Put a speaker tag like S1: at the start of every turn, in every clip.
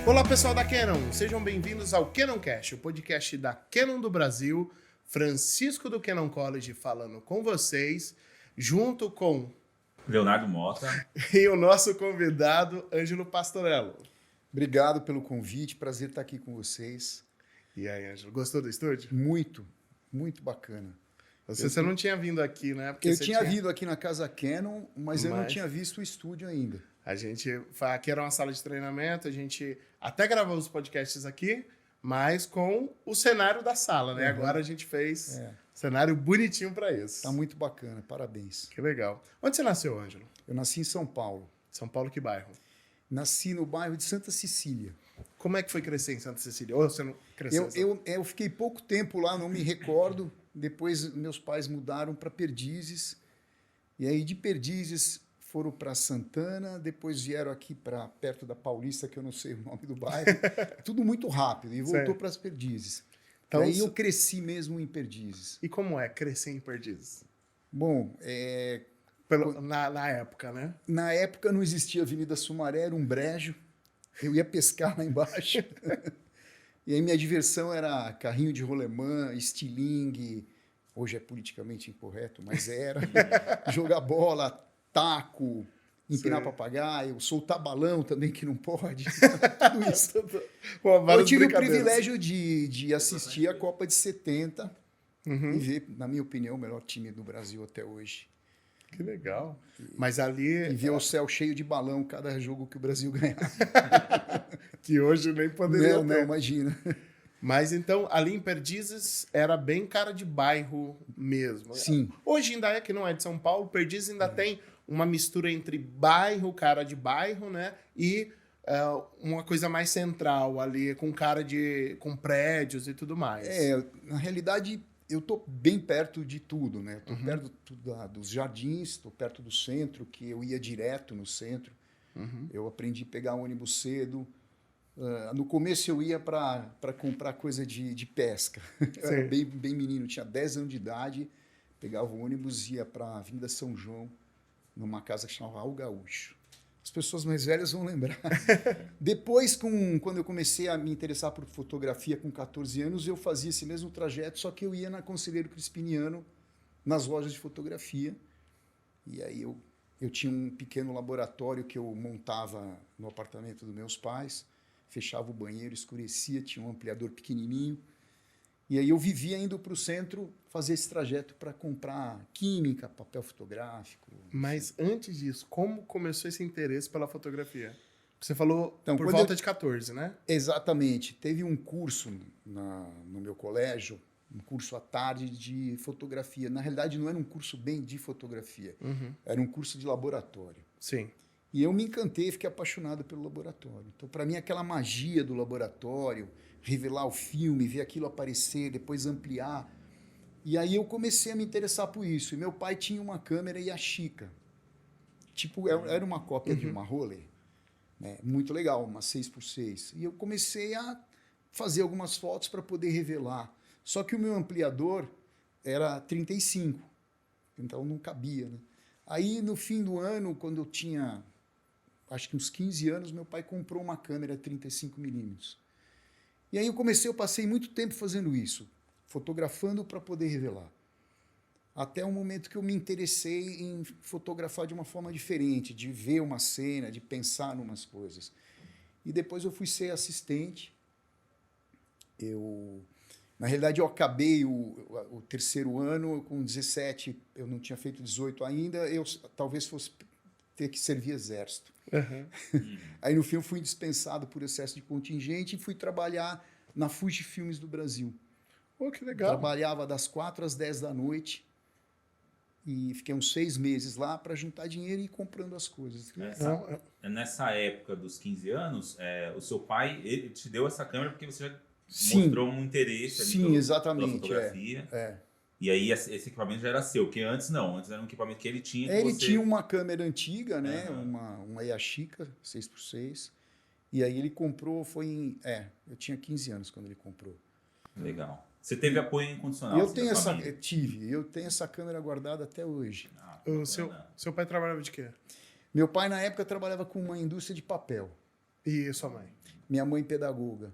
S1: Olá, pessoal da Canon, sejam bem-vindos ao Canoncast, o podcast da Canon do Brasil. Francisco do Canon College falando com vocês, junto com
S2: Leonardo Mota
S1: e o nosso convidado, Ângelo Pastorello.
S3: Obrigado pelo convite, prazer estar aqui com vocês.
S1: E aí, Ângelo, gostou do estúdio?
S3: Muito, muito bacana.
S1: Você não tinha vindo aqui, né? Porque
S3: eu tinha vindo aqui na Casa Canon, mas eu não tinha visto o estúdio ainda.
S1: Aqui era uma sala de treinamento, a gente até gravou os podcasts aqui, mas com o cenário da sala, né? Agora a gente fez cenário bonitinho para isso.
S3: Tá muito bacana, parabéns.
S1: Que legal. Onde você nasceu, Ângelo?
S3: Eu nasci em São Paulo.
S1: São Paulo, que bairro?
S3: Nasci no bairro de Santa Cecília.
S1: Como é que foi crescer em Santa Cecília? Ou você não cresceu?
S3: Eu fiquei pouco tempo lá, não me recordo. Depois meus pais mudaram para Perdizes. E aí de Perdizes foram para Santana, depois vieram aqui para perto da Paulista, que eu não sei o nome do bairro. Tudo muito rápido. E voltou para as Perdizes. Então, aí eu cresci mesmo em Perdizes.
S1: E como é crescer em Perdizes?
S3: Bom,
S1: na época, né?
S3: Na época não existia Avenida Sumaré, era um brejo. Eu ia pescar lá embaixo. E aí minha diversão era carrinho de rolemã, estilingue. Hoje é politicamente incorreto, mas era. Jogar bola, taco, empinar papagaio, soltar balão também, que não pode. Tudo isso. Eu tive o privilégio de assistir a Copa de 70 e ver, na minha opinião, o melhor time do Brasil até hoje.
S1: Que legal. Mas ali...
S3: E ver o céu cheio de balão cada jogo que o Brasil ganhava.
S1: Que hoje nem poderia ter.
S3: Não, imagina.
S1: Mas então, ali em Perdizes, era bem cara de bairro mesmo.
S3: Sim.
S1: Hoje ainda é que não é de São Paulo, Perdizes ainda tem uma mistura entre bairro, cara de bairro, né? E uma coisa mais central ali, com com prédios e tudo mais.
S3: Na realidade... Eu estou bem perto de tudo, né? Estou perto dos jardins, estou perto do centro, que eu ia direto no centro. Eu aprendi a pegar ônibus cedo. No começo eu ia para comprar coisa de pesca. Eu era bem menino, tinha 10 anos de idade. Pegava o ônibus e ia para a Avenida São João, numa casa que chamava Al Gaúcho. As pessoas mais velhas vão lembrar. Depois, quando eu comecei a me interessar por fotografia com 14 anos, eu fazia esse mesmo trajeto, só que eu ia na Conselheiro Crispiniano, nas lojas de fotografia. E aí eu tinha um pequeno laboratório que eu montava no apartamento dos meus pais, fechava o banheiro, escurecia, tinha um ampliador pequenininho. E aí eu vivia indo para o centro fazer esse trajeto para comprar química, papel fotográfico.
S1: Mas antes disso, como começou esse interesse pela fotografia? Você falou então, por volta de 14, né?
S3: Exatamente. Teve um curso no meu colégio, um curso à tarde de fotografia. Na realidade, não era um curso bem de fotografia. Era um curso de laboratório.
S1: Sim.
S3: E eu me encantei, fiquei apaixonado pelo laboratório. Então, para mim, aquela magia do laboratório, revelar o filme, ver aquilo aparecer, depois ampliar. E aí eu comecei a me interessar por isso. E meu pai tinha uma câmera Yashica. Tipo, era uma cópia de uma Rollei. Né? Muito legal, uma 6x6. E eu comecei a fazer algumas fotos para poder revelar. Só que o meu ampliador era 35. Então não cabia, né? Aí, no fim do ano, quando eu tinha, acho que uns 15 anos, meu pai comprou uma câmera 35mm. E aí eu passei muito tempo fazendo isso, fotografando para poder revelar. Até o momento que eu me interessei em fotografar de uma forma diferente, de ver uma cena, de pensar em umas coisas. E depois eu fui ser assistente. Na realidade, eu acabei o terceiro ano, com 17, eu não tinha feito 18 ainda, eu talvez fosse ter que servir exército. Aí, no fim, eu fui dispensado por excesso de contingente e fui trabalhar na Fuji Filmes do Brasil.
S1: Oh, que legal.
S3: Trabalhava das 4 às 10 da noite e fiquei uns 6 meses lá para juntar dinheiro e ir comprando as coisas.
S2: Nessa época dos 15 anos, o seu pai ele te deu essa câmera porque você já mostrou um interesse ali
S3: exatamente,
S2: pela fotografia. E aí esse equipamento já era seu, porque antes não, antes era um equipamento que ele tinha.
S3: Ele tinha uma câmera antiga, né? Uma Yashica 6x6. E aí ele comprou, eu tinha 15 anos quando ele comprou.
S2: Legal. Você teve apoio incondicional?
S3: Eu tenho essa câmera guardada até hoje.
S1: O seu pai trabalhava de quê?
S3: Meu pai, na época, trabalhava com uma indústria de papel.
S1: E sua mãe?
S3: Minha mãe pedagoga.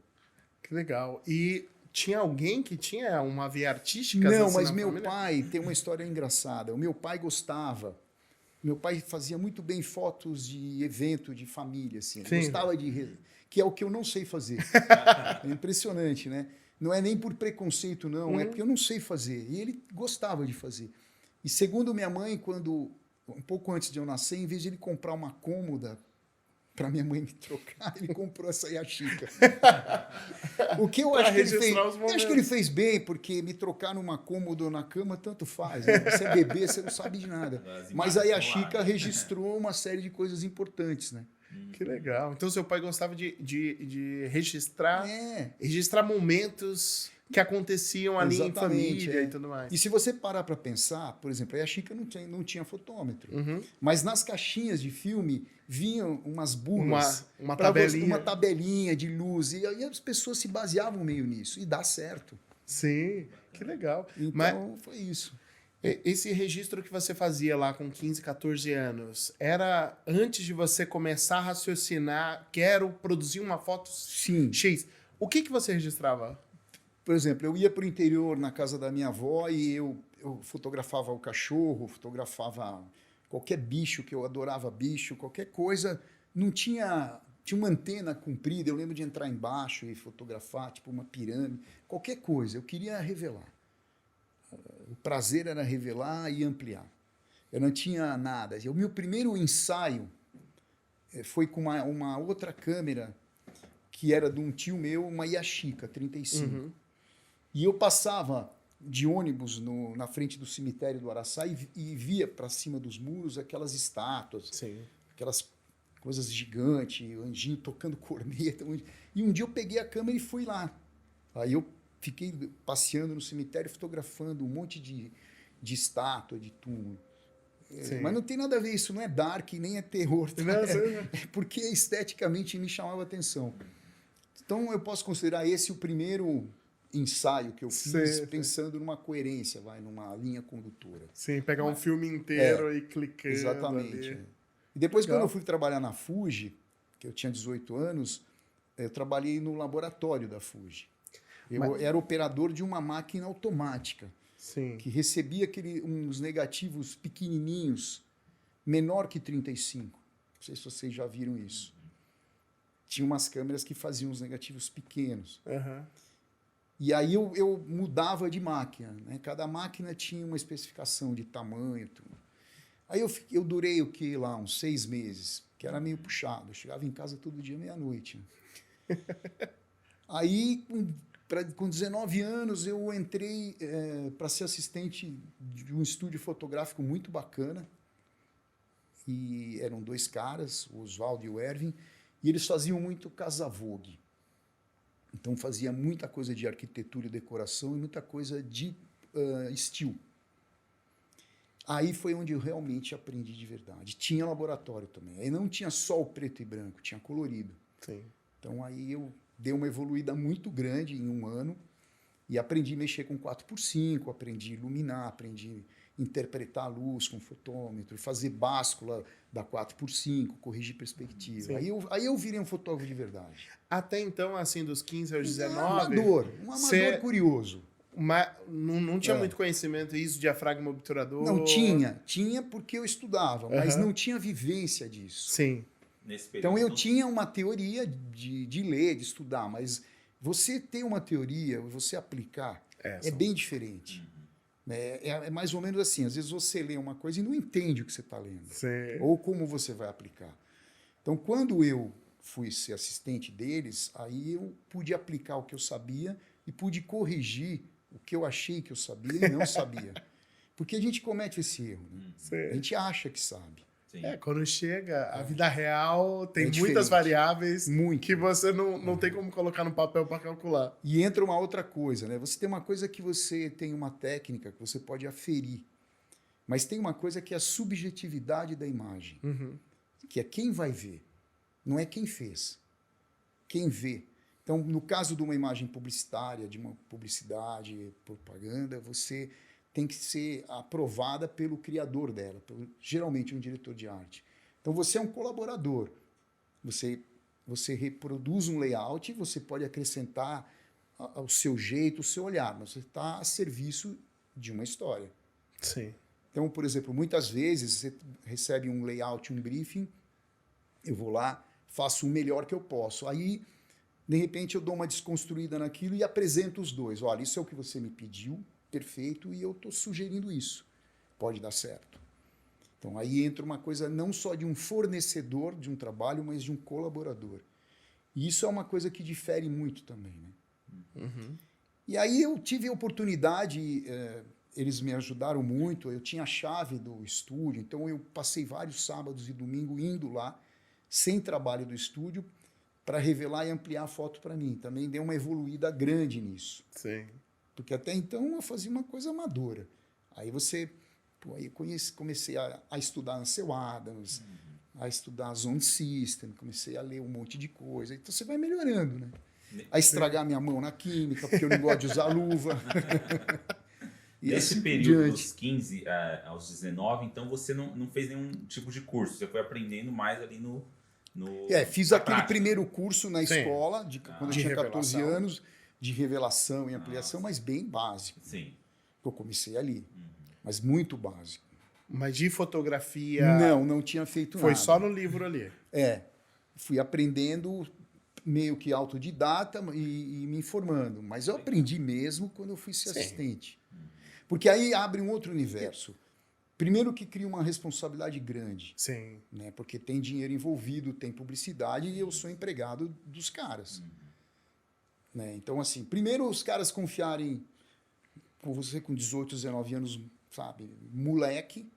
S1: Que legal. E tinha alguém que tinha uma veia artística?
S3: Não,
S1: assim,
S3: mas
S1: na
S3: meu
S1: família?
S3: pai tem uma história engraçada. O meu pai gostava. Meu pai fazia muito bem fotos de evento de família, assim. Ele
S1: Sim.
S3: gostava que é o que eu não sei fazer. É impressionante, né? Não é nem por preconceito, não. É porque eu não sei fazer. E ele gostava de fazer. E segundo minha mãe, um pouco antes de eu nascer, em vez de ele comprar uma cômoda para minha mãe me trocar, ele comprou essa Yashica. O que eu
S1: Pra
S3: acho que ele fez,
S1: registrar os
S3: eu acho que ele
S1: momentos.
S3: fez bem, porque me trocar numa cômoda ou na cama tanto faz. Né? Você é bebê, você não sabe de nada.
S2: As
S3: Mas a
S2: imagens estão lá,
S3: Yashica
S2: né?
S3: registrou uma série de coisas importantes, né?
S1: Que legal. Então, seu pai gostava de registrar,
S3: É.
S1: registrar momentos que aconteciam ali em
S3: Exatamente,
S1: família
S3: é.
S1: e tudo mais.
S3: E se você parar para pensar, por exemplo, a Yashica não tinha fotômetro.
S1: Uhum.
S3: Mas nas caixinhas de filme vinham umas bulas.
S1: Uma
S3: pra
S1: tabelinha.
S3: uma tabelinha de luz. E aí as pessoas se baseavam meio nisso. E dá certo.
S1: Sim, que legal.
S3: Então,
S1: Mas
S3: foi isso.
S1: esse registro que você fazia lá com 15, 14 anos, era antes de você começar a raciocinar, quero produzir uma foto
S3: Sim.
S1: X. O que você registrava?
S3: Por exemplo, eu ia para o interior na casa da minha avó e eu fotografava o cachorro, fotografava qualquer bicho, que eu adorava bicho, qualquer coisa. Não tinha uma antena comprida, eu lembro de entrar embaixo e fotografar, tipo uma pirâmide, qualquer coisa. Eu queria revelar. O prazer era revelar e ampliar. Eu não tinha nada. O meu primeiro ensaio foi com uma outra câmera que era de um tio meu, uma Yashica 35.
S1: Uhum.
S3: E eu passava de ônibus na frente do cemitério do Araçá e via para cima dos muros aquelas estátuas,
S1: Sim.
S3: aquelas coisas gigantes, anjinho tocando corneta. E um dia eu peguei a câmera e fui lá. Aí eu fiquei passeando no cemitério, fotografando um monte de estátua, de túmulo. Mas não tem nada a ver, isso não é dark, nem é terror. Tá? É porque esteticamente me chamava a atenção. Então eu posso considerar esse o primeiro ensaio que eu fiz, pensando numa coerência, numa linha condutora.
S1: Sim, pegar um filme inteiro e clicando.
S3: Exatamente.
S1: Ali.
S3: E depois,
S1: Legal.
S3: quando eu fui trabalhar na Fuji, que eu tinha 18 anos, eu trabalhei no laboratório da Fuji. Eu era operador de uma máquina automática.
S1: Sim.
S3: Que recebia uns negativos pequenininhos, menor que 35. Não sei se vocês já viram isso. Tinha umas câmeras que faziam os negativos pequenos.
S1: Uhum.
S3: E aí eu mudava de máquina. Né? Cada máquina tinha uma especificação de tamanho. Tudo. Aí eu durei o que lá? Uns 6 meses, que era meio puxado. Eu chegava em casa todo dia, meia-noite. Né? Aí, com 19 anos, eu entrei para ser assistente de um estúdio fotográfico muito bacana. E eram 2 caras, o Oswaldo e o Erwin, e eles faziam muito Casa Vogue. Então fazia muita coisa de arquitetura e decoração e muita coisa de estilo. Aí foi onde eu realmente aprendi de verdade. Tinha laboratório também. Aí não tinha só o preto e branco, tinha colorido.
S1: Sim.
S3: Então aí eu dei uma evoluída muito grande em um ano e aprendi a mexer com 4x5, aprendi a iluminar, aprendi a interpretar a luz com fotômetro, fazer báscula da 4x5, corrigir perspectiva. Aí eu virei um fotógrafo de verdade.
S1: Até então, assim, dos 15 aos 19...
S3: Um amador curioso.
S1: Mas não tinha muito conhecimento isso, diafragma obturador?
S3: Não tinha porque eu estudava, mas não tinha vivência disso.
S1: Sim.
S2: Nesse período,
S3: então eu tinha uma teoria de ler, de estudar, mas você ter uma teoria, você aplicar, é bem diferente. É mais ou menos assim, às vezes você lê uma coisa e não entende o que você está lendo.
S1: Sim.
S3: Ou como você vai aplicar. Então, quando eu fui ser assistente deles, aí eu pude aplicar o que eu sabia e pude corrigir o que eu achei que eu sabia e não sabia. Porque a gente comete esse erro. Né? A gente acha que sabe.
S2: Sim.
S1: Quando chega, a vida real tem
S3: diferente.
S1: muitas variáveis
S3: Muito.
S1: que você não tem como colocar no papel para calcular.
S3: E entra uma outra coisa, né? Você tem uma coisa que você tem uma técnica que você pode aferir. Mas tem uma coisa que é a subjetividade da imagem. Que é quem vai ver. Não é quem fez. Quem vê. Então, no caso de uma imagem publicitária, de uma publicidade, propaganda, você tem que ser aprovada pelo criador dela, geralmente um diretor de arte. Então, você é um colaborador. Você você reproduz um layout, você pode acrescentar o seu jeito, o seu olhar, mas você está a serviço de uma história.
S1: Sim.
S3: Então, por exemplo, muitas vezes você recebe um layout, um briefing, eu vou lá, faço o melhor que eu posso. Aí, de repente, eu dou uma desconstruída naquilo e apresento os dois. Olha, isso é o que você me pediu, perfeito, e eu estou sugerindo isso. Pode dar certo. Então, aí entra uma coisa não só de um fornecedor de um trabalho, mas de um colaborador. E isso é uma coisa que difere muito também, né?
S1: Uhum.
S3: E aí eu tive a oportunidade, eles me ajudaram muito, eu tinha a chave do estúdio, então eu passei vários sábados e domingos indo lá, sem trabalho do estúdio, para revelar e ampliar a foto para mim. Também deu uma evoluída grande nisso.
S1: Sim.
S3: Porque até então eu fazia uma coisa amadora. Aí você... Aí comecei a estudar Ansel Adams, a estudar Zone System, comecei a ler um monte de coisa. Então você vai melhorando, né? A estragar minha mão na química, porque eu não gosto de usar luva. E
S2: nesse
S3: assim
S2: período dos 15 aos 19, então você não fez nenhum tipo de curso, você foi aprendendo mais ali no
S3: fiz
S2: na
S3: aquele
S2: prática.
S3: primeiro curso na
S1: Sim.
S3: escola, quando eu
S1: De
S3: tinha 14
S1: revelação.
S3: anos, de revelação e ampliação, mas bem básico.
S2: Sim.
S3: Eu comecei ali, mas muito básico.
S1: Mas de fotografia...
S3: Não tinha feito
S1: Foi
S3: nada.
S1: só no livro ali.
S3: Fui aprendendo meio que autodidata e me informando. Mas eu aprendi mesmo quando eu fui ser
S1: Sim.
S3: assistente. Porque aí abre um outro universo. Primeiro que cria uma responsabilidade grande,
S1: Sim.
S3: né? Porque tem dinheiro envolvido, tem publicidade e eu sou empregado dos caras. Né? Então, assim, primeiro os caras confiarem com você com 18, 19 anos, sabe, moleque,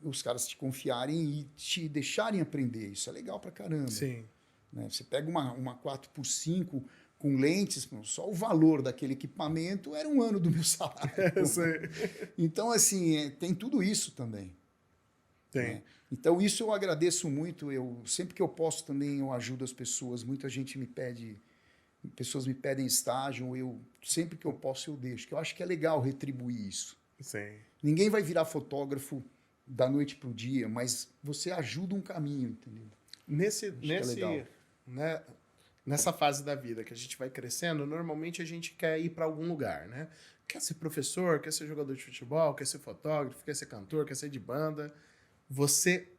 S3: os caras te confiarem e te deixarem aprender. Isso é legal pra caramba.
S1: Sim.
S3: Né? Você pega uma 4x5 com lentes, só o valor daquele equipamento era um ano do meu salário. Então, assim, tem tudo isso também.
S1: Tem.
S3: Né? Então, isso eu agradeço muito. Sempre que eu posso também, eu ajudo as pessoas. Muita gente me pede, pessoas me pedem estágio, sempre que eu posso eu deixo. Que eu acho que é legal retribuir isso.
S1: Sim.
S3: Ninguém vai virar fotógrafo da noite para o dia, mas você ajuda um caminho, entendeu?
S1: Nessa fase da vida que a gente vai crescendo, normalmente a gente quer ir para algum lugar, né? Quer ser professor, quer ser jogador de futebol, quer ser fotógrafo, quer ser cantor, quer ser de banda. Você,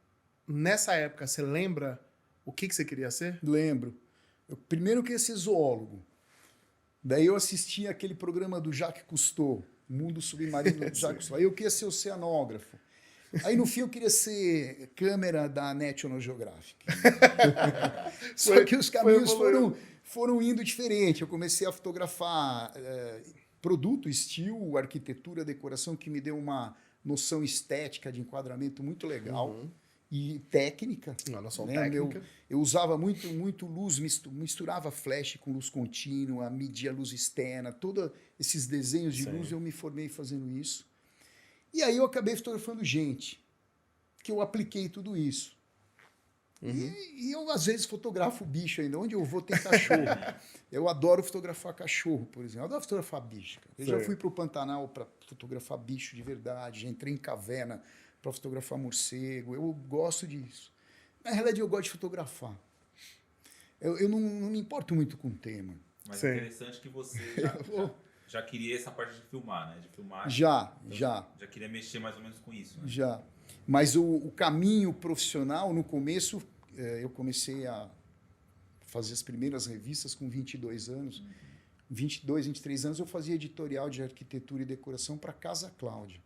S1: nessa época, você lembra o que você queria ser?
S3: Lembro. Eu primeiro queria ser zoólogo. Daí eu assistia aquele programa do Jacques Cousteau, Mundo Submarino do Jacques Cousteau. Aí eu queria ser oceanógrafo. Aí no fim eu queria ser câmera da National Geographic. Só que os caminhos foram indo diferente. Eu comecei a fotografar produto, estilo, arquitetura, decoração, que me deu uma noção estética de enquadramento muito legal. E técnica.
S1: Uma noção
S3: né?
S1: técnica.
S3: Eu usava muito luz, misturava flash com luz contínua, media luz externa, todos esses desenhos de luz, eu me formei fazendo isso. E aí eu acabei fotografando gente, que eu apliquei tudo isso. E eu, às vezes, fotografo bicho ainda. Onde eu vou tem cachorro. Eu adoro fotografar cachorro, por exemplo. Eu adoro fotografar bicho. Cara. Eu já fui para o Pantanal para fotografar bicho de verdade, já entrei em caverna para fotografar morcego. Eu gosto disso. Na realidade, eu gosto de fotografar. Eu não me importo muito com o tema.
S2: Mas é interessante que você já queria essa parte de filmar, né? De filmar.
S3: Já.
S2: Já queria mexer mais ou menos com isso. Né?
S3: Já. Mas o caminho profissional, no começo, eu comecei a fazer as primeiras revistas com 22 anos. 22, 23 anos, eu fazia editorial de arquitetura e decoração para Casa Cláudia.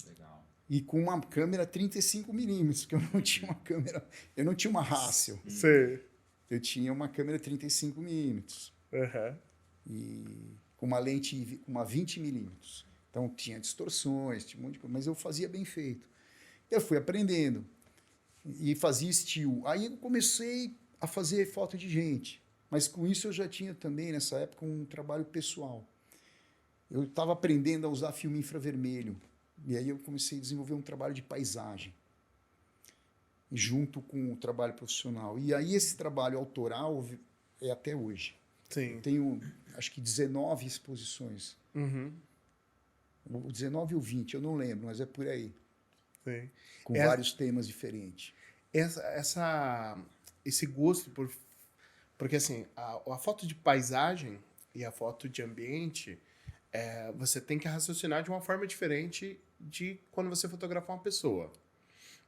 S2: Legal.
S3: E com uma câmera 35mm, porque eu não tinha uma câmera... Eu não tinha uma Hassel.
S1: Sim.
S3: Eu tinha uma câmera 35mm. E com uma lente, uma 20mm. Então tinha distorções, tinha um monte de coisa, mas eu fazia bem feito. Eu fui aprendendo e fazia estilo. Aí eu comecei a fazer foto de gente, mas com isso eu já tinha também, nessa época, um trabalho pessoal. Eu estava aprendendo a usar filme infravermelho, e aí eu comecei a desenvolver um trabalho de paisagem, junto com o trabalho profissional. E aí esse trabalho autoral é até hoje.
S1: Sim.
S3: Eu tenho, acho que 19 exposições. O 19 ou 20, eu não lembro, mas é por aí.
S1: Sim.
S3: Com vários temas diferentes.
S1: Esse gosto por Porque, assim, a foto de paisagem e a foto de ambiente, você tem que raciocinar de uma forma diferente de quando você fotografar uma pessoa,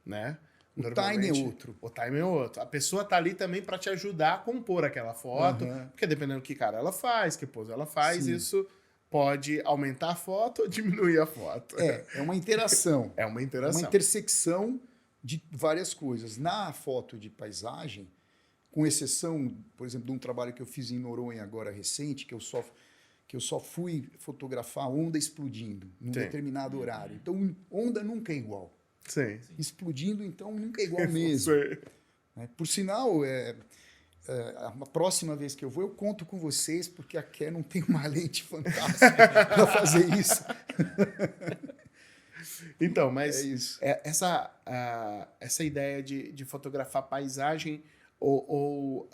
S1: né?
S3: O time é outro.
S1: O time é outro. A pessoa tá ali também para te ajudar a compor aquela foto, porque dependendo do que cara ela faz, que pose ela faz,
S3: Sim.
S1: isso pode aumentar a foto ou diminuir a foto.
S3: É uma interação.
S1: É uma interação.
S3: Uma intersecção de várias coisas. Na foto de paisagem, com exceção, por exemplo, de um trabalho que eu fiz em Noronha agora recente, que eu só fui fotografar onda explodindo num determinado horário. Então, onda nunca é igual.
S1: Sim.
S3: Explodindo, então, nunca é igual mesmo. Por sinal, a próxima vez que eu vou, eu conto com vocês, porque a Canon tem uma lente fantástica para fazer isso.
S1: Então, mas
S3: É isso.
S1: essa ideia de fotografar paisagem ou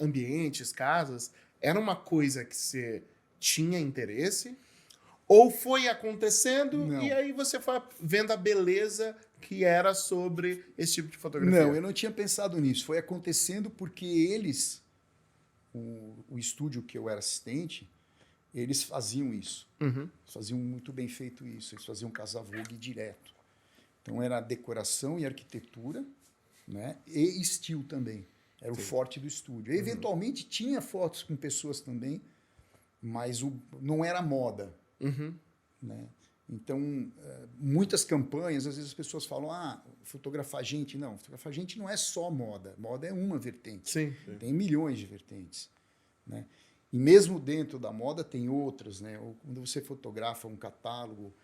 S1: ambientes, casas, era uma coisa que você tinha interesse? Ou foi acontecendo
S3: Não.
S1: e aí você foi vendo a beleza que era sobre esse tipo de fotografia?
S3: Não, eu não tinha pensado nisso. Foi acontecendo porque eles, o estúdio que eu era assistente, eles faziam isso.
S1: Uhum.
S3: Faziam muito bem feito isso. Eles faziam Casa Vogue direto. Então era decoração e arquitetura, né? E estilo também. Era o forte do estúdio. E, eventualmente tinha fotos com pessoas também, mas não era moda.
S1: Uhum.
S3: Né? Então, muitas campanhas, às vezes as pessoas falam, fotografar gente. Não, fotografar gente não é só moda. Moda é uma vertente.
S1: Sim.
S3: Tem milhões de vertentes. Né? E mesmo dentro da moda tem outras. Né? Ou quando você fotografa um catálogo,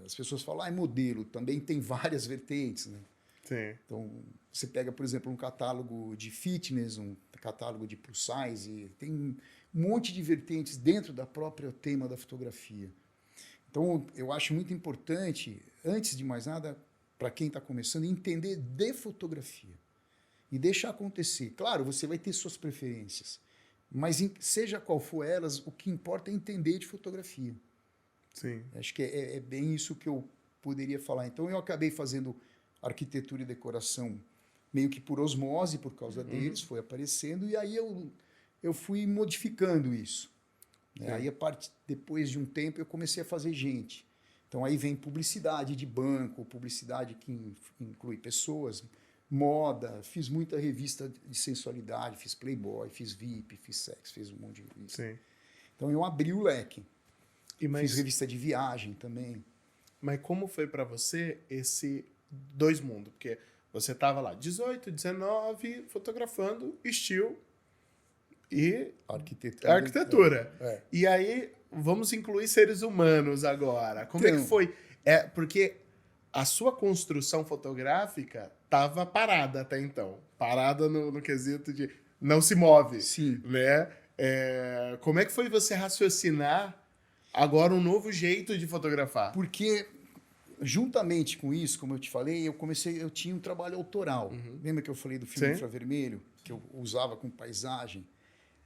S3: as pessoas falam, é modelo. Também tem várias vertentes. Né?
S1: Sim.
S3: Então, você pega, por exemplo, um catálogo de fitness, um catálogo de plus size, tem um monte de vertentes dentro da própria tema da fotografia. Então, eu acho muito importante, antes de mais nada, para quem está começando, entender de fotografia e deixar acontecer. Claro, você vai ter suas preferências, mas seja qual for elas, o que importa é entender de fotografia.
S1: Sim.
S3: Acho que é bem isso que eu poderia falar. Então, eu acabei fazendo arquitetura e decoração meio que por osmose, por causa deles, foi aparecendo, e aí eu fui modificando isso. Aí, depois de um tempo, eu comecei a fazer gente. Então, aí vem publicidade de banco, publicidade que inclui pessoas, moda, fiz muita revista de sensualidade, fiz Playboy, fiz VIP, fiz sex, fiz um monte de revista.
S1: Sim.
S3: Então, eu abri o leque.
S1: Mas
S3: Fiz revista de viagem também.
S1: Mas como foi para você esse dois mundos? Porque você tava lá, 18, 19, fotografando estilo e arquitetura. E aí, vamos incluir seres humanos agora. Como é que foi? Porque a sua construção fotográfica estava parada até então. Parada no quesito de não se move.
S3: Sim.
S1: Né? Como é que foi você raciocinar agora um novo jeito de fotografar?
S3: Porque, juntamente com isso, como eu te falei, eu tinha um trabalho autoral. Lembra que eu falei do filme Infravermelho, que eu usava com paisagem?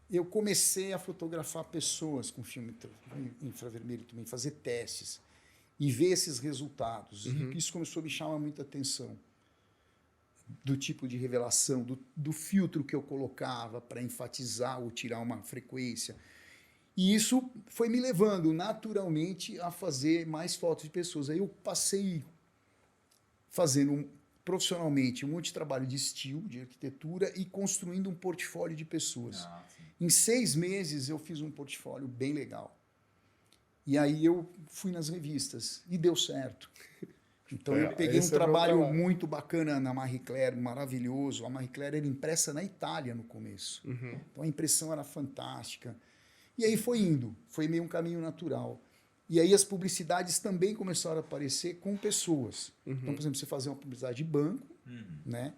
S3: Eu comecei a fotografar pessoas com filme infravermelho também, fazer testes e ver esses resultados. E isso começou a me chamar muita atenção. Do tipo de revelação, do filtro que eu colocava para enfatizar ou tirar uma frequência. E isso foi me levando naturalmente a fazer mais fotos de pessoas. Aí eu passei fazendo profissionalmente um monte de trabalho de estilo, de arquitetura e construindo um portfólio de pessoas. Em 6 meses eu fiz um portfólio bem legal. E aí eu fui nas revistas e deu certo. Então eu peguei um trabalho muito bacana na Marie Claire, maravilhoso. A Marie Claire era impressa na Itália no começo. Então a impressão era fantástica. E aí foi indo, foi meio um caminho natural. E aí as publicidades também começaram a aparecer com pessoas. Então, por exemplo, você fazia uma publicidade de banco, né?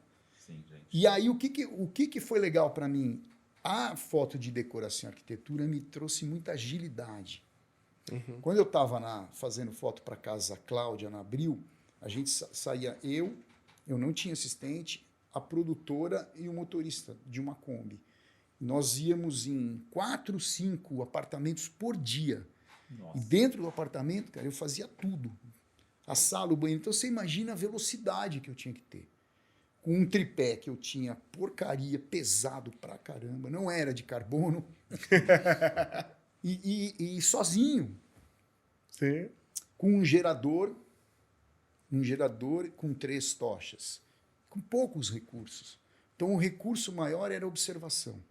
S2: Sim, gente.
S3: E aí o que foi legal para mim? A foto de decoração e arquitetura me trouxe muita agilidade. Quando eu estava fazendo foto para casa Cláudia, na Abril, a gente saía eu não tinha assistente, a produtora e o motorista de uma Kombi. Nós íamos em 4, 5 apartamentos por dia.
S2: Nossa.
S3: E dentro do apartamento, cara, eu fazia tudo. A sala, o banheiro. Então, você imagina a velocidade que eu tinha que ter. com um tripé que eu tinha porcaria, pesado pra caramba, não era de carbono, e sozinho,
S1: Sim.
S3: com um gerador com 3 tochas, com poucos recursos. Então, o recurso maior era a observação.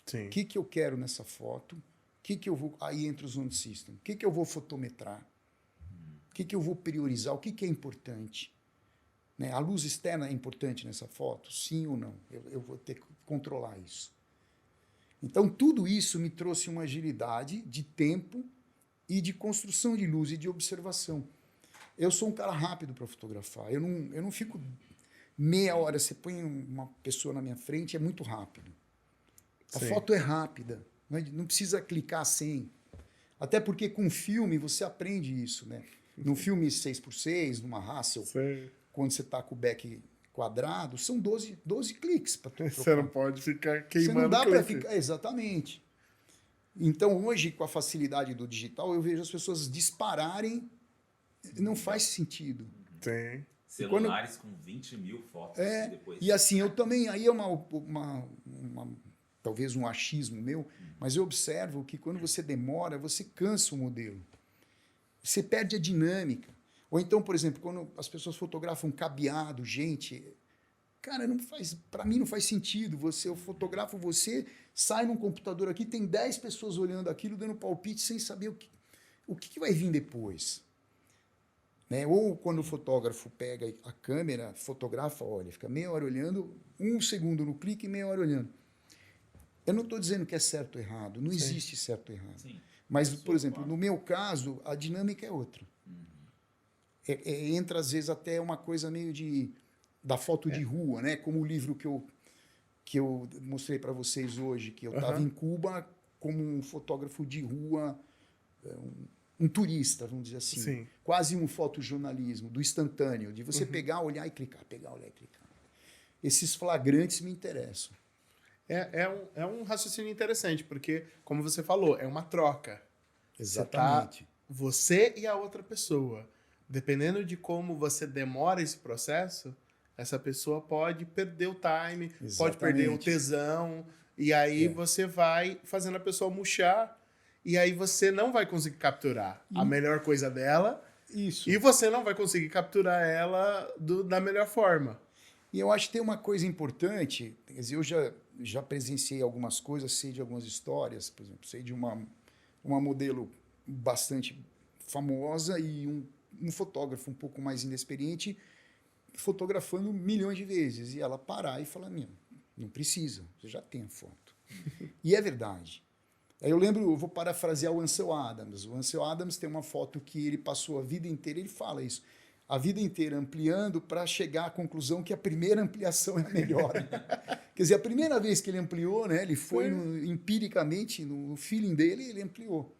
S1: Sim.
S3: O que eu quero nessa foto? O que eu vou... Aí entra o Zone System. O que eu vou fotometrar? O que eu vou priorizar? O que é importante? Né? A luz externa é importante nessa foto? Sim ou não? Eu vou ter que controlar isso. Então, tudo isso me trouxe uma agilidade de tempo e de construção de luz e de observação. Eu sou um cara rápido para fotografar. Eu não fico meia hora. Você põe uma pessoa na minha frente, é muito rápido. A
S1: Sim.
S3: foto é rápida. Não precisa clicar sem. Até porque com filme você aprende isso, né? No filme 6x6, numa Hassel,
S1: Sim.
S3: quando você está com o back quadrado, são 12 cliques para trocar.
S1: Você não pode ficar
S3: Você
S1: queimando
S3: não dá para
S1: clipe.
S3: ficar... Exatamente. Então, hoje, com a facilidade do digital, eu vejo as pessoas dispararem. Não faz sentido.
S1: Sim.
S2: Celulares com 20 mil fotos. Depois...
S3: E assim, eu também... Aí é talvez um achismo meu, mas eu observo que quando você demora, você cansa o modelo. Você perde a dinâmica. Ou então, por exemplo, quando as pessoas fotografam cabeado, gente... Cara, para mim não faz sentido. Eu fotografo você, sai num computador aqui, tem 10 pessoas olhando aquilo, dando palpite, sem saber o que vai vir depois. Né? Ou quando o fotógrafo pega a câmera, fotografa, olha, fica meia hora olhando, 1 segundo no clique e meia hora olhando. Eu não estou dizendo que é certo ou errado, não existe certo ou errado.
S2: Sim.
S3: Mas, por exemplo, no meu caso, a dinâmica é outra. Entra, às vezes, até uma coisa meio da foto de rua, né? Como o livro que eu mostrei para vocês hoje, que eu estava em Cuba como um fotógrafo de rua, um turista, vamos dizer assim.
S1: Sim.
S3: Quase um fotojornalismo, do instantâneo, de você pegar, olhar e clicar, pegar, olhar e clicar. Esses flagrantes me interessam.
S1: É um raciocínio interessante, porque, como você falou, é uma troca.
S3: Exatamente.
S1: Você e a outra pessoa. Dependendo de como você demora esse processo, essa pessoa pode perder o time, pode perder o tesão, e aí você vai fazendo a pessoa murchar, e aí você não vai conseguir capturar a melhor coisa dela,
S3: Isso.
S1: e você não vai conseguir capturar ela da melhor forma.
S3: E eu acho que tem uma coisa importante, quer dizer, eu já presenciei algumas coisas, sei de algumas histórias, por exemplo, sei de uma modelo bastante famosa e um fotógrafo um pouco mais inexperiente fotografando milhões de vezes, e ela parar e falar, não precisa, você já tem a foto. E é verdade. Aí eu vou parafrasear o Ansel Adams. O Ansel Adams tem uma foto que ele passou a vida inteira, ele fala isso, a vida inteira ampliando para chegar à conclusão que a primeira ampliação é a melhor. Quer dizer, a primeira vez que ele ampliou, né, ele foi empiricamente, no feeling dele, ele ampliou.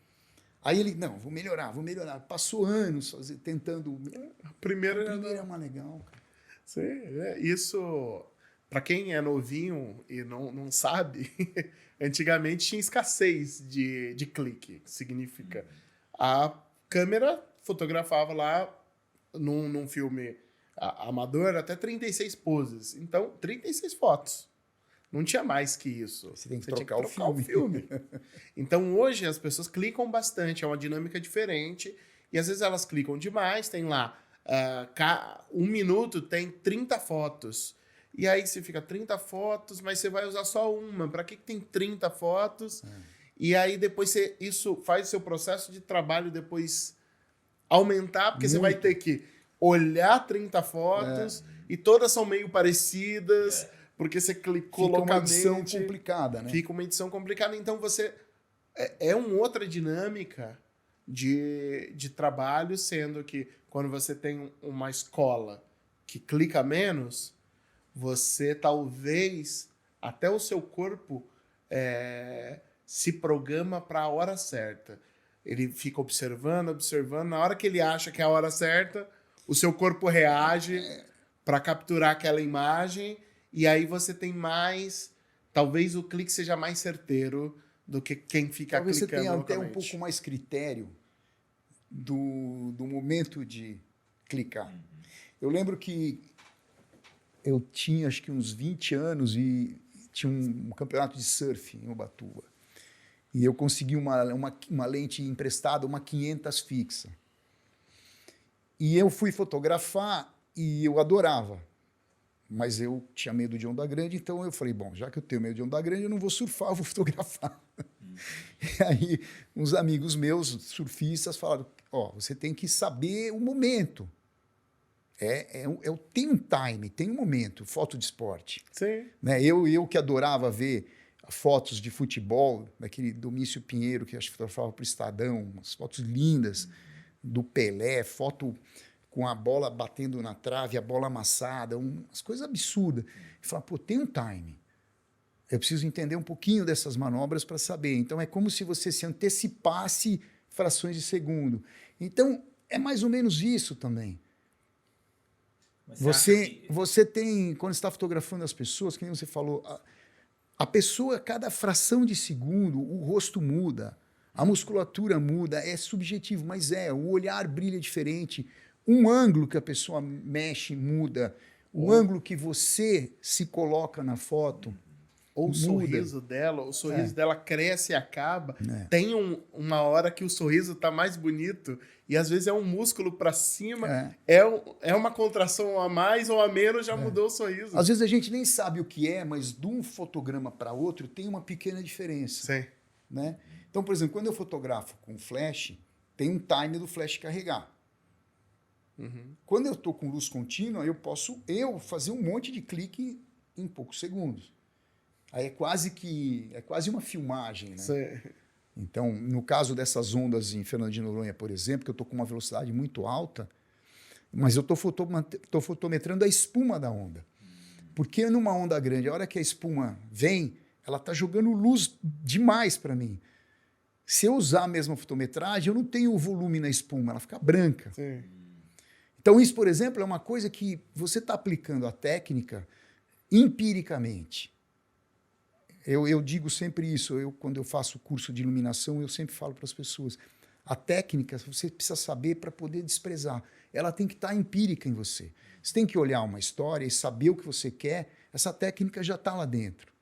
S3: Aí ele, vou melhorar. Passou anos tentando...
S1: A primeira
S3: é uma legal, cara.
S1: Sim, isso, para quem é novinho e não sabe, antigamente tinha escassez de clique, que significa a câmera fotografava lá num filme amador até 36 poses, então 36 fotos. Não tinha mais que isso.
S3: Você tem que
S1: tinha
S3: trocar o
S1: filme. Então hoje as pessoas clicam bastante, é uma dinâmica diferente, e às vezes elas clicam demais, tem lá 1 minuto tem 30 fotos. E aí você fica 30 fotos, mas você vai usar só uma. Para que tem 30 fotos? E aí depois isso faz o seu processo de trabalho depois aumentar, porque você vai ter que olhar 30 fotos e todas são meio parecidas, porque você clicou loucamente.
S3: Fica uma edição complicada, né?
S1: Fica uma edição complicada. Então você... É uma outra dinâmica de trabalho, sendo que quando você tem uma escola que clica menos, você talvez, até o seu corpo se programa para a hora certa. Ele fica observando, na hora que ele acha que é a hora certa, o seu corpo reage para capturar aquela imagem, e aí você tem mais... Talvez o clique seja mais certeiro do que quem fica
S3: talvez
S1: clicando.
S3: Talvez você tenha até
S1: localmente.
S3: um pouco mais critério do momento de clicar. Eu lembro que eu tinha acho que uns 20 anos e tinha um campeonato de surf em Ubatuba. E eu consegui uma lente emprestada, uma 500 fixa. E eu fui fotografar e eu adorava. Mas eu tinha medo de onda grande, então eu falei, bom, já que eu tenho medo de onda grande, eu não vou surfar, eu vou fotografar. E aí, uns amigos meus, surfistas, falaram, ó, você tem que saber o momento. Tem um time, tem um momento, foto de esporte.
S1: Sim.
S3: Né? Eu que adorava ver fotos de futebol, daquele Domício Pinheiro, que acho que fotografava para o Estadão, umas fotos lindas do Pelé, foto com a bola batendo na trave, a bola amassada, umas coisas absurdas. E falar, pô, tem um time. Eu preciso entender um pouquinho dessas manobras para saber. Então, é como se você se antecipasse frações de segundo. Então, é mais ou menos isso também. Você tem, quando está fotografando as pessoas, que nem você falou, a pessoa, cada fração de segundo, o rosto muda, a musculatura muda, é subjetivo, mas o olhar brilha diferente, um ângulo que a pessoa mexe muda, o ângulo que você se coloca na foto
S1: ou o
S3: muda.
S1: sorriso dela cresce e acaba. Tem uma hora que o sorriso tá mais bonito e às vezes é um músculo para cima, é uma contração a mais ou a menos, já mudou o sorriso.
S3: Às vezes a gente nem sabe o que é, mas de um fotograma para outro tem uma pequena diferença.
S1: Sim.
S3: Né? Então, por exemplo, quando eu fotografo com flash, tem um time do flash carregar. Quando eu estou com luz contínua, eu posso fazer um monte de clique em poucos segundos. Aí é quase uma filmagem, né?
S1: Sim.
S3: Então, no caso dessas ondas em Fernando de Noronha, por exemplo, que eu estou com uma velocidade muito alta, mas eu estou fotometrando a espuma da onda. Porque numa onda grande, a hora que a espuma vem, ela está jogando luz demais para mim. Se eu usar a mesma fotometragem, eu não tenho o volume na espuma, ela fica branca.
S1: Sim.
S3: Então, isso, por exemplo, é uma coisa que você está aplicando a técnica empiricamente. Eu digo sempre isso, quando eu faço curso de iluminação, eu sempre falo para as pessoas, a técnica você precisa saber para poder desprezar. Ela tem que estar empírica em você. Você tem que olhar uma história e saber o que você quer, essa técnica já está lá dentro.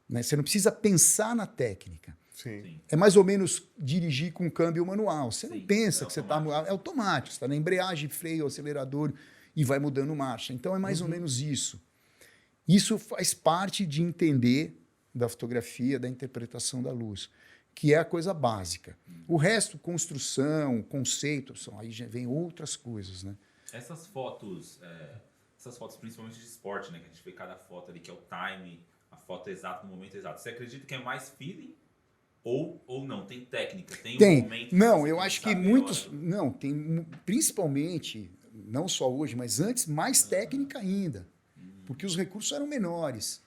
S3: Né? Você não precisa pensar na técnica.
S1: Sim.
S3: É mais ou menos dirigir com câmbio manual. Você não
S2: Sim,
S3: pensa que você está... É automático, você está na embreagem, freio, acelerador e vai mudando marcha. Então, é mais ou menos isso. Isso faz parte de entender da fotografia, da interpretação da luz, que é a coisa básica. O resto, construção, conceito, aí já vem outras coisas, né?
S2: Essas fotos principalmente de esporte, né? Que a gente vê cada foto ali, que é o time, a foto exata, no momento exato. Você acredita que é mais feeling ou não? Tem técnica? Tem um momento...
S3: Não, eu acho que muitos... Não, tem principalmente, não só hoje, mas antes, mais técnica ainda. Porque os recursos eram menores.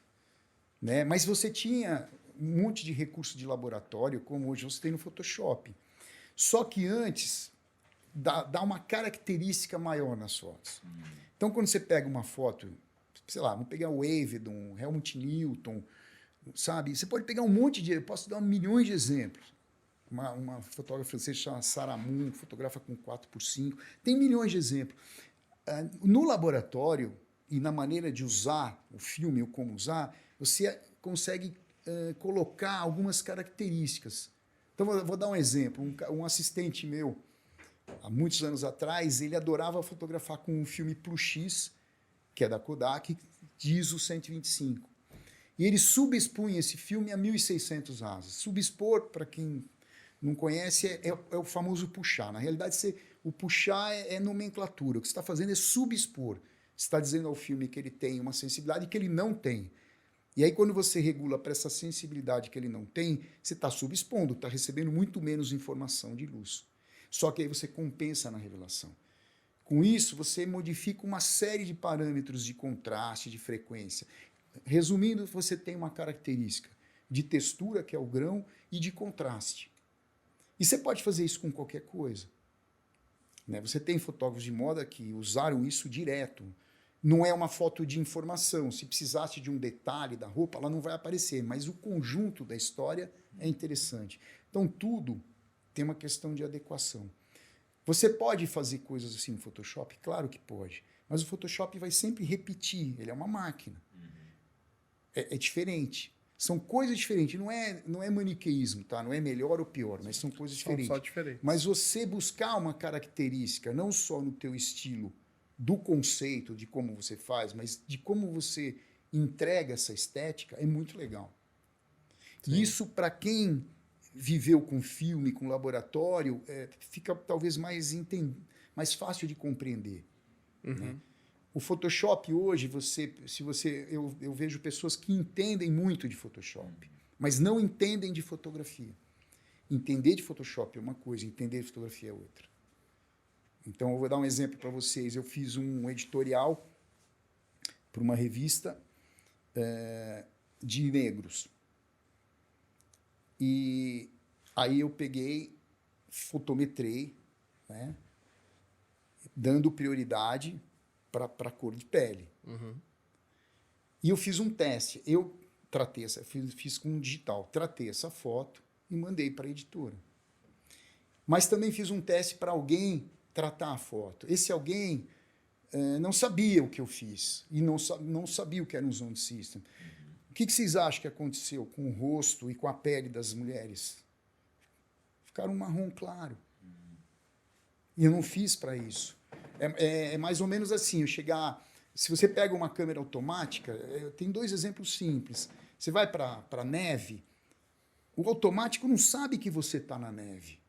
S3: Né? Mas você tinha um monte de recurso de laboratório, como hoje você tem no Photoshop. Só que antes, dá uma característica maior nas fotos. Então, quando você pega uma foto, sei lá, vamos pegar o Avedon, Helmut Newton, sabe? Você pode pegar um monte de... Eu posso dar milhões de exemplos. Uma fotógrafa francesa chamada Sarah Moon, fotografa com 4x5. Tem milhões de exemplos. No laboratório, e na maneira de usar o filme ou como usar, você consegue colocar algumas características. Então, eu vou dar um exemplo. Um assistente meu, há muitos anos atrás, ele adorava fotografar com um filme Plus X, que é da Kodak, de ISO 125. E ele subexpunha esse filme a 1.600 asas. Subexpor, para quem não conhece, é o famoso puxar. Na realidade, o puxar é nomenclatura. O que você está fazendo é subexpor. Você está dizendo ao filme que ele tem uma sensibilidade que ele não tem. E aí, quando você regula para essa sensibilidade que ele não tem, você está subexpondo, está recebendo muito menos informação de luz. Só que aí você compensa na revelação. Com isso, você modifica uma série de parâmetros de contraste, de frequência. Resumindo, você tem uma característica de textura, que é o grão, e de contraste. E você pode fazer isso com qualquer coisa. Né? Você tem fotógrafos de moda que usaram isso direto. Não é uma foto de informação. Se precisasse de um detalhe da roupa, ela não vai aparecer, mas o conjunto da história é interessante. Então, tudo tem uma questão de adequação. Você pode fazer coisas assim no Photoshop? Claro que pode. Mas o Photoshop vai sempre repetir, ele é uma máquina. É diferente. São coisas diferentes, não é maniqueísmo, tá? Não é melhor ou pior, mas são coisas diferentes.
S1: Só diferentes.
S3: Mas você buscar uma característica, não só no teu estilo, do conceito, de como você faz, mas de como você entrega essa estética, é muito legal.
S1: Sim.
S3: E isso, para quem viveu com filme, com laboratório, fica talvez mais fácil de compreender. Né? O Photoshop hoje, eu vejo pessoas que entendem muito de Photoshop, mas não entendem de fotografia. Entender de Photoshop é uma coisa, entender de fotografia é outra. Então, eu vou dar um exemplo para vocês. Eu fiz um editorial para uma revista de negros. E aí eu peguei, fotometrei, né, dando prioridade para a cor de pele. E eu fiz um teste. Eu tratei fiz com digital. Tratei essa foto e mandei para a editora. Mas também fiz um teste para alguém tratar a foto. Esse alguém não sabia o que eu fiz e não sabia o que era um Sound System. O que vocês acham que aconteceu com o rosto e com a pele das mulheres? Ficaram marrom claro. E eu não fiz para isso. É mais ou menos assim, se você pega uma câmera automática, tem 2 exemplos simples. Você vai para a neve, o automático não sabe que você está na neve.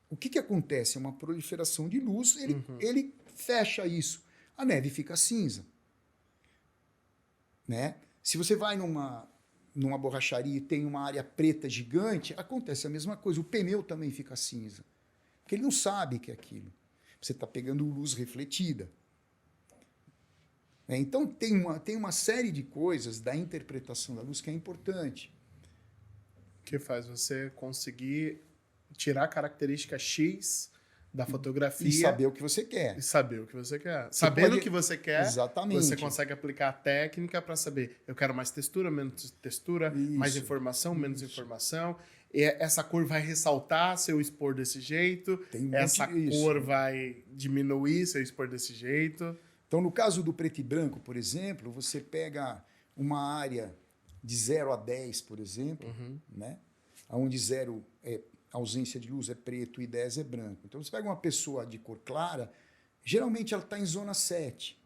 S3: O que acontece? É uma proliferação de luz, ele fecha isso. A neve fica cinza. Né? Se você vai numa borracharia e tem uma área preta gigante, acontece a mesma coisa. O pneu também fica cinza. Porque ele não sabe que é aquilo. Você está pegando luz refletida. Então, tem uma série de coisas da interpretação da luz que é importante.
S1: Que faz você conseguir tirar a característica X da fotografia.
S3: E saber o que você quer.
S1: Sabendo o que você quer,
S3: exatamente,
S1: você consegue aplicar a técnica para saber, eu quero mais textura, menos textura, mais informação, menos informação. E essa cor vai ressaltar se eu expor desse jeito, essa cor vai diminuir se eu expor desse jeito.
S3: Então, no caso do preto e branco, por exemplo, você pega uma área de 0 a 10, por exemplo, né? Onde 0 é ausência de luz é preto e 10 é branco. Então, você pega uma pessoa de cor clara, geralmente ela está em zona 7.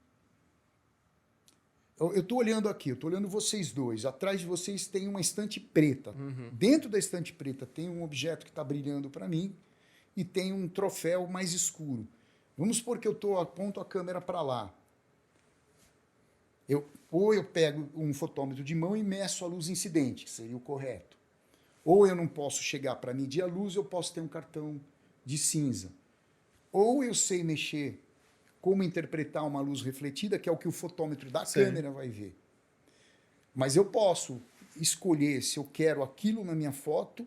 S3: Eu estou olhando aqui, eu estou olhando vocês dois. Atrás de vocês tem uma estante preta. Dentro da estante preta tem um objeto que está brilhando para mim e tem um troféu mais escuro. Vamos supor que eu aponto a câmera para lá. Ou eu pego um fotômetro de mão e meço a luz incidente, que seria o correto. Ou eu não posso chegar para medir a luz, eu posso ter um cartão de cinza. Ou eu sei mexer como interpretar uma luz refletida, que é o que o fotômetro da câmera vai ver. Mas eu posso escolher se eu quero aquilo na minha foto,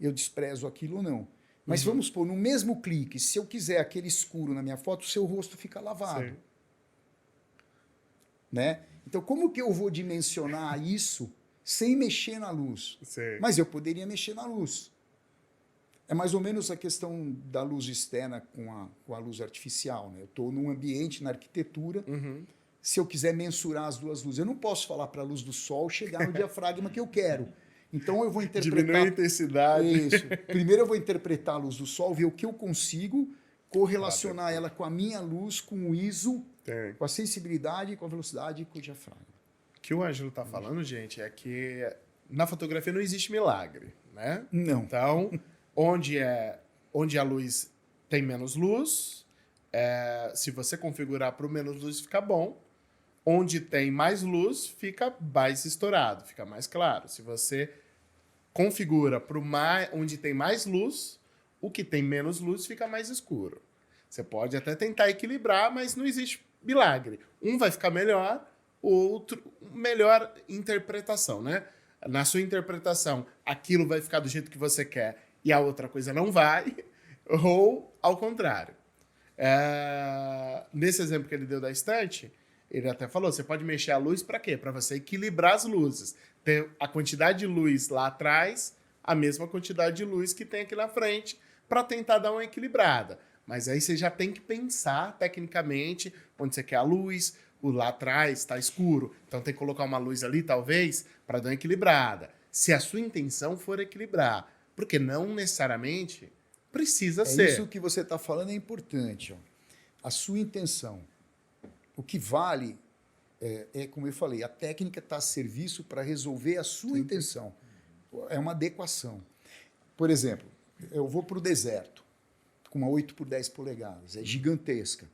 S3: eu desprezo aquilo ou não. Mas vamos supor, no mesmo clique, se eu quiser aquele escuro na minha foto, o seu rosto fica lavado. Né? Então, como que eu vou dimensionar isso sem mexer na luz? Mas eu poderia mexer na luz. É mais ou menos a questão da luz externa com a luz artificial. Né? Eu estou num ambiente, na arquitetura, se eu quiser mensurar as duas luzes, eu não posso falar para a luz do sol chegar no diafragma que eu quero. Então eu vou interpretar...
S1: Diminuir a intensidade.
S3: Isso. Primeiro eu vou interpretar a luz do sol, ver o que eu consigo, correlacionar ela com a minha luz, com o ISO, com a sensibilidade, com a velocidade e com o diafragma.
S1: O que o Ângelo está falando, gente, é que na fotografia não existe milagre, né?
S3: Não.
S1: Então, onde a luz tem menos luz, se você configurar para o menos luz, fica bom. Onde tem mais luz, fica mais estourado, fica mais claro. Se você configura para onde tem mais luz, o que tem menos luz fica mais escuro. Você pode até tentar equilibrar, mas não existe milagre. Um vai ficar melhor, o outro melhor interpretação, né? Na sua interpretação, aquilo vai ficar do jeito que você quer e a outra coisa não vai, ou ao contrário. Nesse exemplo que ele deu da estante, ele até falou, você pode mexer a luz para quê? Para você equilibrar as luzes. Ter a quantidade de luz lá atrás, a mesma quantidade de luz que tem aqui na frente, para tentar dar uma equilibrada. Mas aí você já tem que pensar tecnicamente onde você quer a luz, o lá atrás está escuro. Então tem que colocar uma luz ali, talvez, para dar uma equilibrada. Se a sua intenção for equilibrar. Porque não necessariamente precisa ser.
S3: Isso que você está falando é importante. Ó. A sua intenção. O que vale como eu falei, a técnica está a serviço para resolver a sua intenção. É uma adequação. Por exemplo, eu vou para o deserto com uma 8 por 10 polegadas, é gigantesca.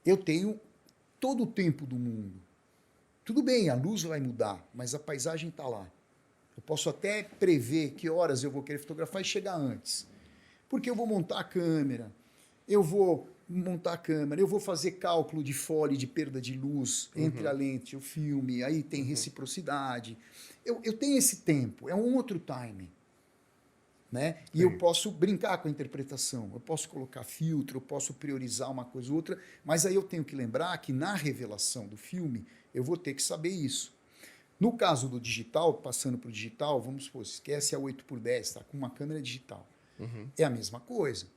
S3: Eu tenho todo o tempo do mundo. Tudo bem, a luz vai mudar, mas a paisagem está lá. Eu posso até prever que horas eu vou querer fotografar e chegar antes. Porque eu vou montar a câmera, eu vou fazer cálculo de folha de perda de luz entre a lente e o filme, aí tem reciprocidade. Eu tenho esse tempo, é um outro time. Né? E eu posso brincar com a interpretação, eu posso colocar filtro, eu posso priorizar uma coisa ou outra, mas aí eu tenho que lembrar que na revelação do filme eu vou ter que saber isso. No caso do digital, passando para o digital, vamos supor, esquece a 8 por 10, está com uma câmera digital. É a mesma coisa.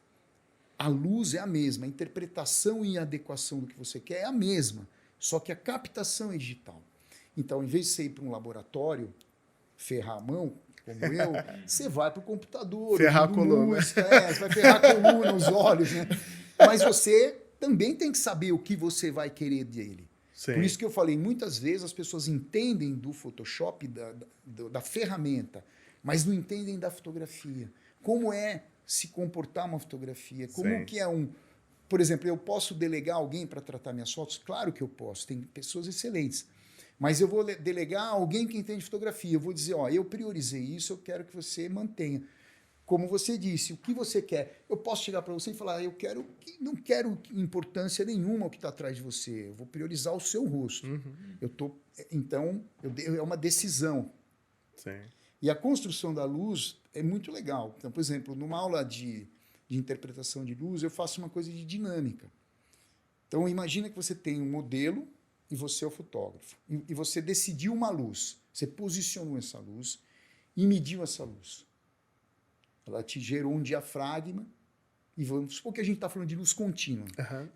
S3: A luz é a mesma, a interpretação e a adequação do que você quer é a mesma, só que a captação é digital. Então, em vez de você ir para um laboratório, ferrar a mão, como eu, você vai para o computador.
S1: Ferrar a coluna.
S3: Você vai ferrar a coluna, os olhos, né? Mas você também tem que saber o que você vai querer dele. Sim. Por isso que eu falei, muitas vezes as pessoas entendem do Photoshop, da ferramenta, mas não entendem da fotografia. Como é se comportar uma fotografia? Como que é um... Por exemplo, eu posso delegar alguém para tratar minhas fotos? Claro que eu posso, tem pessoas excelentes. Mas eu vou delegar alguém que entende fotografia. Eu vou dizer, ó, eu priorizei isso, eu quero que você mantenha. Como você disse, o que você quer? Eu posso chegar para você e falar, não quero importância nenhuma ao que está atrás de você. Eu vou priorizar o seu rosto. Então, é uma decisão.
S1: Sim.
S3: E a construção da luz é muito legal. Então, por exemplo, numa aula de interpretação de luz, eu faço uma coisa de dinâmica. Então, imagina que você tem um modelo e você é o fotógrafo. E você decidiu uma luz. Você posicionou essa luz e mediu essa luz. Ela te gerou um diafragma, e vamos supor que a gente está falando de luz contínua.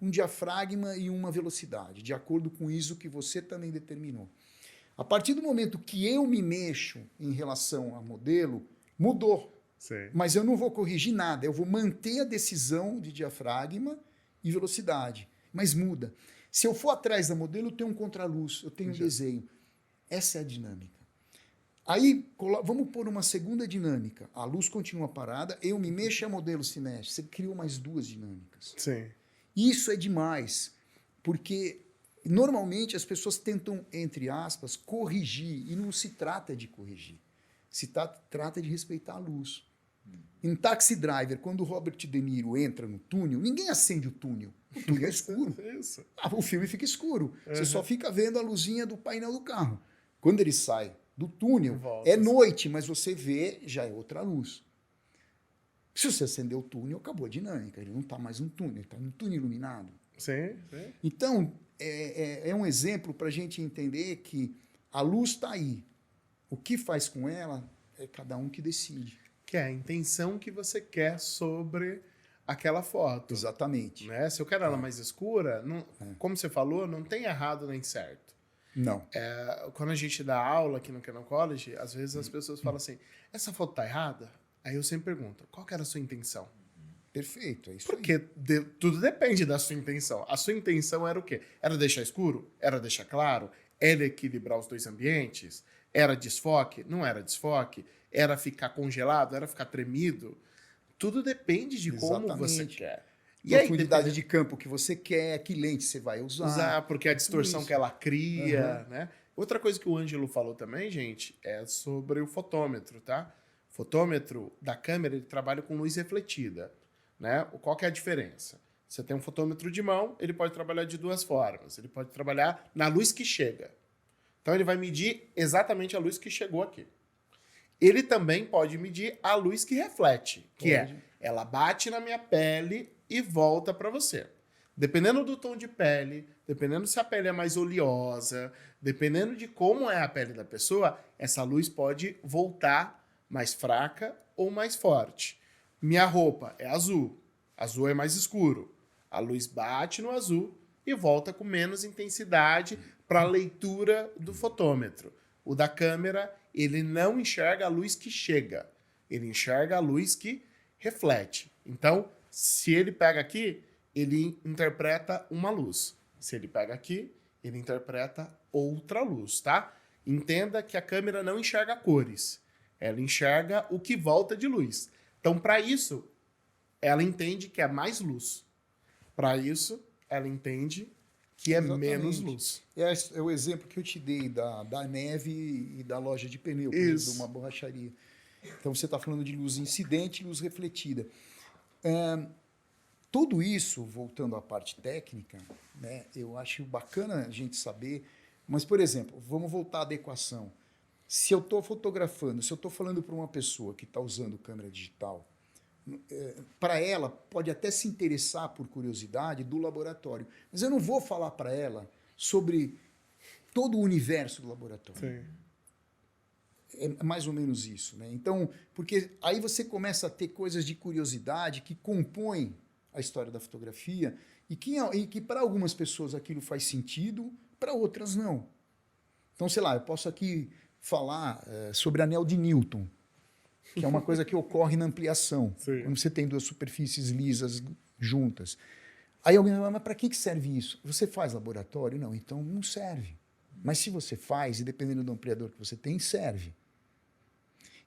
S3: Um diafragma e uma velocidade, de acordo com isso que você também determinou. A partir do momento que eu me mexo em relação ao modelo, mudou.
S1: Sim.
S3: Mas eu não vou corrigir nada, eu vou manter a decisão de diafragma e velocidade, mas muda. Se eu for atrás da modelo, eu tenho um contraluz, eu tenho um desenho. Essa é a dinâmica. Aí, vamos pôr uma segunda dinâmica. A luz continua parada, eu me mexo e a modelo se mexe. Você criou mais duas dinâmicas.
S1: Sim.
S3: Isso é demais, porque normalmente as pessoas tentam, entre aspas, corrigir, e não se trata de corrigir. Se trata de respeitar a luz. Em Taxi Driver, quando o Robert De Niro entra no túnel, ninguém acende o túnel. O túnel é escuro.
S1: Isso.
S3: O filme fica escuro. Você só fica vendo a luzinha do painel do carro. Quando ele sai do túnel, é noite, mas você vê, já é outra luz. Se você acender o túnel, acabou a dinâmica. Ele não está mais um túnel, ele está num túnel iluminado.
S1: Sim.
S3: Então, é um exemplo para a gente entender que a luz está aí. O que faz com ela é cada um que decide.
S1: Que é a intenção que você quer sobre aquela foto.
S3: Exatamente.
S1: Né? Se eu quero ela mais escura, como você falou, não tem errado nem certo.
S3: Não.
S1: Quando a gente dá aula aqui no Canon College, às vezes as pessoas falam assim, essa foto tá errada? Aí eu sempre pergunto, qual que era a sua intenção?
S3: Perfeito, é isso.
S1: Porque tudo depende da sua intenção. A sua intenção era o quê? Era deixar escuro? Era deixar claro? Era equilibrar os dois ambientes? Era desfoque? Não era desfoque? Era ficar congelado? Era ficar tremido? Tudo depende de como você quer.
S3: E a profundidade de campo que você quer, que lente você vai usar.
S1: Porque a distorção que ela cria, né? Outra coisa que o Ângelo falou também, gente, é sobre o fotômetro, tá? O fotômetro da câmera, ele trabalha com luz refletida, né? Qual que é a diferença? Você tem um fotômetro de mão, ele pode trabalhar de duas formas. Ele pode trabalhar na luz que chega. Então, ele vai medir exatamente a luz que chegou aqui. Ele também pode medir a luz que reflete, que ela bate na minha pele e volta para você. Dependendo do tom de pele, dependendo se a pele é mais oleosa, dependendo de como é a pele da pessoa, essa luz pode voltar mais fraca ou mais forte. Minha roupa é azul. Azul é mais escuro. A luz bate no azul e volta com menos intensidade para a leitura do fotômetro. O da câmera, ele não enxerga a luz que chega. Ele enxerga a luz que reflete. Então, se ele pega aqui, ele interpreta uma luz. Se ele pega aqui, ele interpreta outra luz, tá? Entenda que a câmera não enxerga cores. Ela enxerga o que volta de luz. Então, para isso, ela entende que é mais luz. Para isso, ela entende que é menos luz.
S3: É o exemplo que eu te dei da neve e da loja de pneu, de uma borracharia. Então, você está falando de luz incidente e luz refletida. Tudo isso, voltando à parte técnica, né, eu acho bacana a gente saber, mas, por exemplo, vamos voltar à adequação. Se eu estou fotografando, se eu estou falando para uma pessoa que está usando câmera digital, para ela pode até se interessar por curiosidade do laboratório, mas eu não vou falar para ela sobre todo o universo do laboratório.
S1: Sim.
S3: É mais ou menos isso, né? Então, porque aí você começa a ter coisas de curiosidade que compõem a história da fotografia e que para algumas pessoas aquilo faz sentido, para outras não. Então, sei lá, eu posso aqui falar sobre anel de Newton, que é uma coisa que ocorre na ampliação,
S1: Sim.
S3: quando você tem duas superfícies lisas juntas. Aí alguém vai, mas para que serve isso? Você faz laboratório? Não, então não serve. Mas se você faz, e dependendo do ampliador que você tem, serve.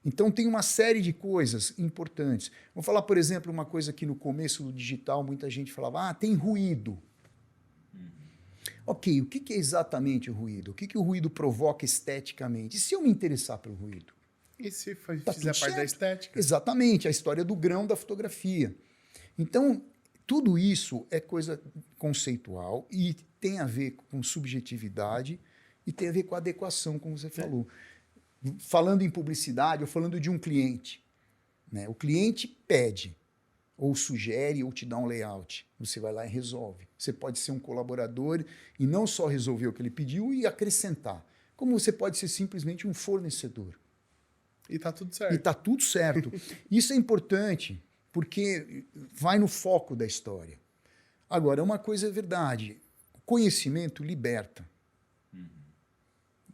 S3: Então tem uma série de coisas importantes. Vou falar, por exemplo, uma coisa que no começo do digital muita gente falava, tem ruído. Ok, o que é exatamente o ruído? O que o ruído provoca esteticamente? E se eu me interessar pelo ruído?
S1: E se
S3: Tá
S1: fizer
S3: tudo
S1: parte da
S3: certo.
S1: estética?
S3: Exatamente, a história do grão da fotografia. Então, tudo isso é coisa conceitual e tem a ver com subjetividade e tem a ver com adequação, como você falou. Falando em publicidade ou falando de um cliente, né? O cliente pede, ou sugere, ou te dá um layout. Você vai lá e resolve. Você pode ser um colaborador e não só resolver o que ele pediu e acrescentar, como você pode ser simplesmente um fornecedor.
S1: E tá tudo
S3: E
S1: certo.
S3: está tudo certo. Isso é importante, porque vai no foco da história. Agora, uma coisa é verdade, conhecimento liberta.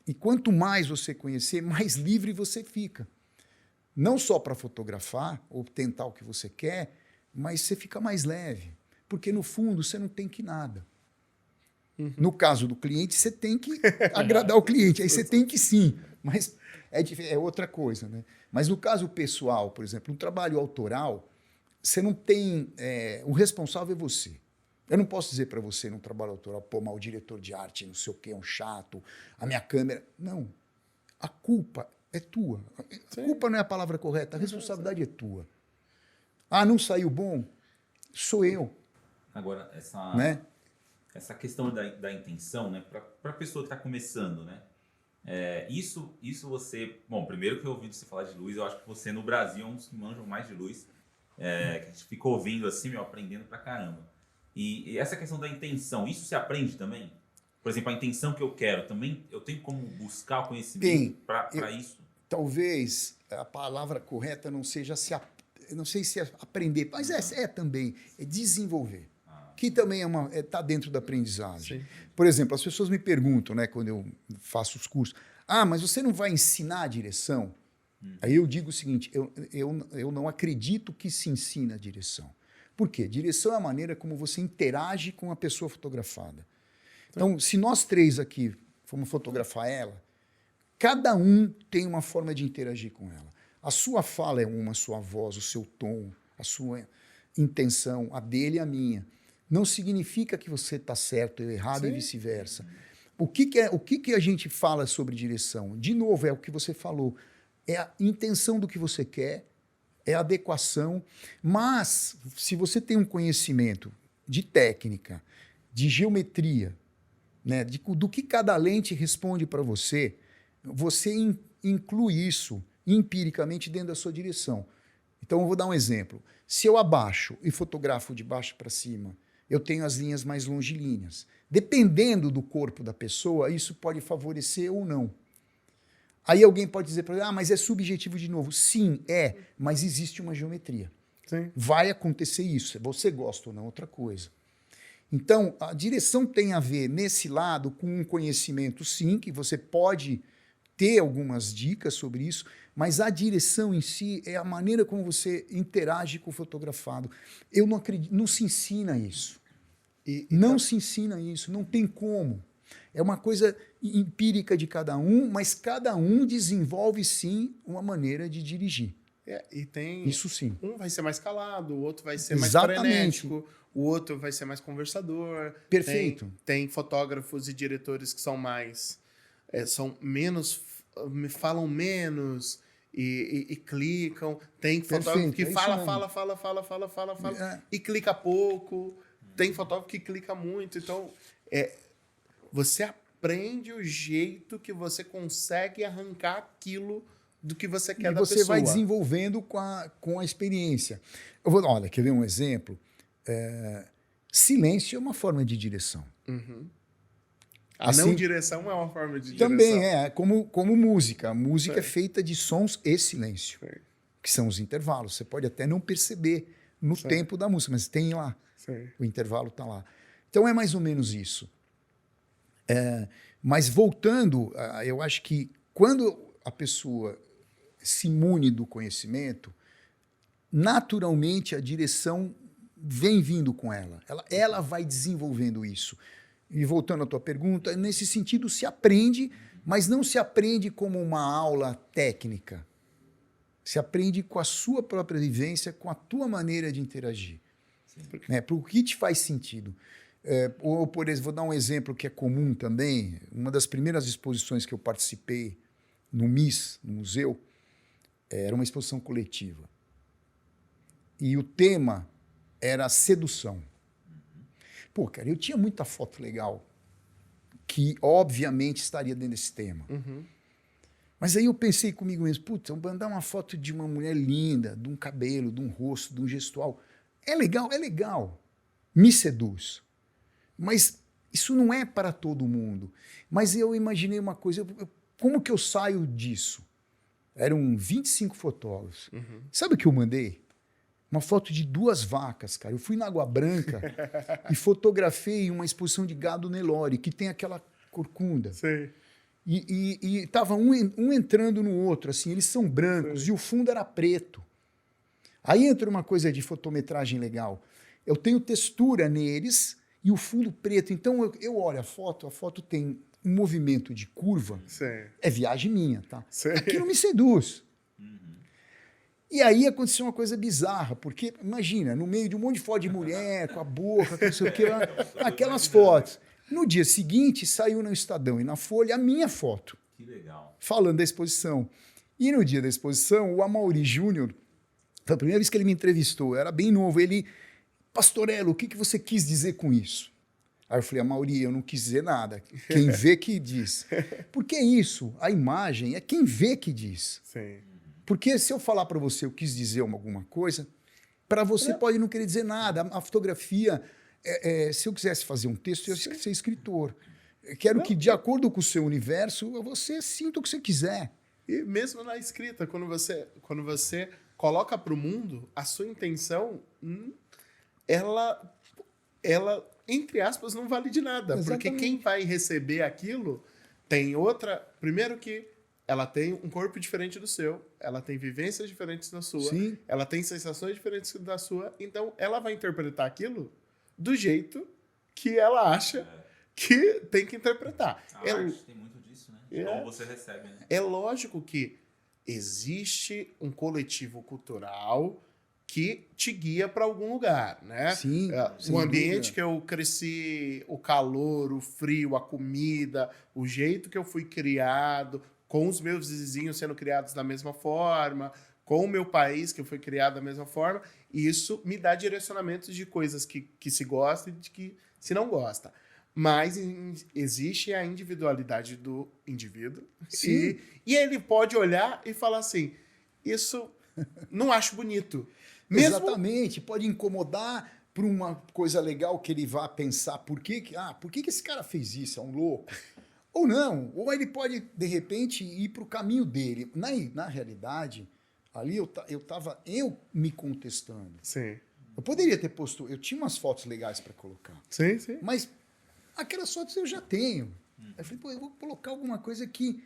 S3: E quanto mais você conhecer, mais livre você fica. Não só para fotografar ou tentar o que você quer, mas você fica mais leve. Porque, no fundo, você não tem que nada. No caso do cliente, você tem que agradar o cliente. Aí você tem que sim, mas é outra coisa, né? Mas no caso pessoal, por exemplo, no trabalho autoral, você não tem... o responsável é você. Eu não posso dizer para você, num trabalho autoral, pô, mas o diretor de arte, não sei o quê, é um chato, a minha câmera... Não. A culpa é tua. A culpa não é a palavra correta, a responsabilidade é tua. Ah, não saiu bom? Sou eu.
S2: Agora,
S3: Né?
S2: essa questão da intenção, né, para a pessoa que está começando, né, isso você... Bom, primeiro que eu ouvi você falar de luz, eu acho que você no Brasil é um dos que manjam mais de luz, que a gente ficou ouvindo assim, aprendendo pra caramba. E essa questão da intenção, isso se aprende também? Por exemplo, a intenção que eu quero, também eu tenho como buscar o conhecimento para isso?
S3: Talvez a palavra correta não seja não sei se é aprender, mas é também, é desenvolver. Que também tá dentro da aprendizagem.
S1: Sim.
S3: Por exemplo, as pessoas me perguntam, né, quando eu faço os cursos, mas você não vai ensinar a direção? Aí eu digo o seguinte, eu não acredito que se ensina a direção. Por quê? Direção é a maneira como você interage com a pessoa fotografada. Então, se nós três aqui formos fotografar ela, cada um tem uma forma de interagir com ela. A sua fala é uma, a sua voz, o seu tom, a sua intenção, a dele e a minha. Não significa que você está certo, eu errado e vice-versa. O que a gente fala sobre direção? De novo, é o que você falou. É a intenção do que você quer, é a adequação. Mas, se você tem um conhecimento de técnica, de geometria, né, do que cada lente responde para você, você inclui isso empiricamente dentro da sua direção. Então, eu vou dar um exemplo. Se eu abaixo e fotografo de baixo para cima, eu tenho as linhas mais longilíneas. Dependendo do corpo da pessoa, isso pode favorecer ou não. Aí alguém pode dizer para mim, mas é subjetivo de novo. Sim, mas existe uma geometria.
S1: Sim.
S3: Vai acontecer isso. Se você gosta ou não, outra coisa. Então, a direção tem a ver, nesse lado, com um conhecimento, sim, que você pode ter algumas dicas sobre isso, mas a direção em si é a maneira como você interage com o fotografado. Eu não acredito, não se ensina isso. Não se ensina isso, não tem como. É uma coisa empírica de cada um, mas cada um desenvolve, sim, uma maneira de dirigir.
S1: E tem...
S3: Isso sim.
S1: Um vai ser mais calado, o outro vai ser mais
S3: Exatamente.
S1: frenético, o outro vai ser mais conversador.
S3: Perfeito.
S1: Tem fotógrafos e diretores que são mais... são menos... me falam menos e clicam. Tem fotógrafo que fala e clica pouco. Tem fotógrafo que clica muito. Então, você aprende o jeito que você consegue arrancar aquilo do que você quer da pessoa.
S3: E você vai desenvolvendo com a experiência. Olha, quer ver um exemplo? Silêncio é uma forma de direção.
S1: Uhum. A
S3: Assim,
S1: não direção é uma forma de direção.
S3: Também como música. A música é feita de sons e silêncio, que são os intervalos. Você pode até não perceber no tempo da música, mas tem lá. O intervalo está lá. Então é mais ou menos isso. Mas voltando, eu acho que quando a pessoa se imune do conhecimento, naturalmente a direção vem vindo com ela. Ela vai desenvolvendo isso. E voltando à tua pergunta, nesse sentido se aprende, mas não se aprende como uma aula técnica. Se aprende com a sua própria vivência, com a tua maneira de interagir. Para o que te faz sentido. Ou, por exemplo, vou dar um exemplo que é comum também. Uma das primeiras exposições que eu participei no MIS, no museu, era uma exposição coletiva. E o tema era sedução. Pô, cara, eu tinha muita foto legal que, obviamente, estaria dentro desse tema.
S1: Uhum.
S3: Mas aí eu pensei comigo mesmo, putz, eu vou mandar uma foto de uma mulher linda, de um cabelo, de um rosto, de um gestual. É legal. Me seduz. Mas isso não é para todo mundo. Mas eu imaginei uma coisa, como que eu saio disso? Eram 25 fotógrafos.
S1: Uhum.
S3: Sabe o que eu mandei? Uma foto de 2 vacas, cara. Eu fui na Água Branca e fotografei uma exposição de gado Nelore, que tem aquela corcunda.
S1: Sim.
S3: E tava um entrando no outro, assim, eles são brancos e o fundo era preto. Aí entra uma coisa de fotometragem legal. Eu tenho textura neles e o fundo preto. Então eu olho a foto tem um movimento de curva.
S1: Sim.
S3: É viagem minha, tá?
S1: Sim.
S3: Aquilo me seduz. E aí aconteceu uma coisa bizarra, porque, imagina, no meio de um monte de foto de mulher, com a boca, com não sei o que, aquelas fotos. No dia seguinte, saiu no Estadão e na Folha a minha foto.
S2: Que legal.
S3: Falando da exposição. E no dia da exposição, o Amaury Júnior, foi a primeira vez que ele me entrevistou, eu era bem novo, ele, Pastorello, o que você quis dizer com isso? Aí eu falei, Amaury, eu não quis dizer nada. Quem vê que diz. Porque é isso, a imagem é quem vê que diz.
S1: Sim.
S3: Porque se eu falar para você eu quis dizer alguma coisa, para você pode não querer dizer nada. A fotografia, se eu quisesse fazer um texto, eu ia ser escritor. Eu quero que, de acordo com o seu universo, você sinta o que você quiser.
S1: E mesmo na escrita, quando você coloca para o mundo, a sua intenção, ela, entre aspas, não vale de nada.
S3: Exatamente.
S1: Porque quem vai receber aquilo tem outra... Primeiro que ela tem um corpo diferente do seu, ela tem vivências diferentes da sua,
S3: Sim.
S1: ela tem sensações diferentes da sua, então ela vai interpretar aquilo do jeito que ela acha que tem que interpretar.
S2: A arte tem muito disso, né? De como você recebe, né?
S1: É lógico que existe um coletivo cultural que te guia para algum lugar, né?
S3: Sim, sem
S1: o ambiente
S3: dúvida.
S1: que eu cresci, o calor, o frio, a comida, o jeito que eu fui criado, com os meus vizinhos sendo criados da mesma forma, com o meu país que foi criado da mesma forma, e isso me dá direcionamentos de coisas que se gosta e de que se não gosta. Mas existe a individualidade do indivíduo.
S3: Sim.
S1: E ele pode olhar e falar assim, isso não acho bonito. Mesmo...
S3: Exatamente, pode incomodar por uma coisa legal que ele vá pensar, por que esse cara fez isso? É um louco. Ou não, ou ele pode, de repente, ir para o caminho dele. Na realidade, Ali eu tava me contestando.
S1: Sim.
S3: Eu poderia ter posto... Eu tinha umas fotos legais para colocar.
S1: Sim, sim.
S3: Mas aquelas fotos eu já tenho. Eu falei, pô, eu vou colocar alguma coisa que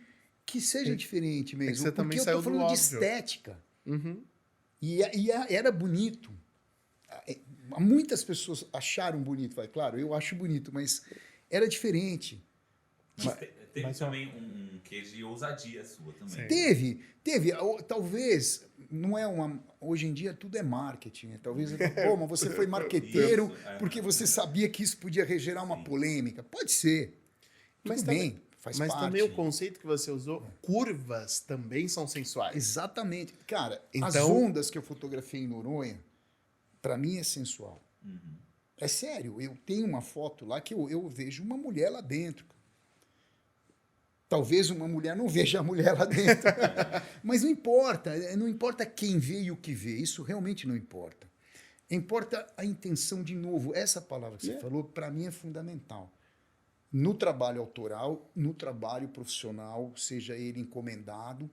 S3: seja diferente mesmo.
S1: você também
S3: porque eu
S1: saiu
S3: tô
S1: do
S3: falando de
S1: óbvio.
S3: estética.
S1: Uhum.
S3: Era bonito. Muitas pessoas acharam bonito. Vai, claro, eu acho bonito, mas era diferente.
S2: Mas teve
S1: mas-
S2: também um queijo de ousadia sua também.
S1: Sim.
S3: Teve. Talvez, não é uma... Hoje em dia tudo é marketing. Né? Talvez, pô, mas você foi marqueteiro
S2: Isso,
S3: porque você sabia que isso podia gerar uma polêmica. Pode ser.
S1: Mas
S3: Tudo
S1: também-
S3: bem, faz
S1: Mas
S3: parte.
S1: também o conceito que você usou, curvas também são sensuais.
S3: Exatamente. Cara, as
S1: Então-
S3: ondas que eu fotografei em Noronha, para mim é sensual. É sério, eu tenho uma foto lá que eu vejo uma mulher lá dentro. Talvez uma mulher não veja a mulher lá dentro. Mas não importa quem vê e o que vê, isso realmente não importa. Importa a intenção, de novo, essa palavra que você falou, para mim é fundamental. No trabalho autoral, no trabalho profissional, seja ele encomendado,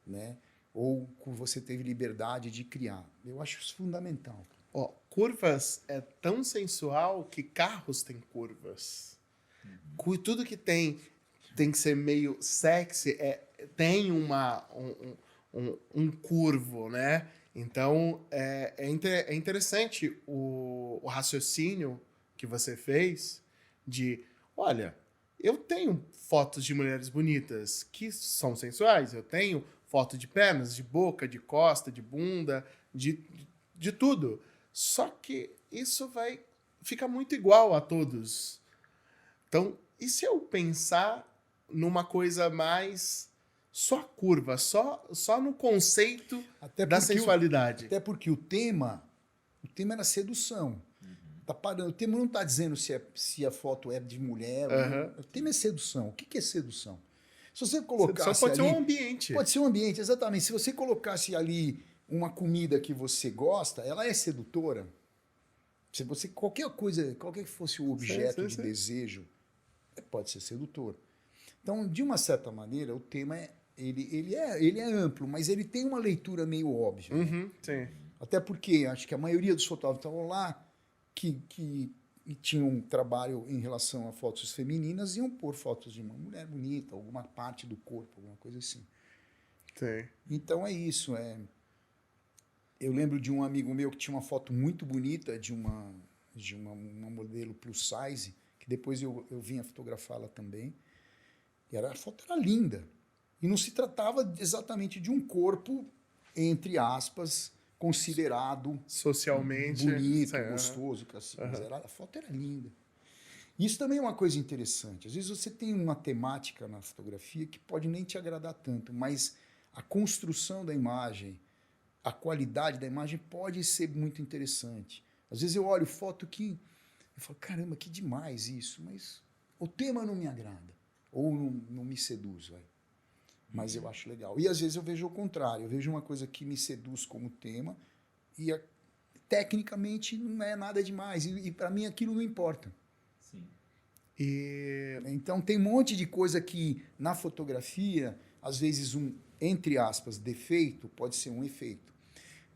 S3: né? Ou que você teve liberdade de criar. Eu acho isso fundamental.
S1: Ó, curvas é tão sensual que carros têm curvas. Tudo que tem que ser meio sexy, tem um curvo, né? Então, é interessante o raciocínio que você fez de, olha, eu tenho fotos de mulheres bonitas que são sensuais, eu tenho foto de pernas, de boca, de costa, de bunda, de tudo. Só que isso fica muito igual a todos. Então, e se eu pensar numa coisa mais só curva, só no conceito da sensualidade?
S3: Até porque o tema era sedução. Tá parando. O tema não está dizendo se a foto é de mulher ou não. O tema é sedução. O que é sedução? Se você colocasse
S1: Só pode
S3: ali,
S1: ser um ambiente.
S3: Pode ser um ambiente, exatamente. Se você colocasse ali uma comida que você gosta, ela é sedutora. Se você qualquer que fosse o objeto de desejo, pode ser sedutor. Então, de uma certa maneira, o tema ele é amplo, mas ele tem uma leitura meio óbvia.
S1: Uhum, sim.
S3: Até porque acho que a maioria dos fotógrafos estavam lá que tinham um trabalho em relação a fotos femininas, iam pôr fotos de uma mulher bonita, alguma parte do corpo, alguma coisa assim.
S1: Sim.
S3: Então é isso. Eu lembro de um amigo meu que tinha uma foto muito bonita de uma modelo plus size, que depois eu vim a fotografá-la também. E a foto era linda. E não se tratava exatamente de um corpo, entre aspas, considerado
S1: Socialmente
S3: bonito,
S1: sim,
S3: gostoso, mas a foto era linda. Isso também é uma coisa interessante. Às vezes você tem uma temática na fotografia que pode nem te agradar tanto, mas a construção da imagem, a qualidade da imagem pode ser muito interessante. Às vezes eu olho foto que eu falo, caramba, que demais isso, mas o tema não me agrada, ou não me seduz, vai. Mas eu acho legal. E às vezes eu vejo o contrário, eu vejo uma coisa que me seduz como tema e tecnicamente não é nada demais, e para mim aquilo não importa.
S2: Sim.
S3: Então tem um monte de coisa que na fotografia, às vezes entre aspas, defeito pode ser um efeito.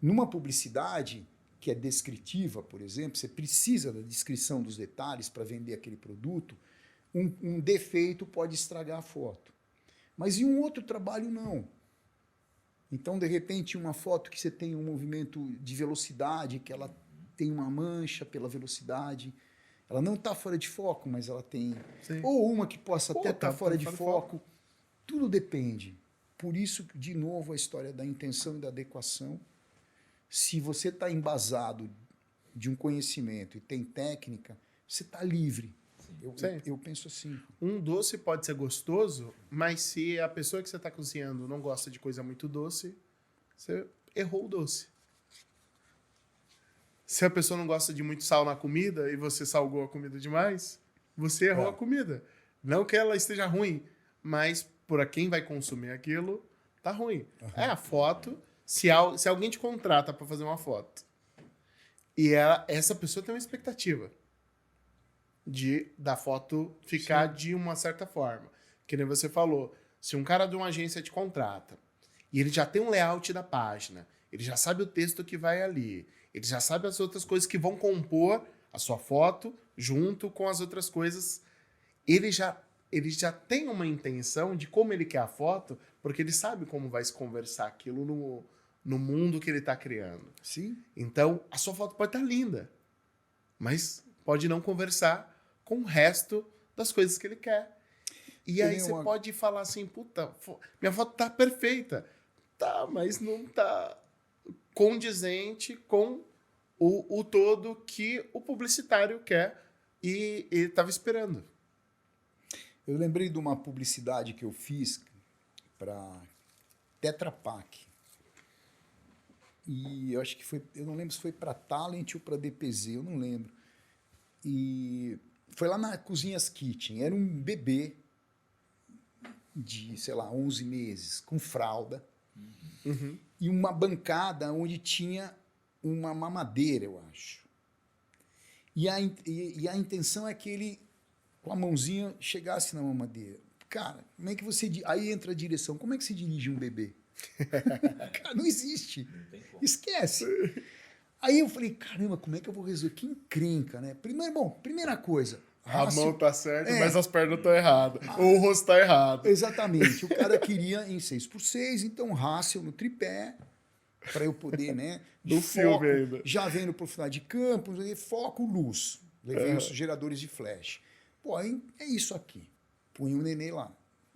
S3: Numa publicidade que é descritiva, por exemplo, você precisa da descrição dos detalhes para vender aquele produto, um defeito pode estragar a foto. Mas em um outro trabalho, não. Então, de repente, uma foto que você tem um movimento de velocidade, que ela tem uma mancha pela velocidade, ela não está fora de foco, mas ela tem...
S1: Sim.
S3: Ou uma que possa até estar fora de
S1: fora de
S3: foco. Tudo depende. Por isso, de novo, a história da intenção e da adequação. Se você está embasado de um conhecimento e tem técnica, você está livre. Eu penso assim.
S1: Um doce pode ser gostoso, mas se a pessoa que você está cozinhando não gosta de coisa muito doce, você errou o doce. Se a pessoa não gosta de muito sal na comida e você salgou a comida demais, você errou a comida. Não que ela esteja ruim, mas para quem vai consumir aquilo, tá ruim. É a foto. Se alguém te contrata para fazer uma foto e essa pessoa tem uma expectativa da foto ficar de uma certa forma. Que nem você falou, se um cara de uma agência te contrata E ele já tem um layout da página. Ele já sabe o texto que vai ali. Ele já sabe as outras coisas que vão compor a sua foto junto com as outras coisas. Ele já tem uma intenção de como ele quer a foto, porque ele sabe como vai se conversar aquilo no mundo que ele está criando.
S3: Sim.
S1: Então, a sua foto pode estar linda, mas pode não conversar com o resto das coisas que ele quer. E aí você pode falar assim, puta, minha foto tá perfeita. Tá, mas não tá condizente com o todo que o publicitário quer e ele estava esperando.
S3: Eu lembrei de uma publicidade que eu fiz para Tetra Pak. E eu acho que foi, eu não lembro se foi para Talent ou para DPZ, eu não lembro. E foi lá na Cozinhas Kitchen, era um bebê de, sei lá, 11 meses, com fralda, e uma bancada onde tinha uma mamadeira, eu acho. E a intenção é que ele, com a mãozinha, chegasse na mamadeira. Cara, como é que você... Aí entra a direção. Como é que se dirige um bebê? Cara, não existe. Esquece. Aí eu falei, caramba, como é que eu vou resolver? Que encrenca, né? Primeira coisa...
S1: A mão tá certa, mas as pernas estão erradas. Ou o rosto tá errado.
S3: Exatamente. O cara queria em 6x6, então Hassel no tripé, para eu poder, né?
S1: No filme ainda.
S3: Já vendo pro final de campo, foco, luz. Levei os geradores de flash. Pô, é isso aqui. Põe o nenê lá.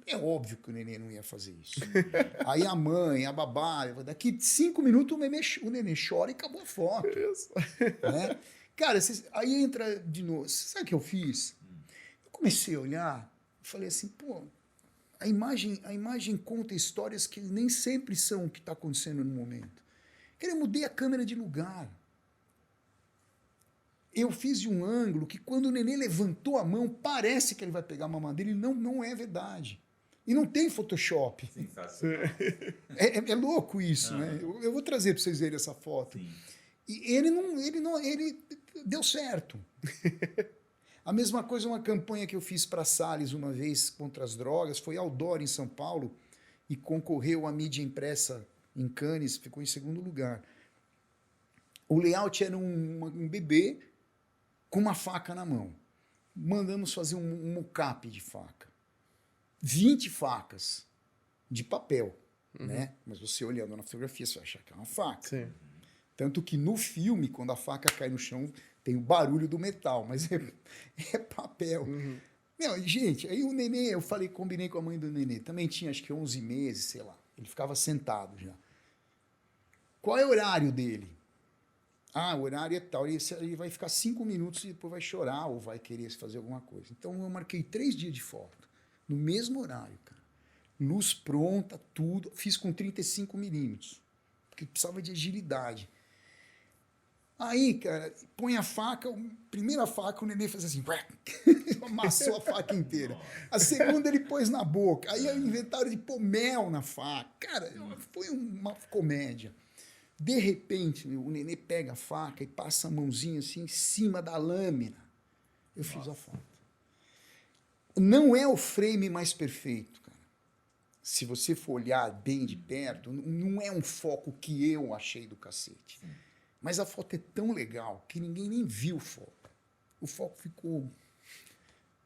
S3: É óbvio que o nenê não ia fazer isso. Aí a mãe, a babá, daqui 5 minutos o nenê chora e acabou a foto.
S1: Isso.
S3: Né? Cara, aí entra de novo. Sabe o que eu fiz? Eu comecei a olhar e falei assim, pô, a imagem conta histórias que nem sempre são o que está acontecendo no momento. Cara, eu mudei a câmera de lugar. Eu fiz de um ângulo que quando o neném levantou a mão, parece que ele vai pegar a mamadeira, e não é verdade. E não tem Photoshop. É louco isso, né? Eu vou trazer para vocês verem essa foto. Sim. E ele deu certo. A mesma coisa, uma campanha que eu fiz para a Salles uma vez contra as drogas, foi outdoor em São Paulo e concorreu à mídia impressa em Cannes, ficou em 2º lugar. O layout era um bebê com uma faca na mão. Mandamos fazer um mockup de faca. 20 facas de papel, né? Mas você olhando na fotografia, você vai achar que é uma faca.
S1: Sim.
S3: Tanto que no filme, quando a faca cai no chão, tem o barulho do metal, mas é papel. Meu, gente, aí o nenê, combinei com a mãe do nenê, também tinha acho que 11 meses, sei lá. Ele ficava sentado já. Qual é o horário dele? Ah, o horário é tal. Ele vai ficar 5 minutos e depois vai chorar ou vai querer fazer alguma coisa. Então eu marquei 3 dias de foto, no mesmo horário, cara. Luz pronta, tudo. Fiz com 35 milímetros, porque precisava de agilidade. Aí, cara, põe a faca, primeira faca, o neném fez assim, amassou a faca inteira. A segunda ele pôs na boca. Aí inventaram de pôr mel na faca. Cara, foi uma comédia. De repente, o neném pega a faca e passa a mãozinha assim em cima da lâmina. Eu fiz a foto. Não é o frame mais perfeito, cara. Se você for olhar bem de perto, não é um foco que eu achei do cacete. Sim. Mas a foto é tão legal que ninguém nem viu o foco. O foco ficou...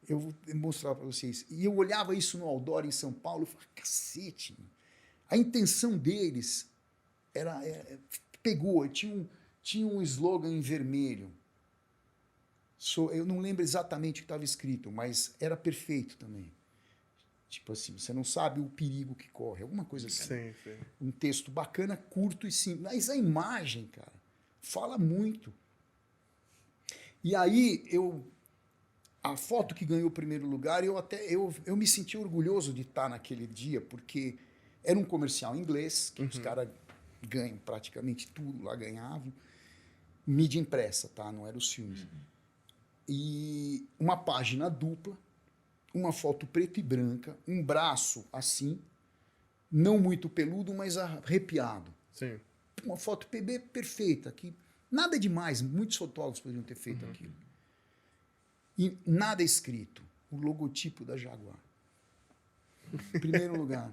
S3: Eu vou mostrar para vocês. E eu olhava isso no outdoor em São Paulo e falava, cacete. A intenção deles pegou. Tinha um slogan em vermelho. Eu não lembro exatamente o que estava escrito, mas era perfeito também. Tipo assim, você não sabe o perigo que corre. Alguma coisa assim.
S1: Sim, sim. Um
S3: texto bacana, curto e simples. Mas a imagem, cara, fala muito. E aí, a foto que ganhou o primeiro lugar, eu me senti orgulhoso de estar naquele dia, porque era um comercial em inglês, que os caras ganham praticamente tudo, lá ganhavam. Mídia impressa, tá? Não eram os filmes. E uma página dupla, uma foto preta e branca, um braço assim, não muito peludo, mas arrepiado.
S1: Sim.
S3: Uma foto PB perfeita, que nada demais, muitos fotógrafos poderiam ter feito aquilo. E nada escrito, o logotipo da Jaguar. Em primeiro lugar.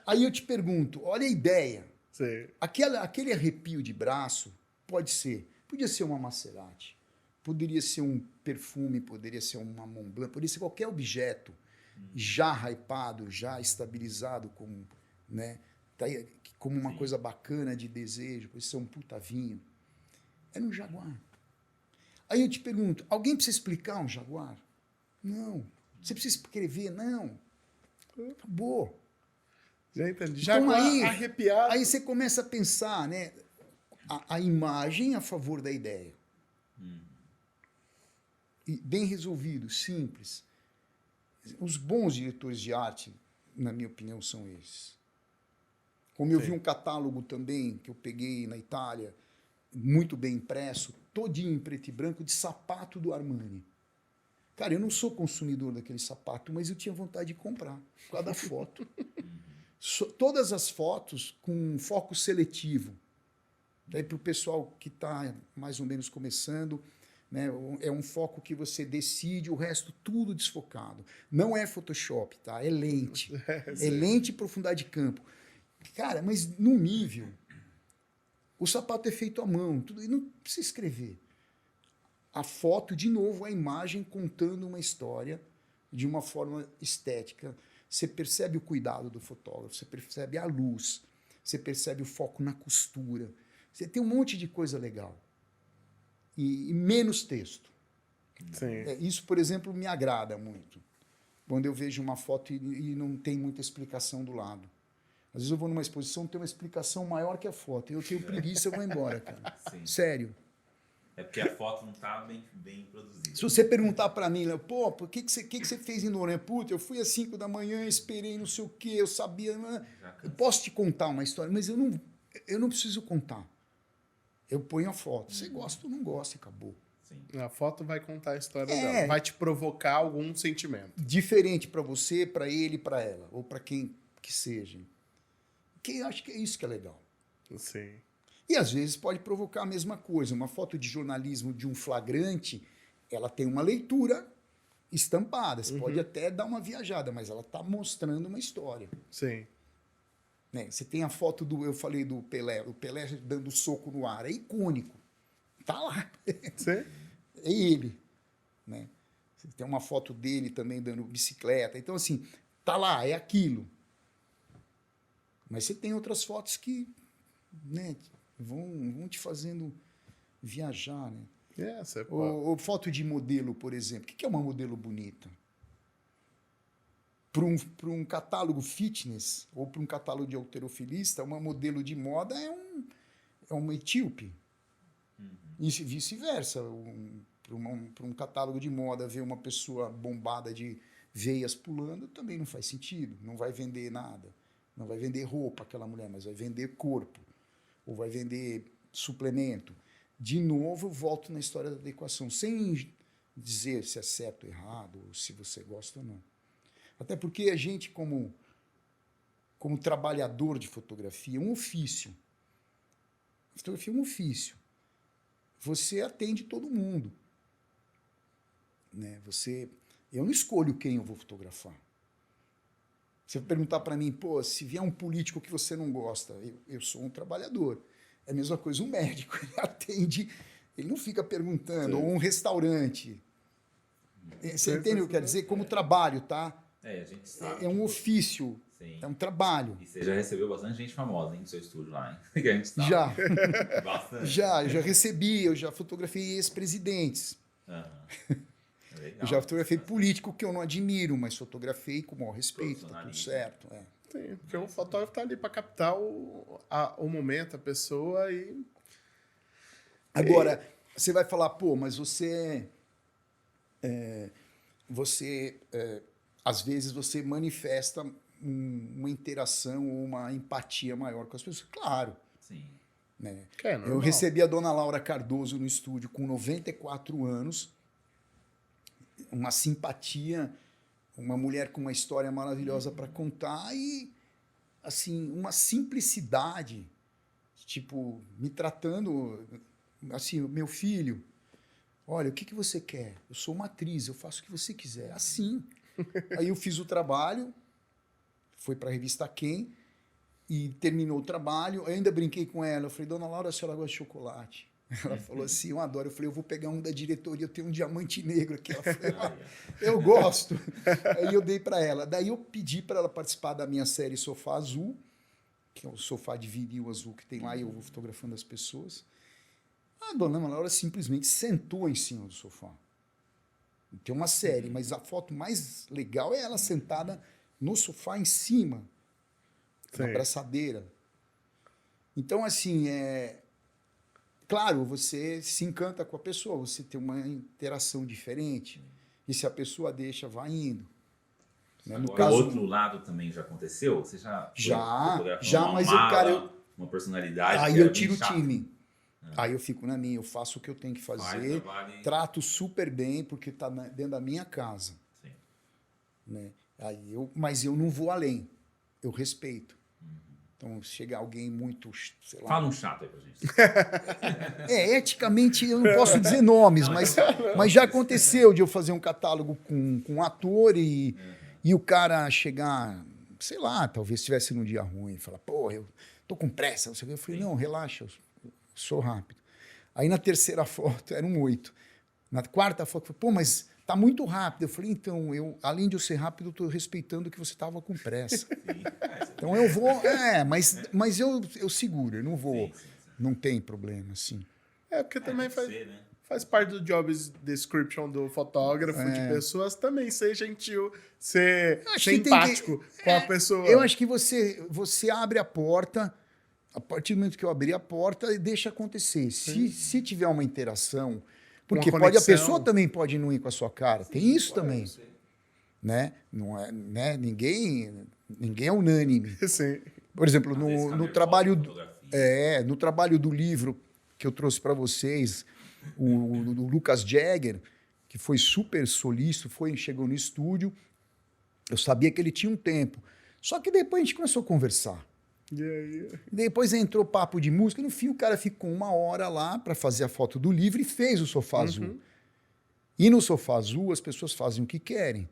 S3: Aí eu te pergunto, olha a ideia.
S1: Sim.
S3: Aquele arrepio de braço podia ser uma Maserati, poderia ser um perfume, poderia ser uma Montblanc, poderia ser qualquer objeto já hypado, já estabilizado como, né, como uma coisa bacana de desejo, pode ser um puta vinho. Era um Jaguar. Aí eu te pergunto, alguém precisa explicar um Jaguar? Não. Você precisa escrever? Não. Acabou.
S1: Já entendi.
S3: Então,
S1: Jaguar
S3: aí,
S1: arrepiado.
S3: aí você começa a pensar, né, a imagem a favor da ideia. E bem resolvido, simples. Os bons diretores de arte, na minha opinião, são esses. Como eu vi um catálogo também, que eu peguei na Itália, muito bem impresso, todinho em preto e branco, de sapato do Armani. Cara, eu não sou consumidor daquele sapato, mas eu tinha vontade de comprar, por causa da foto. Todas as fotos com foco seletivo. Daí para o pessoal que está mais ou menos começando, né, é um foco que você decide, o resto tudo desfocado. Não é Photoshop, tá? É lente. É lente e profundidade de campo. Cara, mas no nível, o sapato é feito à mão, tudo, e não precisa escrever. A foto, de novo, a imagem contando uma história de uma forma estética. Você percebe o cuidado do fotógrafo, você percebe a luz, você percebe o foco na costura. Você tem um monte de coisa legal. E menos texto.
S1: Sim.
S3: Isso, por exemplo, me agrada muito. Quando eu vejo uma foto e não tem muita explicação do lado. Às vezes eu vou numa exposição e tem uma explicação maior que a foto. Eu tenho preguiça, eu vou embora, cara.
S2: Sim.
S3: Sério.
S2: É porque a foto não está bem produzida.
S3: Se você perguntar para mim, pô, o que você fez em Noronha? Puta, eu fui às 5 da manhã, esperei não sei o quê, eu sabia. Eu posso te contar uma história, mas eu não preciso contar. Eu ponho a foto. Você gosta ou não gosta e acabou.
S2: Sim.
S1: A foto vai contar a história dela. Vai te provocar algum sentimento.
S3: Diferente para você, para ele, para ela, ou para quem que seja. Que eu acho que é isso que é legal.
S1: Sim.
S3: E às vezes pode provocar a mesma coisa. Uma foto de jornalismo de um flagrante, ela tem uma leitura estampada. Você pode até dar uma viajada, mas ela está mostrando uma história.
S1: Sim.
S3: Né? Você tem a foto eu falei do Pelé, o Pelé dando soco no ar, é icônico. Tá lá.
S1: Sim.
S3: É ele. Né? Você tem uma foto dele também dando bicicleta. Então, assim, tá lá, é aquilo. Mas você tem outras fotos que, né, vão te fazendo viajar, né? Ou foto de modelo, por exemplo. O que é uma modelo bonita? Para um catálogo fitness ou para um catálogo de halterofilista, uma modelo de moda é uma etíope. E vice-versa. Para um catálogo de moda, ver uma pessoa bombada de veias pulando também não faz sentido. Não vai vender nada. Não vai vender roupa aquela mulher, mas vai vender corpo. Ou vai vender suplemento. De novo, eu volto na história da adequação, sem dizer se é certo ou errado, ou se você gosta ou não. Até porque a gente, como trabalhador de fotografia, é um ofício. Fotografia é um ofício. Você atende todo mundo. Né? Eu não escolho quem eu vou fotografar. Você vai perguntar para mim, pô, se vier um político que você não gosta, eu sou um trabalhador. É a mesma coisa um médico, ele atende, ele não fica perguntando, ou um restaurante. Você entende o que eu quero dizer? Como trabalho, tá?
S2: A gente sabe.
S3: É um ofício,
S2: Sim.
S3: é um trabalho.
S2: E você já recebeu bastante gente famosa, hein, no seu estúdio lá, hein? Que a gente sabe.
S3: Já.
S2: Bastante.
S3: Eu já recebi, eu já fotografei ex-presidentes.
S2: Legal.
S3: Eu já fotografei político que eu não admiro, mas fotografei com o maior respeito, tá tudo certo.
S1: Sim, porque o fotógrafo tá ali para captar o momento, a pessoa e...
S3: Agora, você vai falar, pô, mas às vezes você manifesta uma interação ou uma empatia maior com as pessoas. Claro.
S2: Sim.
S3: Né?
S1: Eu
S3: recebi a dona Laura Cardoso no estúdio com 94 anos, uma simpatia, uma mulher com uma história maravilhosa para contar e, assim, uma simplicidade, tipo, me tratando, assim, meu filho, olha, o que você quer? Eu sou uma atriz, eu faço o que você quiser. Assim. Aí eu fiz o trabalho, foi para a revista Quem, E terminou o trabalho, eu ainda brinquei com ela. Eu falei, dona Laura, a senhora gosta de chocolate? Ela falou assim, eu adoro. Eu falei, eu vou pegar um da diretoria, eu tenho um diamante negro aqui. Ela falou, eu gosto. Aí eu dei para ela. Daí eu pedi para ela participar da minha série Sofá Azul, que é o sofá de vinil azul que tem lá e eu vou fotografando as pessoas. A dona Laura simplesmente sentou em cima do sofá. Tem uma série, mas a foto mais legal é ela sentada no sofá em cima, na braçadeira. Então, assim, claro, você se encanta com a pessoa, você tem uma interação diferente. E se a pessoa deixa, vai indo. Né? No
S2: caso, o outro lado também já aconteceu? Você
S3: já, mas
S2: uma personalidade.
S3: Aí eu tiro o time. Aí eu fico na minha, eu faço o que eu tenho que fazer, trato super bem, porque está dentro da minha casa.
S2: Sim.
S3: Né? Mas eu não vou além, eu respeito. Então, se chega alguém muito, sei lá...
S2: Fala um chato aí pra gente.
S3: Eticamente, eu não posso dizer nomes, mas já aconteceu de eu fazer um catálogo com um ator e o cara chegar, sei lá, talvez estivesse num dia ruim, e falar, pô, eu tô com pressa, não sei o quê. Eu falei, não, relaxa, eu sou rápido. Aí na terceira foto era um 8. Na quarta foto, eu falei, pô, mas tá muito rápido. Eu falei, então, além de eu ser rápido, eu estou respeitando que você estava com pressa. Então eu vou, mas eu seguro, eu não vou, não tem problema, assim.
S1: Porque também faz parte do job description do fotógrafo, de pessoas também ser gentil, ser empático com a pessoa.
S3: Eu acho que você abre a porta, a partir do momento que eu abrir a porta, deixa acontecer. Se tiver uma interação, porque a pessoa também pode não ir com a sua cara, tem isso também. Né? Não é, né? Ninguém é unânime.
S1: Sim.
S3: Por exemplo, no trabalho do livro que eu trouxe para vocês, o Lucas Jagger, que foi super solícito, chegou no estúdio, eu sabia que ele tinha um tempo. Só que depois a gente começou a conversar. Depois entrou papo de música, no fim o cara ficou 1 hora lá para fazer a foto do livro e fez o Sofá Azul. E no Sofá Azul as pessoas fazem o que querem.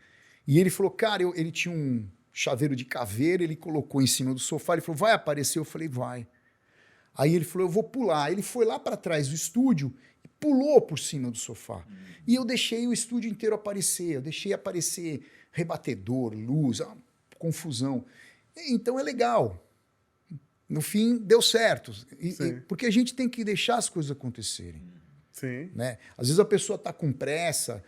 S3: E ele falou, cara, ele tinha um chaveiro de caveira, ele colocou em cima do sofá, ele falou, vai aparecer? Eu falei, vai. Aí ele falou, eu vou pular. Ele foi lá para trás do estúdio e pulou por cima do sofá. E eu deixei o estúdio inteiro aparecer, eu deixei aparecer rebatedor, luz, confusão. Então é legal. No fim, deu certo. Porque a gente tem que deixar as coisas acontecerem.
S1: Sim.
S3: Né? Às vezes a pessoa está com pressa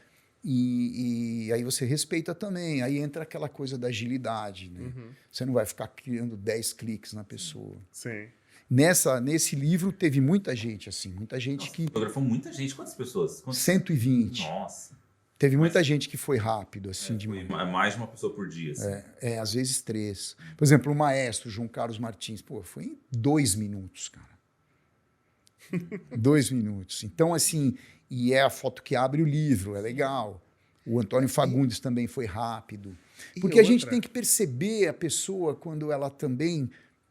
S3: e aí você respeita também. Aí entra aquela coisa da agilidade. Né? Você não vai ficar criando 10 cliques na pessoa.
S1: Sim.
S3: Nesse livro teve muita gente, assim. Muita gente que...
S2: Fotografou muita gente. Quantas pessoas?
S3: 120.
S2: Nossa.
S3: Teve muita gente que foi rápido, assim.
S2: Foi mais de uma pessoa por dia. Assim.
S3: Às vezes 3. Por exemplo, o maestro João Carlos Martins, foi em 2 minutos, cara. 2 minutos. Então, assim, e é a foto que abre o livro, é legal. O Antônio Fagundes também foi rápido. Porque a gente tem que perceber a pessoa quando ela também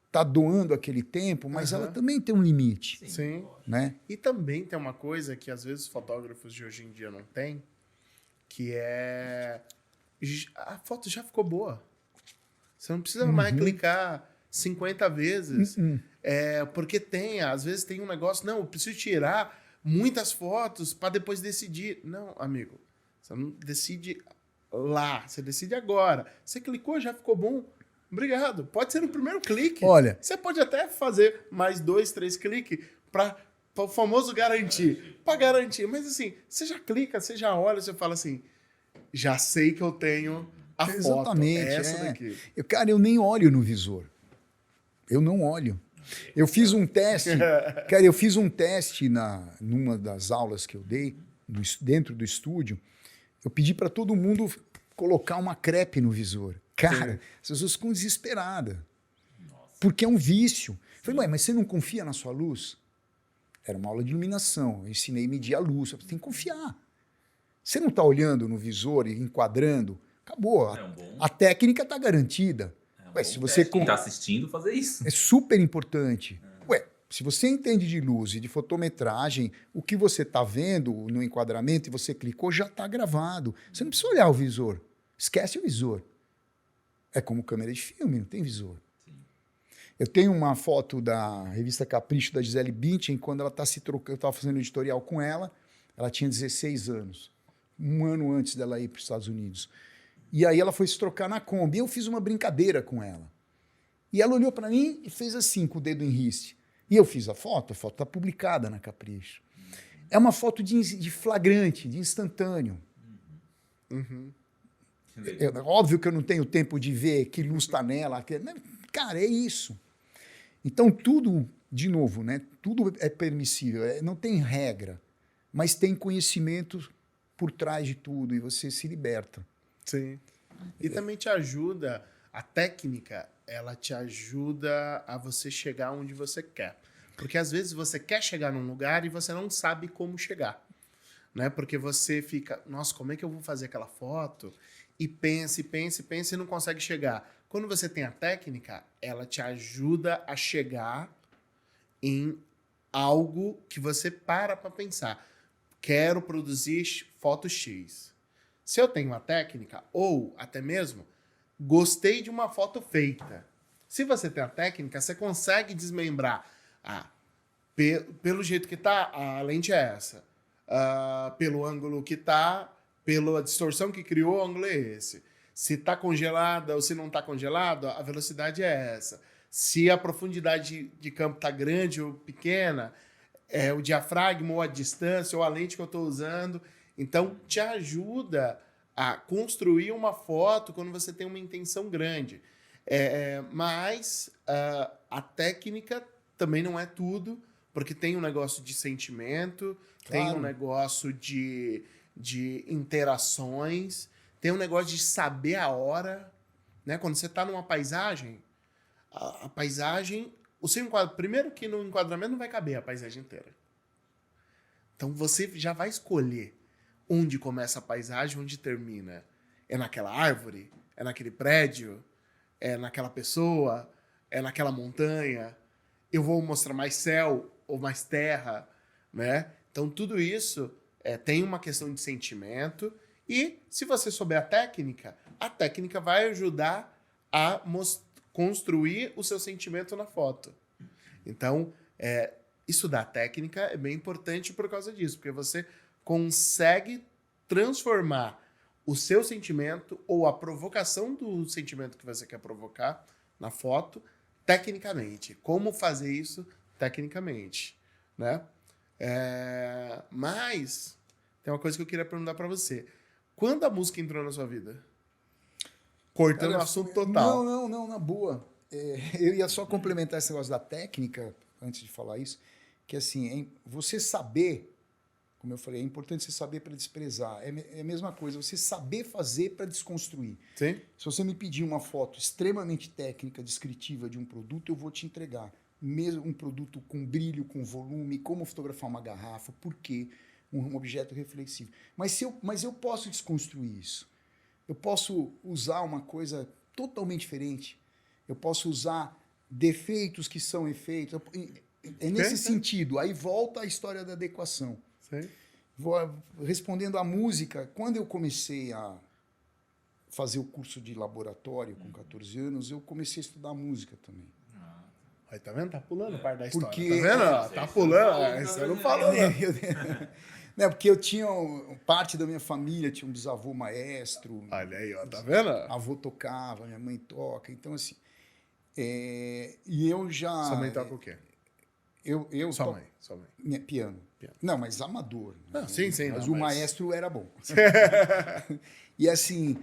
S3: está doando aquele tempo, mas ela também tem um limite.
S1: Sim.
S3: Né?
S1: E também tem uma coisa que às vezes os fotógrafos de hoje em dia não têm, que é... A foto já ficou boa. Você não precisa mais clicar 50 vezes. Porque às vezes tem um negócio, não, eu preciso tirar muitas fotos para depois decidir. Não, amigo, você não decide lá, você decide agora. Você clicou, já ficou bom. Obrigado. Pode ser no primeiro clique.
S3: Olha,
S1: você pode até fazer mais 2, 3 cliques para o famoso garantir. Para garantir. Mas assim, você já clica, você já olha, você fala assim, já sei que eu tenho a foto.
S3: Exatamente.
S1: Essa daqui.
S3: Eu nem olho no visor. Eu não olho. Eu fiz um teste, numa das aulas que eu dei, dentro do estúdio, eu pedi para todo mundo colocar uma crepe no visor. Cara, as pessoas ficam desesperadas. Porque é um vício. Eu falei, mas você não confia na sua luz? Era uma aula de iluminação, eu ensinei a medir a luz. Você tem que confiar. Você não está olhando no visor e enquadrando, acabou. A técnica está garantida. Se você
S2: quem está assistindo, fazer isso.
S3: É super importante. Se você entende de luz e de fotometragem, o que você está vendo no enquadramento e você clicou, já está gravado. Você não precisa olhar o visor. Esquece o visor. É como câmera de filme, não tem visor. Eu tenho uma foto da revista Capricho, da Gisele Bündchen, quando ela está se trocando, eu estava fazendo editorial com ela, ela tinha 16 anos, um ano antes dela ir para os Estados Unidos. E aí ela foi se trocar na Kombi, e eu fiz uma brincadeira com ela. E ela olhou para mim e fez assim, com o dedo em riste. E eu fiz a foto está publicada na Capricho. É uma foto de flagrante, de instantâneo.
S1: Uhum.
S3: É óbvio que eu não tenho tempo de ver que luz está nela. Cara, é isso. Então, tudo, de novo, né? Tudo é permissível, não tem regra, mas tem conhecimento por trás de tudo e você se liberta.
S1: Sim. E também te ajuda, a técnica, ela te ajuda a você chegar onde você quer. Porque às vezes você quer chegar num lugar e você não sabe como chegar. Né? Porque você fica, nossa, como é que eu vou fazer aquela foto? E pensa, e pensa, e pensa e não consegue chegar. Quando você tem a técnica, ela te ajuda a chegar em algo que você para pensar. Quero produzir foto X. Se eu tenho a técnica, ou até mesmo, gostei de uma foto feita. Se você tem a técnica, você consegue desmembrar. Pelo jeito que tá, a lente é essa. Pelo ângulo que tá, pela distorção que criou, o ângulo é esse. Se está congelada ou se não está congelada, a velocidade é essa. Se a profundidade de campo está grande ou pequena, é o diafragma ou a distância ou a lente que eu estou usando. Então, te ajuda a construir uma foto quando você tem uma intenção grande. Mas a técnica também não é tudo, porque tem um negócio de sentimento,
S3: Claro.
S1: tem um negócio de interações, tem um negócio de saber a hora, né? Quando você está numa paisagem, a paisagem, o seu primeiro que no enquadramento não vai caber a paisagem inteira. Então você já vai escolher onde começa a paisagem, onde termina. É naquela árvore? É naquele prédio? É naquela pessoa? É naquela montanha? Eu vou mostrar mais céu ou mais terra, né? Então tudo isso tem uma questão de sentimento. E se você souber a técnica vai ajudar a construir o seu sentimento na foto. Então, estudar técnica é bem importante por causa disso, porque você consegue transformar o seu sentimento ou a provocação do sentimento que você quer provocar na foto tecnicamente. Como fazer isso tecnicamente, né? Mas tem uma coisa que eu queria perguntar para você. Quando a música entrou na sua vida? Cortando o assunto total.
S3: Não, na boa. Eu ia só complementar esse negócio da técnica, antes de falar isso, que assim, você saber, como eu falei, é importante você saber para desprezar. É a mesma coisa, você saber fazer para desconstruir.
S1: Sim.
S3: Se você me pedir uma foto extremamente técnica, descritiva de um produto, eu vou te entregar. Mesmo um produto com brilho, com volume, como fotografar uma garrafa, por quê? Um objeto reflexivo. Mas eu posso desconstruir isso. Eu posso usar uma coisa totalmente diferente. Eu posso usar defeitos que são efeitos. É nesse sentido. Aí volta a história da adequação.
S1: Sim.
S3: Respondendo à música, quando eu comecei a fazer o curso de laboratório com 14 anos, eu comecei a estudar música também.
S1: Aí, tá vendo? Tá pulando parte da história.
S3: Porque-
S1: Tá vendo? Tá pulando. Você não falou, né?
S3: Não, porque eu tinha parte da minha família, tinha um bisavô maestro,
S1: Olha aí, ó. Tá vendo?
S3: avô tocava, minha mãe toca, então assim. E eu já.
S1: Sua mãe toca o quê?
S3: Eu
S1: Sua
S3: toco
S1: mãe.
S3: piano.
S1: Piano.
S3: Não, mas amador.
S1: Não,
S3: né?
S1: sim,
S3: Mas
S1: não,
S3: o
S1: mas-
S3: maestro era bom. E assim.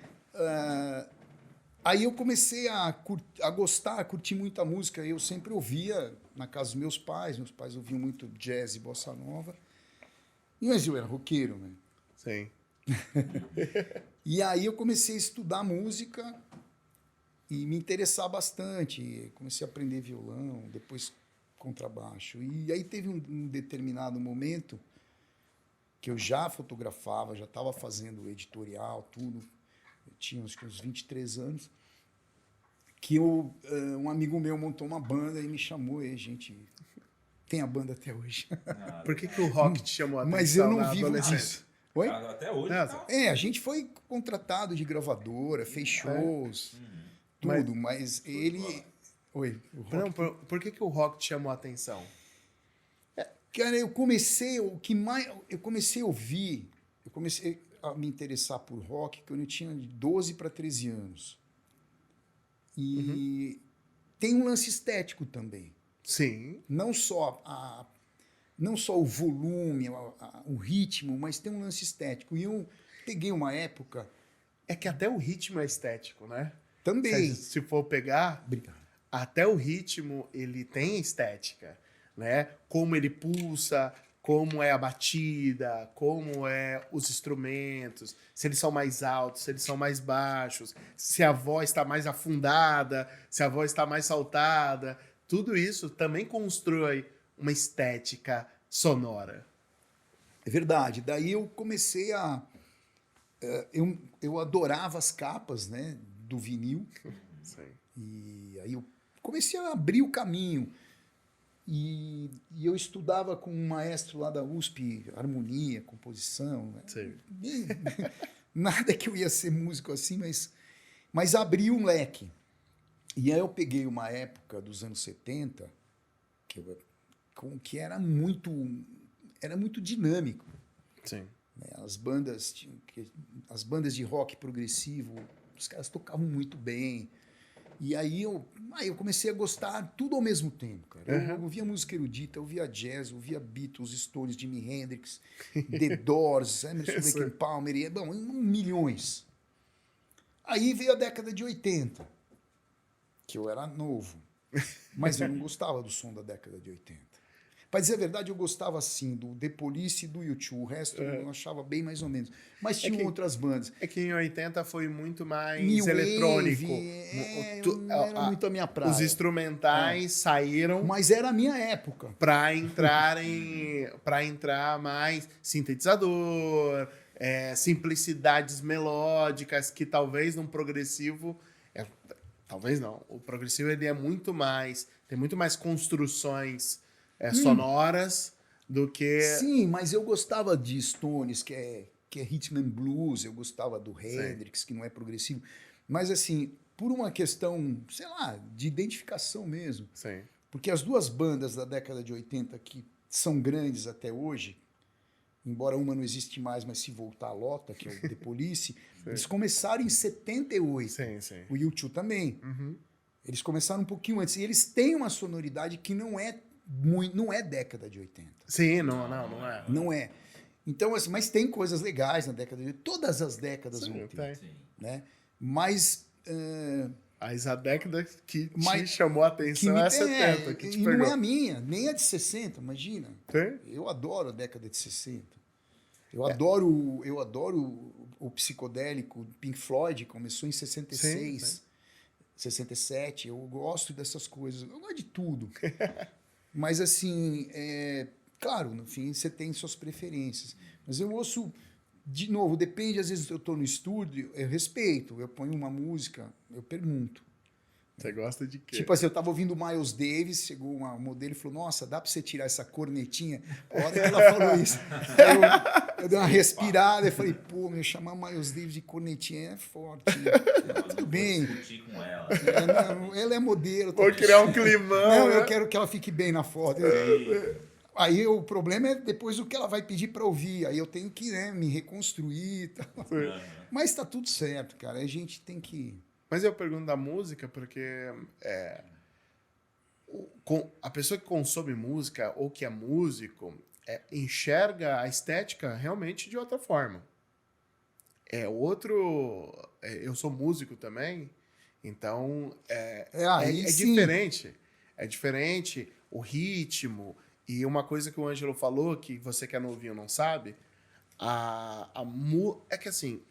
S3: Aí eu comecei a gostar, a curtir muita música. Eu sempre ouvia na casa dos meus pais ouviam muito jazz e bossa nova. Mas eu era roqueiro, né?
S1: Sim.
S3: E aí eu comecei a estudar música e me interessar bastante. Comecei a aprender violão, depois contrabaixo. E aí teve um determinado momento que eu já fotografava, já estava fazendo editorial, tudo. Eu tinha acho que uns 23 anos. Que um amigo meu montou uma banda e me chamou. E a gente tem a banda até hoje.
S1: Por que o rock te chamou a atenção
S3: Mas eu não
S1: na
S3: vivo
S1: adolescência?
S3: disso. Oi?
S2: Até hoje.
S1: Não,
S2: Tá?
S3: A gente foi contratado de gravadora, fez shows, tudo, mas ele... Oi. O rock.
S1: Não, por que o rock te chamou a atenção?
S3: Cara, eu comecei a ouvir, eu comecei a me interessar por rock quando eu tinha de 12 para 13 anos. E tem um lance estético também.
S1: Sim.
S3: Não só o volume, o ritmo, mas tem um lance estético. E eu peguei uma época
S1: É que até o ritmo é estético, né?
S3: também.
S1: Se for pegar,
S3: Obrigado.
S1: até o ritmo, ele tem estética, né? Como ele pulsa, como é a batida, como é os instrumentos, se eles são mais altos, se eles são mais baixos, se a voz está mais afundada, se a voz está mais saltada. Tudo isso também constrói uma estética sonora.
S3: É verdade. Daí eu comecei a... Eu adorava as capas, né, do vinil.
S1: Sim.
S3: E aí eu comecei a abrir o caminho. E eu estudava com um maestro lá da USP, harmonia, composição. Né?
S1: Sim.
S3: Nada que eu ia ser músico assim, mas abri um leque. E aí eu peguei uma época dos anos 70 que era muito dinâmico.
S1: Sim.
S3: Né? As bandas de rock progressivo, os caras tocavam muito bem. E aí eu comecei a gostar tudo ao mesmo tempo, cara. Eu ouvia música erudita, eu ouvia jazz, eu ouvia Beatles, Stones, Jimi Hendrix, The Doors, Emerson, Lake and Palmer, milhões. Aí veio a década de 80, que eu era novo, mas eu não gostava do som da década de 80. Para dizer a verdade, eu gostava sim do The Police e do U2, o resto eu achava bem mais ou menos. Mas tinha outras bandas.
S1: É que em 80 foi muito mais
S3: New
S1: eletrônico.
S3: Wave, não era muito a minha praia.
S1: Os instrumentais saíram
S3: Mas era a minha época.
S1: para entrar mais sintetizador, simplicidades melódicas que talvez num progressivo talvez não. O progressivo ele tem muito mais construções sonoras do que...
S3: Sim, mas eu gostava de Stones, que é rhythm and blues, eu gostava do Hendrix, que não é progressivo. Mas assim, por uma questão, sei lá, de identificação mesmo.
S1: Sim.
S3: Porque as duas bandas da década de 80 que são grandes até hoje, embora uma não existe mais, mas se voltar lota, que é o The Police, eles começaram em 78.
S1: Sim, sim.
S3: O U2 também. Eles começaram um pouquinho antes. E eles têm uma sonoridade que não é década de 80.
S1: Sim, não é.
S3: Não é. Então, assim, mas tem coisas legais na década de 80. Todas as décadas vão ter.
S1: Tem.
S3: Né? Mas...
S1: Mas a década que te
S3: Mas-
S1: chamou a atenção é a 70, que te
S3: e
S1: pegou.
S3: não é a minha, nem a de 60, imagina.
S1: Tem?
S3: Eu adoro a década de 60. Eu adoro o psicodélico. Pink Floyd começou em 66,
S1: Sim.
S3: 67. Eu gosto dessas coisas. Eu gosto de tudo. Mas, assim, claro, no fim você tem suas preferências. Mas eu ouço, de novo, depende, às vezes eu estou no estúdio, eu respeito, eu ponho uma música, eu pergunto.
S1: Você gosta de quê?
S3: Tipo assim, eu tava ouvindo Miles Davis, chegou uma modelo e falou, nossa, dá pra você tirar essa cornetinha? A hora que ela falou isso, eu dei uma respirada e falei, pô, chamar Miles Davis de cornetinha é forte. Tudo bem.
S2: Discutir com ela.
S3: Não, ela é modelo.
S1: Vou criar um climão.
S3: Não,
S1: né?
S3: eu quero que ela fique bem na foto. Aí o problema é depois o que ela vai pedir para ouvir. Aí eu tenho que me reconstruir. Tal. Mas tá tudo certo, cara. A gente tem que...
S1: Mas eu pergunto da música porque a pessoa que consome música ou que é músico enxerga a estética realmente de outra forma. Eu sou músico também, então
S3: aí sim.
S1: diferente. É diferente o ritmo. E uma coisa que o Ângelo falou, que você que é novinho não sabe, é que assim,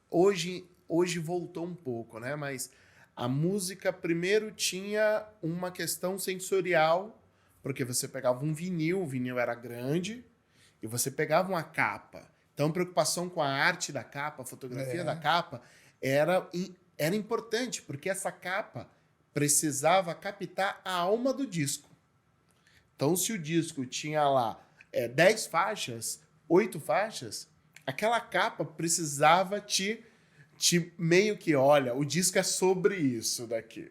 S1: hoje voltou um pouco, né? Mas a música primeiro tinha uma questão sensorial, porque você pegava um vinil, o vinil era grande, e você pegava uma capa. Então, a preocupação com a arte da capa, a fotografia da capa, era importante, porque essa capa precisava captar a alma do disco. Então, se o disco tinha lá 10 faixas, 8 faixas, aquela capa precisava te meio que, olha, o disco é sobre isso daqui.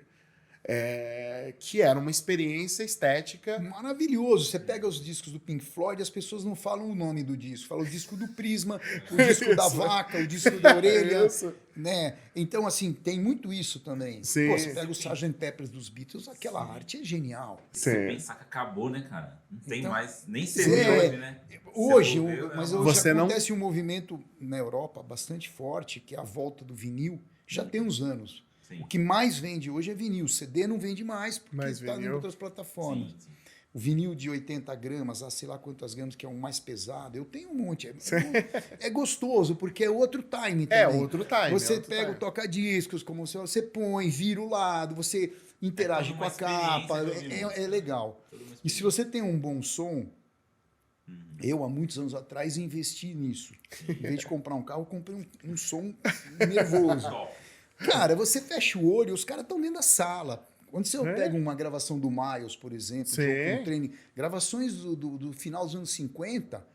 S1: que era uma experiência estética.
S3: Maravilhoso. Você pega os discos do Pink Floyd, as pessoas não falam o nome do disco, falam o disco do Prisma, o disco da vaca, o disco da orelha,
S1: Isso.
S3: né? Então, assim, tem muito isso também.
S1: Sim,
S3: Pô, você pega
S1: sim.
S3: o Sgt. Peppers dos Beatles, aquela arte é genial.
S2: Você
S1: Sim.
S2: pensar que acabou, né, cara? Não tem
S3: Então,
S2: mais, nem
S3: sim,
S2: CD hoje, né?
S3: Hoje,
S2: Você for ver,
S3: mas
S2: é uma-
S3: hoje
S1: Você não-
S3: acontece um movimento na Europa bastante forte, que é a volta do vinil, já tem uns anos.
S2: Sim.
S3: O que mais vende hoje é vinil. CD não vende mais, porque
S1: Mais
S3: está em
S1: vinil.
S3: outras plataformas.
S2: Sim, sim.
S3: O vinil de 80 gramas, a sei lá quantas gramas, que é o mais pesado. Eu tenho um monte. É gostoso, porque é outro time também.
S1: É outro time.
S3: Você
S1: é outro
S3: pega
S1: time.
S3: o toca-discos, como você põe, vira o lado, você interage
S2: toda
S3: com a
S2: uma experiência
S3: capa.
S2: de ouvir música.
S3: É legal.
S2: Toda uma
S3: E se
S2: experiência.
S3: você tem um bom som, eu, há muitos anos atrás, investi nisso. Em vez de comprar um carro, eu comprei um som nervoso.
S2: Top.
S3: Cara, você fecha o olho, os caras estão dentro da sala. Quando você
S1: É.
S3: pega uma gravação do Miles, por exemplo,
S1: Sim.
S3: Joe Coltrane, gravações do final dos anos 50,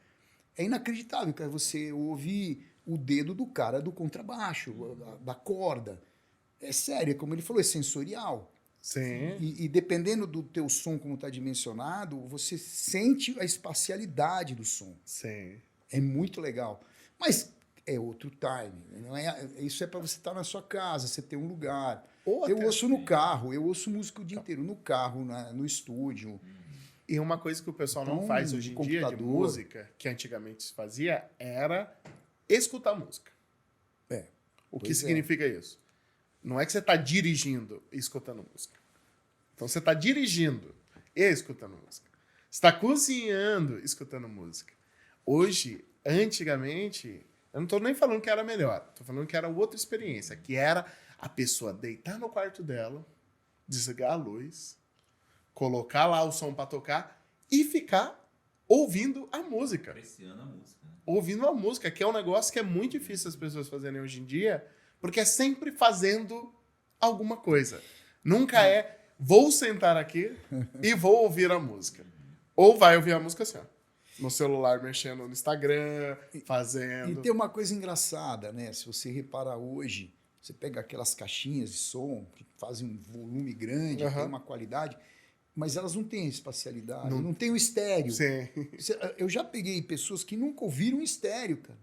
S3: é inacreditável, cara, você ouvir o dedo do cara do contrabaixo, da corda. É sério, como ele falou, é sensorial.
S1: Sim.
S3: E dependendo do teu som como está dimensionado, você sente a espacialidade do som.
S1: Sim.
S3: É muito legal. Mas é outro time. Não é, isso é para você estar na sua casa, você ter um lugar.
S1: Ou
S3: Eu
S1: até-
S3: ouço no carro, eu ouço música o dia inteiro, no carro, no estúdio.
S1: E uma coisa que o pessoal não
S3: Então,
S1: faz hoje em dia de
S3: computador.
S1: música, que antigamente se fazia, era escutar música.
S3: É.
S1: O que
S3: Pois é.
S1: significa isso? Não é que você está dirigindo e escutando música. Então você está dirigindo e escutando música. Você está cozinhando e escutando música. Hoje, antigamente, eu não estou nem falando que era melhor. Estou falando que era outra experiência, que era a pessoa deitar no quarto dela, desligar a luz, colocar lá o som para tocar e ficar ouvindo a música.
S2: Apreciando a música. Né?
S1: Ouvindo a música, que é um negócio que é muito difícil as pessoas fazerem hoje em dia, porque é sempre fazendo alguma coisa. Nunca é, vou sentar aqui e vou ouvir a música. Ou vai ouvir a música assim, ó, no celular, mexendo no Instagram,
S3: E
S1: fazendo.
S3: tem uma coisa engraçada, né? Se você reparar hoje, você pega aquelas caixinhas de som que fazem um volume grande,
S1: Aham.
S3: tem uma qualidade, mas elas não têm espacialidade,
S1: Não-
S3: não tem o estéreo.
S1: Sim.
S3: Eu já peguei pessoas que nunca ouviram estéreo, cara.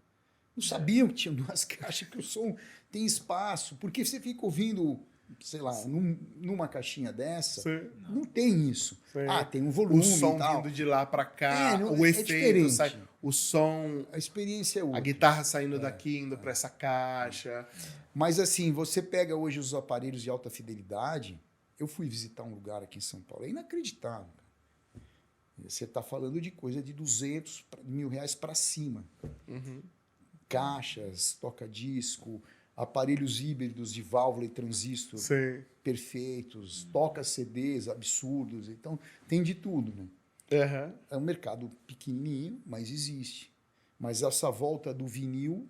S3: Não sabiam que tinha duas caixas, que o som tem espaço. Porque você fica ouvindo, sei lá, numa caixinha dessa,
S1: Sim.
S3: não tem isso.
S1: Sim.
S3: Ah, tem um volume
S1: O som
S3: e tal.
S1: vindo de lá pra cá,
S3: É, não-
S1: o
S3: é
S1: efeito,
S3: diferente.
S1: o som,
S3: A experiência é
S1: a
S3: outra.
S1: guitarra saindo daqui, indo pra essa caixa.
S3: Mas assim, você pega hoje os aparelhos de alta fidelidade. Eu fui visitar um lugar aqui em São Paulo. É inacreditável. Cara. Você está falando de coisa de 200 mil reais para cima.
S1: Uhum.
S3: Caixas, toca-disco, aparelhos híbridos de válvula e transistor
S1: Sim.
S3: perfeitos, toca-CDs absurdos. Então, tem de tudo, né?
S1: Aham.
S3: É um mercado pequenininho, mas existe. Mas essa volta do vinil,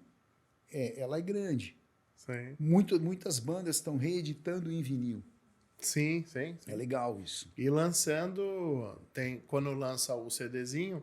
S3: ela é grande.
S1: Sim.
S3: Muitas bandas estão reeditando em vinil.
S1: Sim, sim.
S3: É legal isso.
S1: E lançando, quando lança o CDzinho,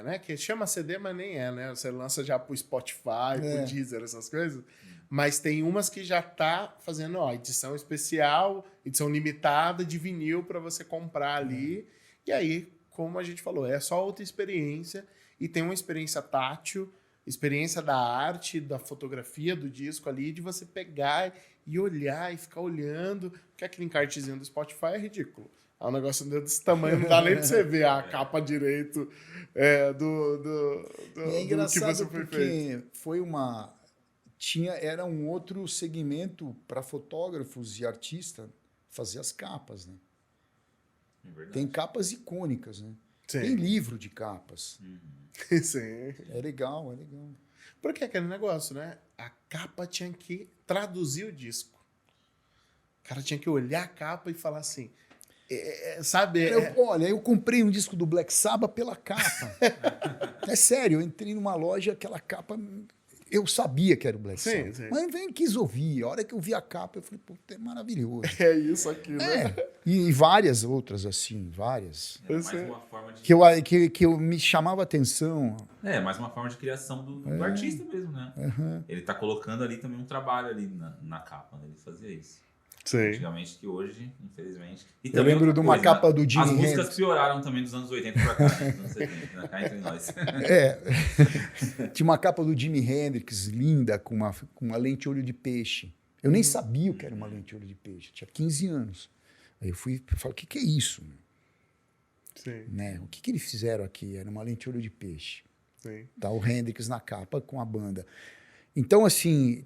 S1: né, que chama CD, mas nem é, né? Você lança já pro Spotify, pro Deezer, essas coisas. Mas tem umas que já tá fazendo, ó, edição especial, edição limitada de vinil para você comprar ali. E aí, como a gente falou, é só outra experiência e tem uma experiência tátil, experiência da arte, da fotografia do disco ali, de você pegar e olhar e ficar olhando, porque aquele encartezinho do Spotify é ridículo. É um negócio desse tamanho, não dá nem pra você ver a capa direito do
S3: E é
S1: que você
S3: engraçado
S1: foi
S3: porque
S1: feito.
S3: era um outro segmento para fotógrafos e artistas fazer as capas, né?
S2: É verdade.
S3: Tem capas icônicas, né? Tem
S1: Sim.
S3: livro de capas.
S1: Sim.
S3: É legal, é legal.
S1: Porque é aquele negócio, né? A capa tinha que traduzir o disco. O cara tinha que olhar a capa e falar assim, sabe?
S3: Olha, eu comprei um disco do Black Sabbath pela capa. É sério, eu entrei numa loja, aquela capa... Eu sabia que era o Black
S1: Sim,
S3: Sabbath,
S1: sim.
S3: mas nem quis ouvir. A hora que eu vi a capa, eu falei, puta, é maravilhoso.
S1: É isso aqui, né?
S3: E várias outras, assim, várias.
S2: É mais
S1: sei.
S2: uma forma de...
S3: Que eu me chamava a atenção.
S2: mais uma forma de criação do artista mesmo, né? Ele tá colocando ali também um trabalho ali na capa, né? Ele fazia isso.
S1: Sim.
S2: Antigamente que hoje, infelizmente. E
S3: Eu
S2: também
S3: lembro
S2: outra
S3: de uma
S2: coisa,
S3: capa do Jimi
S2: as músicas
S3: Hendrix.
S2: pioraram também dos anos 80 pra cá, né? Dos anos 70, né? Cá entre nós.
S3: Tinha uma capa do Jimi Hendrix, linda, com uma lente olho de peixe. Eu nem sabia o que era uma lente olho de peixe. Eu tinha 15 anos. Aí eu falei, o que é isso?
S1: Sim.
S3: Né? O que eles fizeram aqui? Era uma lente olho de peixe.
S1: Sim.
S3: Tá o Hendrix na capa com a banda. Então, assim,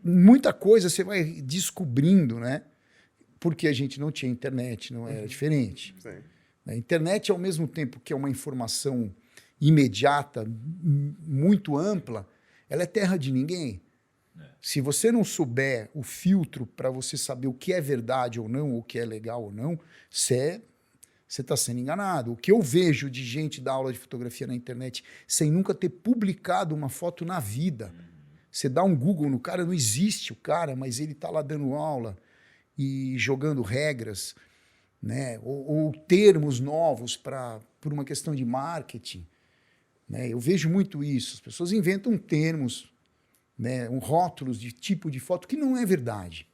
S3: muita coisa você vai descobrindo, né? Porque a gente não tinha internet, não era diferente.
S1: Sim.
S3: A internet, ao mesmo tempo que é uma informação imediata, muito ampla, ela é terra de ninguém. Se você não souber o filtro para você saber o que é verdade ou não, o que é legal ou não, você está sendo enganado. O que eu vejo de gente dar aula de fotografia na internet sem nunca ter publicado uma foto na vida. Você dá um Google no cara, não existe o cara, mas ele está lá dando aula e jogando regras, né? Ou termos novos por uma questão de marketing. Né? Eu vejo muito isso. As pessoas inventam termos, né? Rótulos de tipo de foto que não é verdade.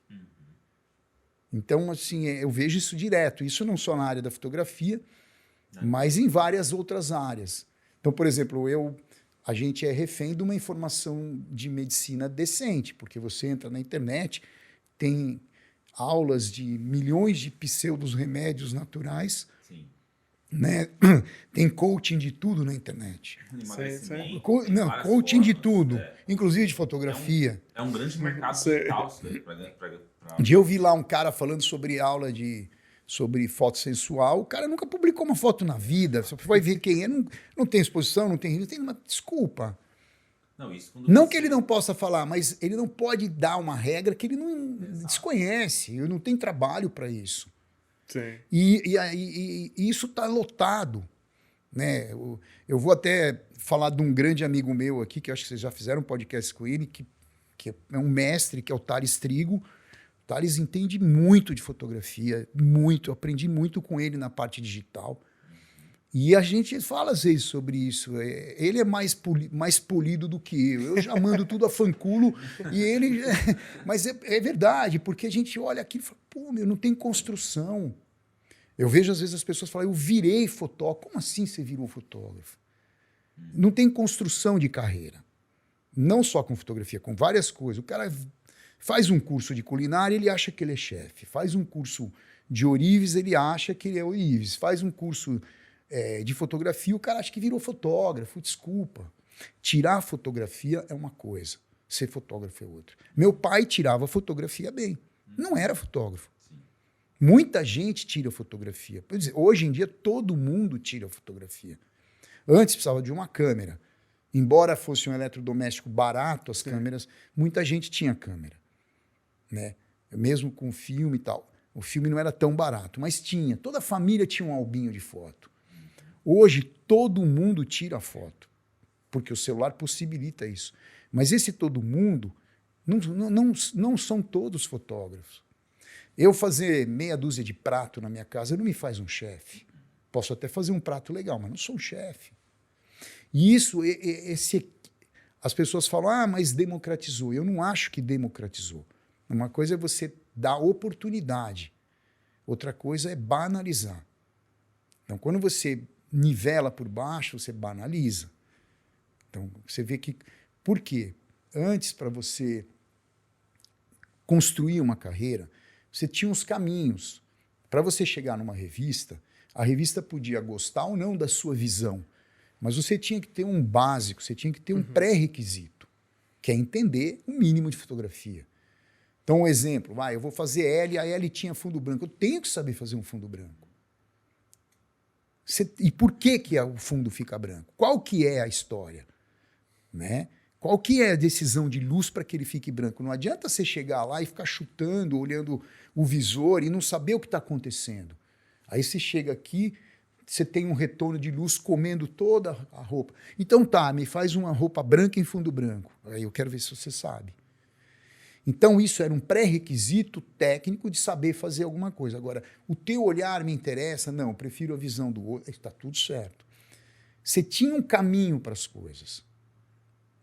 S3: Então, assim, eu vejo isso direto. Isso não só na área da fotografia, mas em várias outras áreas. Então, por exemplo, a gente é refém de uma informação de medicina decente, porque você entra na internet, tem aulas de milhões de pseudos remédios naturais,
S2: Sim.
S3: né? Tem coaching de tudo na internet.
S2: Emagrecimento,
S3: Não,
S2: várias
S3: coaching de
S2: formas,
S3: tudo, inclusive de fotografia.
S2: É um grande mercado
S1: Sim.
S2: digital isso daí, pra...
S3: Um dia eu vi lá um cara falando sobre aula sobre foto sensual. O cara nunca publicou uma foto na vida. Você vai ver quem é. Não tem exposição, não tem uma desculpa.
S2: Não, isso quando
S3: Não
S2: você-
S3: que ele não possa falar, mas ele não pode dar uma regra que ele não desconhece. Ele não tem trabalho para isso.
S1: Sim.
S3: E isso está lotado. Né? Eu vou até falar de um grande amigo meu aqui, que eu acho que vocês já fizeram um podcast com ele, que é um mestre, que é o Thales Trigo. O Thales entende muito de fotografia, muito. Eu aprendi muito com ele na parte digital. E a gente fala às vezes sobre isso. Ele é mais polido do que eu. Eu já mando tudo a fanculo e ele... Mas é verdade, porque a gente olha aqui e fala, pô, meu, não tem construção. Eu vejo às vezes as pessoas falam, eu virei fotógrafo. Como assim você virou fotógrafo? Não tem construção de carreira. Não só com fotografia, com várias coisas. O cara faz um curso de culinária, ele acha que ele é chefe. Faz um curso de ourives, ele acha que ele é ourives. Faz um curso de fotografia, o cara acha que virou fotógrafo. Desculpa. Tirar fotografia é uma coisa, ser fotógrafo é outra. Meu pai tirava fotografia bem. Não era fotógrafo. Muita gente tira fotografia. Quer dizer, hoje em dia, todo mundo tira fotografia. Antes precisava de uma câmera. Embora fosse um eletrodoméstico barato, as câmeras, muita gente tinha câmera. Né? Mesmo com filme e tal. O filme não era tão barato, mas tinha. Toda a família tinha um albinho de foto. Hoje, todo mundo tira foto, porque o celular possibilita isso. Mas esse todo mundo não são todos fotógrafos. Eu fazer meia dúzia de prato na minha casa não me faz um chefe. Posso até fazer um prato legal, mas não sou um chefe. E isso, as pessoas falam, mas democratizou. Eu não acho que democratizou. Uma coisa é você dar oportunidade. Outra coisa é banalizar. Então, quando você nivela por baixo, você banaliza. Então, você vê que... Por quê? Antes, para você construir uma carreira, você tinha uns caminhos. Para você chegar numa revista, a revista podia gostar ou não da sua visão, mas você tinha que ter um básico, você tinha que ter um pré-requisito, que é entender o mínimo de fotografia. Então, um exemplo, eu vou fazer L, a L tinha fundo branco. Eu tenho que saber fazer um fundo branco. E por que o fundo fica branco? Qual que é a história? Né? Qual que é a decisão de luz para que ele fique branco? Não adianta você chegar lá e ficar chutando, olhando o visor e não saber o que está acontecendo. Aí você chega aqui, você tem um retorno de luz comendo toda a roupa. Então me faz uma roupa branca em fundo branco. Aí eu quero ver se você sabe. Então isso era um pré-requisito técnico de saber fazer alguma coisa. Agora, o teu olhar me interessa? Não, eu prefiro a visão do outro. Está tudo certo. Você tinha um caminho para as coisas.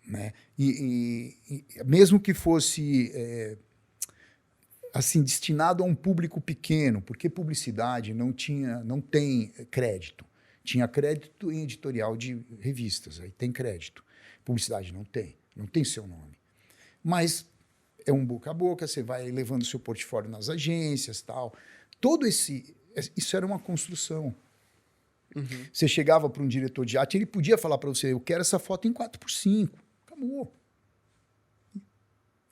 S3: Né? E mesmo que fosse assim, destinado a um público pequeno, porque publicidade não tem crédito. Tinha crédito em editorial de revistas, aí tem crédito. Publicidade não tem seu nome. Mas é um boca a boca, você vai levando seu portfólio nas agências, tal. Isso era uma construção.
S1: Uhum.
S3: Você chegava para um diretor de arte, ele podia falar para você, eu quero essa foto em 4:5. Acabou.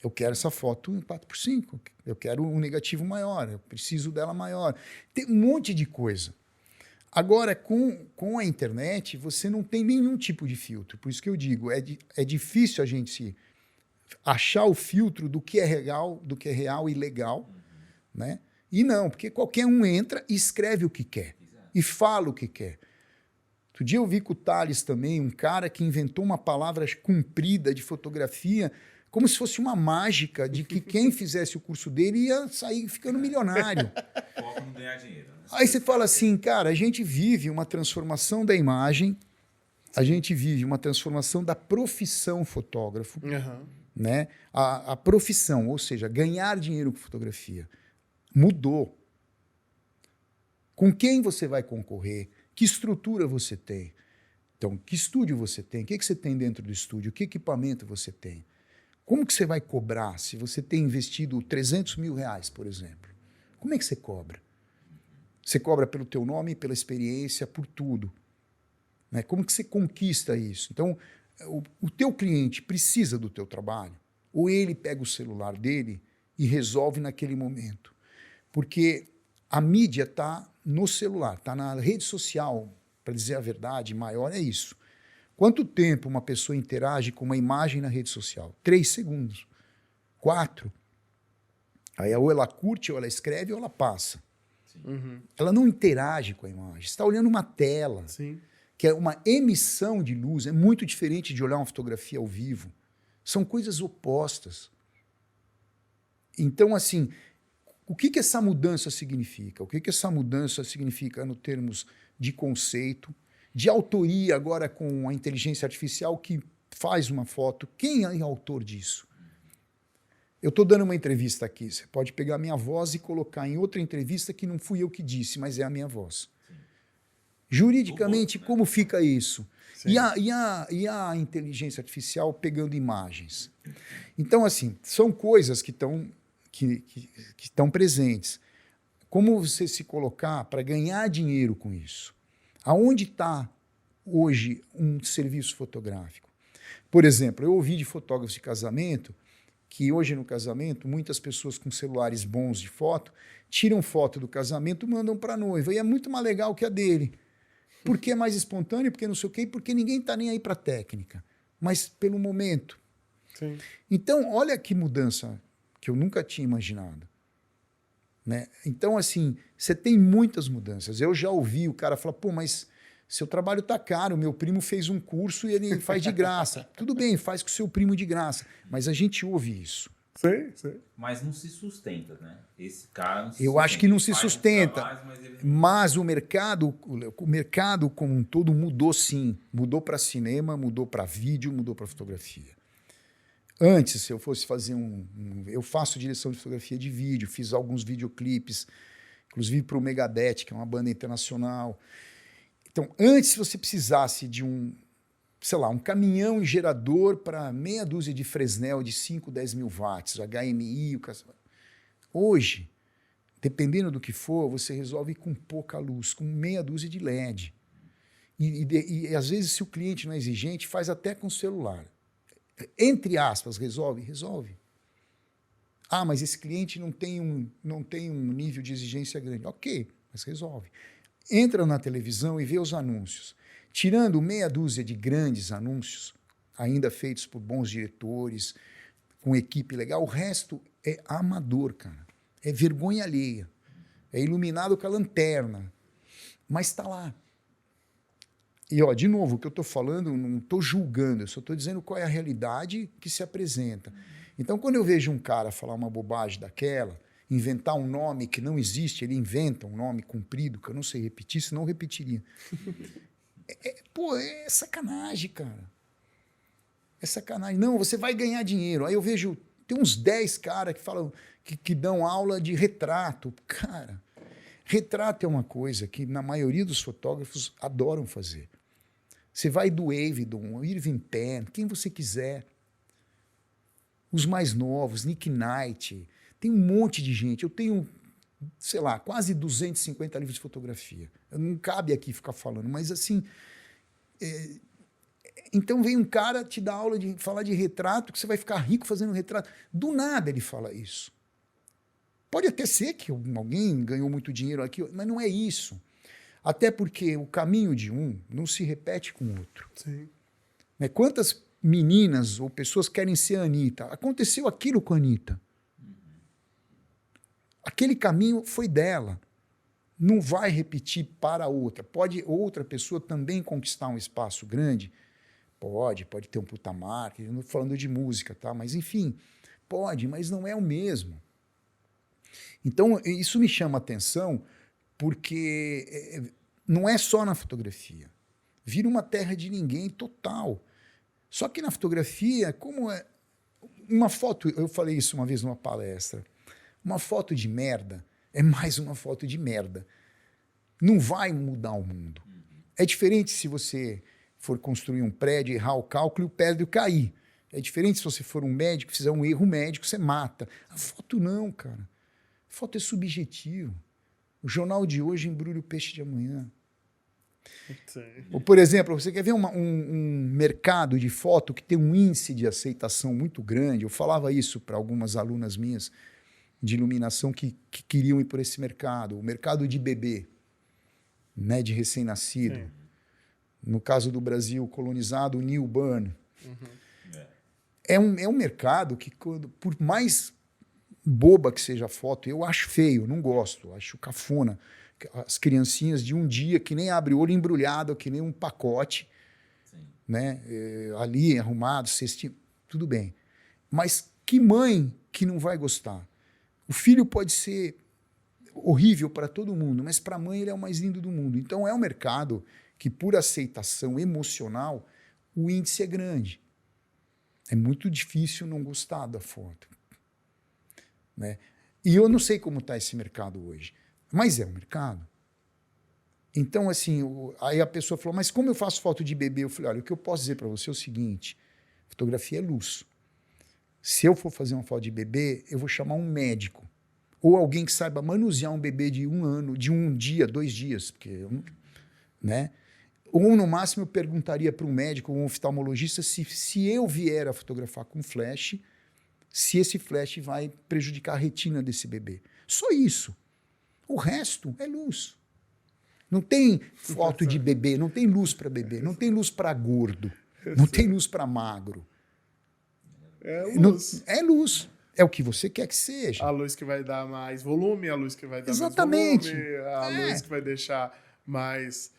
S3: Eu quero essa foto em 4:5. Eu quero um negativo maior, eu preciso dela maior. Tem um monte de coisa. Agora, com a internet, você não tem nenhum tipo de filtro. Por isso que eu digo, é difícil a gente achar o filtro do que é real e legal, né? E não, porque qualquer um entra e escreve o que quer. E fala o que quer. Outro dia eu vi com o Thales também, um cara que inventou uma palavra comprida de fotografia, como se fosse uma mágica de que quem fizesse o curso dele ia sair ficando milionário.
S2: Foco em ganhar dinheiro. Né?
S3: Aí você fala assim, cara, a gente vive uma transformação da imagem, a gente vive uma transformação da profissão fotógrafo, né? A profissão, ou seja, ganhar dinheiro com fotografia, mudou. Com quem você vai concorrer? Que estrutura você tem? Então, que estúdio você tem? O que você tem dentro do estúdio? Que equipamento você tem? Como que você vai cobrar se você tem investido 300 mil reais, por exemplo? Como é que você cobra? Você cobra pelo teu nome, pela experiência, por tudo. Né? Como que você conquista isso? Então, o teu cliente precisa do teu trabalho? Ou ele pega o celular dele e resolve naquele momento? Porque a mídia está no celular, está na rede social, para dizer a verdade, maior é isso. Quanto tempo uma pessoa interage com uma imagem na rede social? 3 segundos. 4. Aí ou ela curte, ou ela escreve, ou ela passa.
S1: Uhum.
S3: Ela não interage com a imagem. Você está olhando uma tela,
S1: Sim.
S3: que é uma emissão de luz. É muito diferente de olhar uma fotografia ao vivo. São coisas opostas. Então, assim, o que essa mudança significa? O que essa mudança significa no termos de conceito, de autoria agora com a inteligência artificial que faz uma foto? Quem é o autor disso? Eu estou dando uma entrevista aqui, você pode pegar a minha voz e colocar em outra entrevista que não fui eu que disse, mas é a minha voz. Juridicamente, como fica isso? E a inteligência artificial pegando imagens? Então, assim, são coisas que estão presentes. Como você se colocar para ganhar dinheiro com isso? Aonde está hoje um serviço fotográfico? Por exemplo, eu ouvi de fotógrafos de casamento que hoje no casamento, muitas pessoas com celulares bons de foto tiram foto do casamento e mandam para a noiva. E é muito mais legal que a dele. Porque é mais espontâneo, porque não sei o quê, porque ninguém está nem aí para a técnica. Mas pelo momento.
S1: Sim.
S3: Então, olha que mudança que eu nunca tinha imaginado. Né? Então, assim, você tem muitas mudanças. Eu já ouvi o cara falar, pô, mas seu trabalho está caro, meu primo fez um curso e ele faz de graça. Tudo bem, faz com o seu primo de graça, mas a gente ouve isso.
S1: Sim.
S2: Mas não se sustenta, né? Esse cara não se
S3: Eu
S2: sustenta.
S3: acho que não
S2: Ele
S3: se
S2: faz
S3: sustenta,
S2: trabalhos,
S3: mas o mercado como um todo mudou sim. Mudou para cinema, mudou para vídeo, mudou para fotografia. Antes, se eu fosse fazer eu faço direção de fotografia de vídeo, fiz alguns videoclipes, inclusive para o Megadeth, que é uma banda internacional. Então, antes, se você precisasse de um caminhão gerador para meia dúzia de Fresnel de 5, 10 mil watts, HMI, hoje, dependendo do que for, você resolve com pouca luz, com meia dúzia de LED. E às vezes, se o cliente não é exigente, faz até com o celular. Entre aspas, resolve. Ah, mas esse cliente não tem um nível de exigência grande. Ok, mas resolve. Entra na televisão e vê os anúncios. Tirando meia dúzia de grandes anúncios, ainda feitos por bons diretores, com equipe legal, o resto é amador, cara. É vergonha alheia. É iluminado com a lanterna. Mas está lá. E, de novo, o que eu estou falando, não estou julgando, eu só estou dizendo qual é a realidade que se apresenta. Então, quando eu vejo um cara falar uma bobagem daquela, inventar um nome que não existe, ele inventa um nome comprido que eu não sei repetir, senão eu repetiria. É sacanagem, cara. É sacanagem. Não, você vai ganhar dinheiro. Aí eu vejo Tem uns 10 caras que falam que dão aula de retrato. Cara, retrato é uma coisa que na maioria dos fotógrafos adoram fazer. Você vai do Avedon, Irving Penn, quem você quiser. Os mais novos, Nick Knight, tem um monte de gente. Eu tenho, sei lá, quase 250 livros de fotografia. Não cabe aqui ficar falando, mas assim... Então vem um cara te dar aula de falar de retrato, que você vai ficar rico fazendo retrato. Do nada ele fala isso. Pode até ser que alguém ganhou muito dinheiro aqui, mas não é isso. Até porque o caminho de um não se repete com o outro.
S1: Sim.
S3: Né? Quantas meninas ou pessoas querem ser a Anitta? Aconteceu aquilo com a Anitta. Aquele caminho foi dela. Não vai repetir para outra. Pode outra pessoa também conquistar um espaço grande? Pode ter um puta marca, eu não estou falando de música, tá? Mas enfim, pode, mas não é o mesmo. Então, isso me chama a atenção porque não é só na fotografia. Vira uma terra de ninguém total. Só que na fotografia, como é uma foto, eu falei isso uma vez numa palestra, uma foto de merda é mais uma foto de merda. Não vai mudar o mundo. É diferente se você for construir um prédio, errar o cálculo e o prédio cair. É diferente se você for um médico, fizer um erro médico, você mata. A foto não, cara. A foto é subjetivo. O jornal de hoje embrulha o peixe de amanhã.
S1: Sim.
S3: Ou, por exemplo, você quer ver um mercado de foto que tem um índice de aceitação muito grande. Eu falava isso para algumas alunas minhas de iluminação que queriam ir por esse mercado. O mercado de bebê, né, de recém-nascido.
S1: Sim.
S3: No caso do Brasil colonizado, o newborn.
S1: Uhum.
S3: É um mercado que, por mais boba que seja a foto, eu acho feio, não gosto, acho cafona. As criancinhas de um dia que nem abre o olho embrulhado, que nem um pacote, né? Ali arrumado, cestinho, tudo bem. Mas que mãe que não vai gostar? O filho pode ser horrível para todo mundo, mas para a mãe ele é o mais lindo do mundo. Então é um mercado que, por aceitação emocional, o índice é grande. É muito difícil não gostar da foto. Né? E eu não sei como está esse mercado hoje, mas é um mercado. Então, assim, aí a pessoa falou, mas como eu faço foto de bebê? Eu falei, olha, o que eu posso dizer para você é o seguinte, fotografia é luz. Se eu for fazer uma foto de bebê, eu vou chamar um médico. Ou alguém que saiba manusear um bebê de 1 ano, de 1 dia, 2 dias, porque... Né? Ou, no máximo, eu perguntaria para um médico ou um oftalmologista se eu vier a fotografar com flash, se esse flash vai prejudicar a retina desse bebê. Só isso. O resto é luz. Não tem foto de bebê, não tem luz para bebê, não tem luz para gordo, não tem luz para magro.
S1: É luz.
S3: É luz. É o que você quer que seja.
S1: A luz que vai dar mais volume, a luz que vai dar
S3: Exatamente.
S1: mais volume, a luz que vai deixar mais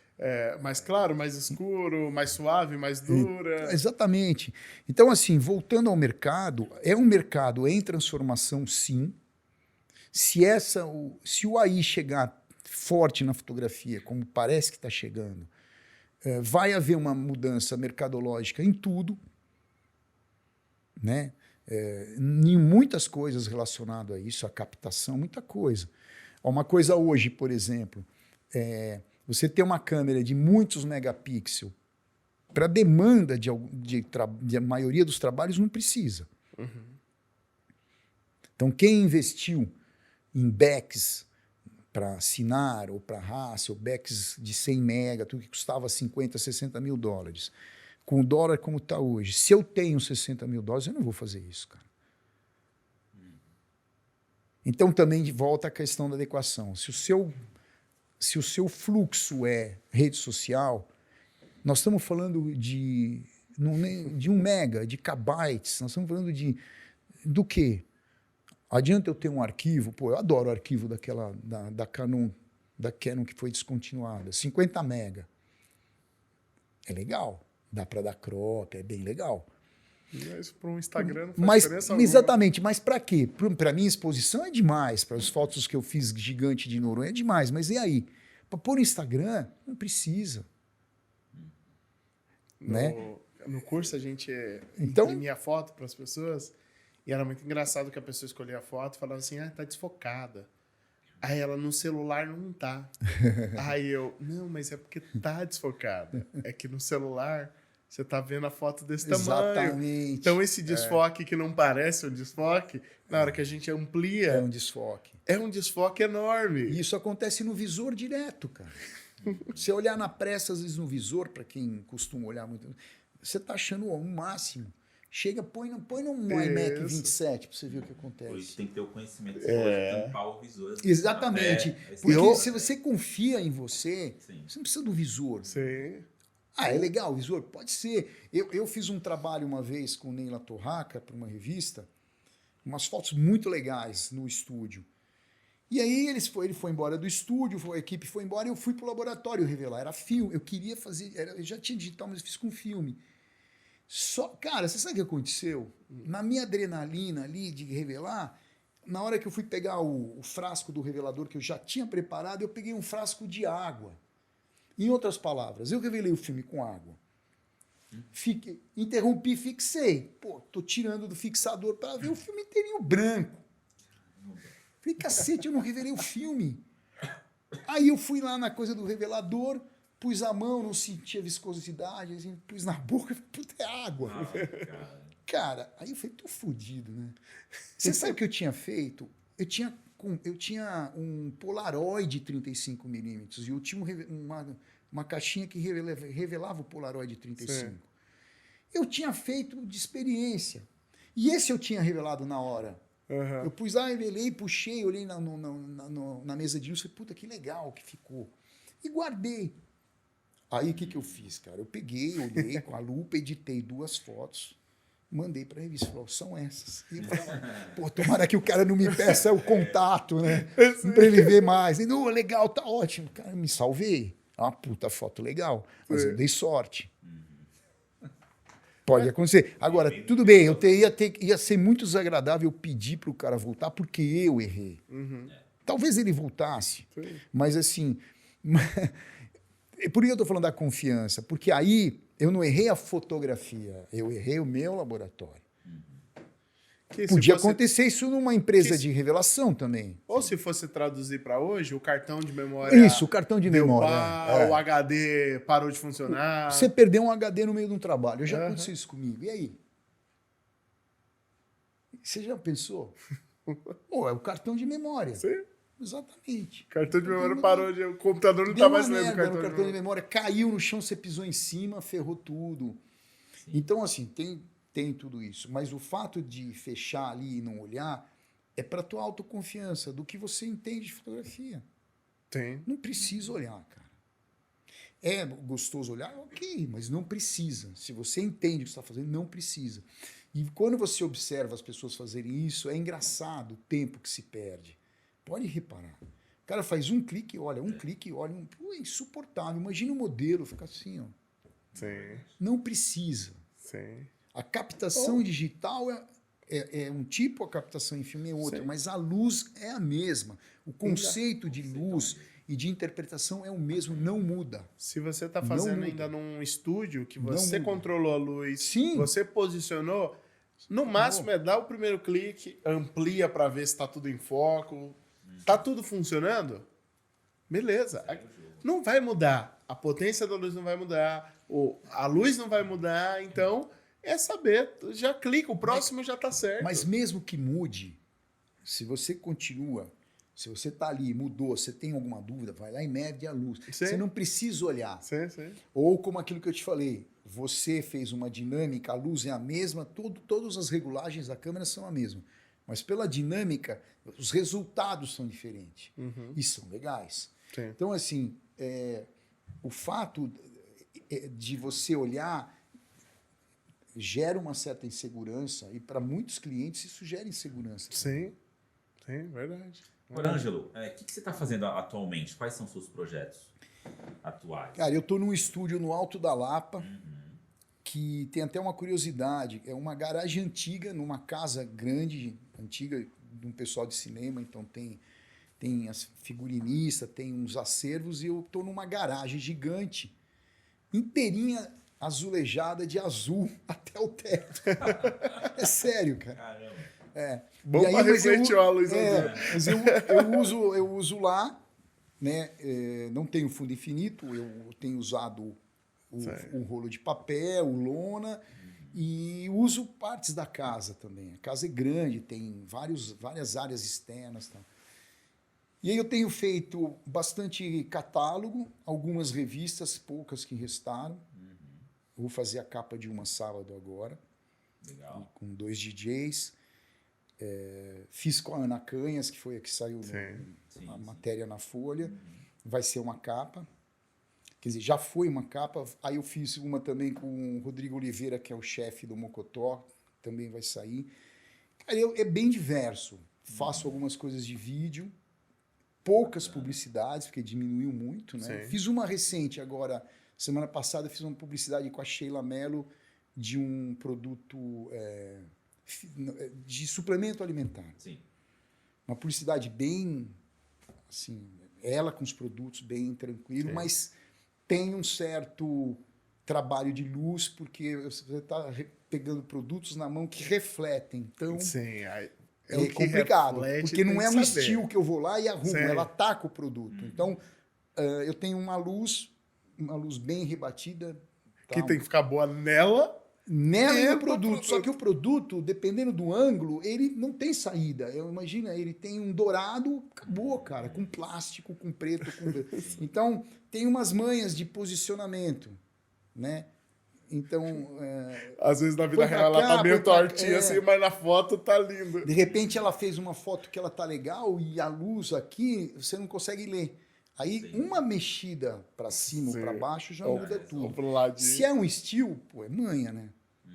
S1: claro, mais escuro, mais suave, mais dura.
S3: Exatamente. Então, assim, voltando ao mercado, é um mercado em transformação, sim. Se o AI chegar forte na fotografia, como parece que está chegando, vai haver uma mudança mercadológica em tudo, né? Em muitas coisas relacionadas a isso, a captação, muita coisa. Uma coisa hoje, por exemplo, você ter uma câmera de muitos megapixels para demanda de maioria dos trabalhos não precisa.
S1: Uhum.
S3: Então, quem investiu em backs para assinar ou para raça, ou backs de 100 mega, tudo que custava 50, 60 mil dólares, com o dólar como está hoje, se eu tenho 60 mil dólares, eu não vou fazer isso, cara. Então, também de volta à questão da adequação. Se o seu fluxo é rede social, nós estamos falando de 1 mega, de kbytes, nós estamos falando do quê? Adianta eu ter um arquivo, eu adoro o arquivo da Canon que foi descontinuada, 50 mega. É legal, dá para dar crop, é bem legal.
S1: Mas para um Instagram não faz diferença alguma.
S3: Exatamente, mas para quê? Para minha exposição é demais, para as fotos que eu fiz gigante de Noronha é demais, mas e aí? Para pôr no Instagram, não precisa. Né?
S1: No curso a gente
S3: Então,
S1: imprimia foto para as pessoas E era muito engraçado que a pessoa escolhia a foto e falava assim, tá desfocada. Aí ela, no celular não tá. Aí eu, não, mas é porque tá desfocada. É que no celular você tá vendo a foto desse tamanho.
S3: Exatamente.
S1: Então esse desfoque que não parece um desfoque, na hora que a gente amplia...
S3: É um desfoque.
S1: É um desfoque enorme.
S3: E isso acontece no visor direto, cara. Você olhar na pressa, às vezes no visor, para quem costuma olhar muito, você tá achando o máximo. Chega, põe num iMac 27 para você ver o que acontece.
S2: Hoje tem que ter o conhecimento, você pode tampar o visor.
S3: Exatamente. Porque se você confia em você,
S2: Sim.
S3: você não precisa do visor.
S1: Sim.
S3: Ah, é legal o visor? Pode ser. Eu fiz um trabalho uma vez com o Neila Torraca para uma revista, umas fotos muito legais no estúdio. E aí ele foi embora do estúdio, a equipe foi embora e eu fui para o laboratório revelar. Era filme, eu queria fazer, eu já tinha digital, mas eu fiz com filme. Cara, você sabe o que aconteceu? Na minha adrenalina ali de revelar, na hora que eu fui pegar o frasco do revelador que eu já tinha preparado, eu peguei um frasco de água. Em outras palavras, eu revelei o filme com água. Interrompi, fixei. Pô, tô tirando do fixador para ver o filme inteirinho branco. Falei, cacete, eu não revelei o filme. Aí eu fui lá na coisa do revelador, pus a mão, não sentia viscosidade, assim, pus na boca, puta, é água. Cara, aí eu falei, tô fudido, né? Você sabe o que eu tinha feito? Eu tinha um Polaroid 35mm e eu tinha uma caixinha que revelava o Polaroid 35. Sim. Eu tinha feito de experiência. E esse eu tinha revelado na hora.
S1: Uhum.
S3: Eu pus lá, revelei, puxei, olhei na mesa de luz e falei, puta, que legal que ficou. E guardei. Aí o que eu fiz, cara? Eu peguei, olhei com a lupa, editei 2 fotos, mandei para a revista. Falou, são essas. E eu falei, pô, tomara que o cara não me peça o contato, né? Para ele ver mais. E, não, legal, tá ótimo. Cara, me salvei. Uma puta foto legal. Mas eu dei sorte. Pode acontecer. Agora, tudo bem, ia ser muito desagradável eu pedir para o cara voltar porque eu errei.
S1: Uhum.
S3: Talvez ele voltasse,
S1: Sim.
S3: mas assim... Por que eu estou falando da confiança? Porque aí eu não errei a fotografia, eu errei o meu laboratório. Podia acontecer isso numa empresa de revelação também.
S1: Ou se fosse traduzir para hoje, o cartão de memória...
S3: Isso, o cartão de memória.
S1: O HD parou de funcionar.
S3: Você perdeu um HD no meio de um trabalho. Já aconteceu isso comigo. E aí? Você já pensou? Pô, é o cartão de memória.
S1: Sim.
S3: Exatamente.
S1: Cartão de memória parou, o computador não está mais lendo
S3: o cartão de memória. Caiu no chão, você pisou em cima, ferrou tudo. Sim. Então, assim, tem tudo isso. Mas o fato de fechar ali e não olhar é para tua autoconfiança do que você entende de fotografia.
S1: Tem.
S3: Não precisa olhar, cara. É gostoso olhar? Ok, mas não precisa. Se você entende o que você está fazendo, não precisa. E quando você observa as pessoas fazerem isso, é engraçado o tempo que se perde. Pode reparar. O cara faz um clique e olha, Pô, é insuportável. Imagina o modelo ficar assim, ó.
S1: Sim.
S3: Não precisa.
S1: Sim.
S3: A captação digital é um tipo, a captação em filme é outra, mas a luz é a mesma. O conceito de luz e de interpretação é o mesmo, não muda.
S1: Se você está fazendo ainda num estúdio que você controlou a luz,
S3: sim,
S1: você posicionou, no máximo é dar o primeiro clique, amplia para ver se está tudo em foco. Tá tudo funcionando? Beleza. Não vai mudar. A potência da luz não vai mudar. A luz não vai mudar. Então, é saber. Já clica. O próximo já tá certo.
S3: Mas mesmo que mude, se você continua, se você tá ali, mudou, você tem alguma dúvida, vai lá e mede a luz.
S1: Sim.
S3: Você não precisa olhar.
S1: Sim, sim.
S3: Ou como aquilo que eu te falei, você fez uma dinâmica, a luz é a mesma, todas as regulagens da câmera são a mesma. Mas pela dinâmica, os resultados são diferentes.
S1: Uhum.
S3: E são legais.
S1: Sim.
S3: Então, assim, o fato de você olhar gera uma certa insegurança. E para muitos clientes isso gera insegurança.
S1: Sim, verdade.
S2: Ângelo, o que você está fazendo atualmente? Quais são os seus projetos atuais?
S3: Cara, eu estou num estúdio no Alto da Lapa, que tem até uma curiosidade. É uma garagem antiga, numa casa grande, antiga, de um pessoal de cinema. Então tem as figurinistas, tem uns acervos, e eu estou numa garagem gigante, inteirinha azulejada de azul até o teto. É sério, cara.
S2: Caramba.
S1: Bom
S3: E aí,
S1: pra
S3: mas
S1: refletir a luz
S3: mas eu uso lá, né? Não tenho fundo infinito, eu tenho usado o rolo de papel, o lona, e uso partes da casa também. A casa é grande, tem várias áreas externas. Tá? E aí eu tenho feito bastante catálogo, algumas revistas, poucas que restaram. Vou fazer a capa de uma sábado agora.
S2: Legal.
S3: Com 2 DJs. Fiz com a Ana Canhas, que foi a que saiu a matéria na Folha. Vai ser uma capa. Quer dizer, já foi uma capa. Aí eu fiz uma também com o Rodrigo Oliveira, que é o chefe do Mocotó. Também vai sair. Cara, é bem diverso. Faço algumas coisas de vídeo. Poucas publicidades, porque diminuiu muito. Né? Fiz uma recente agora. Semana passada fiz uma publicidade com a Sheila Mello de um produto de suplemento alimentar.
S2: Sim.
S3: Uma publicidade bem, assim, ela com os produtos bem tranquilo, mas tem um certo trabalho de luz, porque você está pegando produtos na mão que refletem. Então, é
S1: reflete,
S3: complicado, porque não é um
S1: saber.
S3: estilo que eu vou lá e arrumo, ela ataca o produto. Então, eu tenho uma luz bem rebatida. Tá?
S1: Que tem que ficar boa nela.
S3: Nela e no produto. Só que o produto, dependendo do ângulo, ele não tem saída. Imagina, ele tem um dourado, acabou, cara, com plástico, com preto. Então, tem umas manhas de posicionamento, né? Então...
S1: Às vezes na vida real ela tá meio tortinha assim, mas na foto tá lindo.
S3: De repente ela fez uma foto que ela tá legal e a luz aqui, você não consegue ler. Aí, uma mexida para cima ou para baixo já muda tudo. Se é um estilo, pô, é manha, né?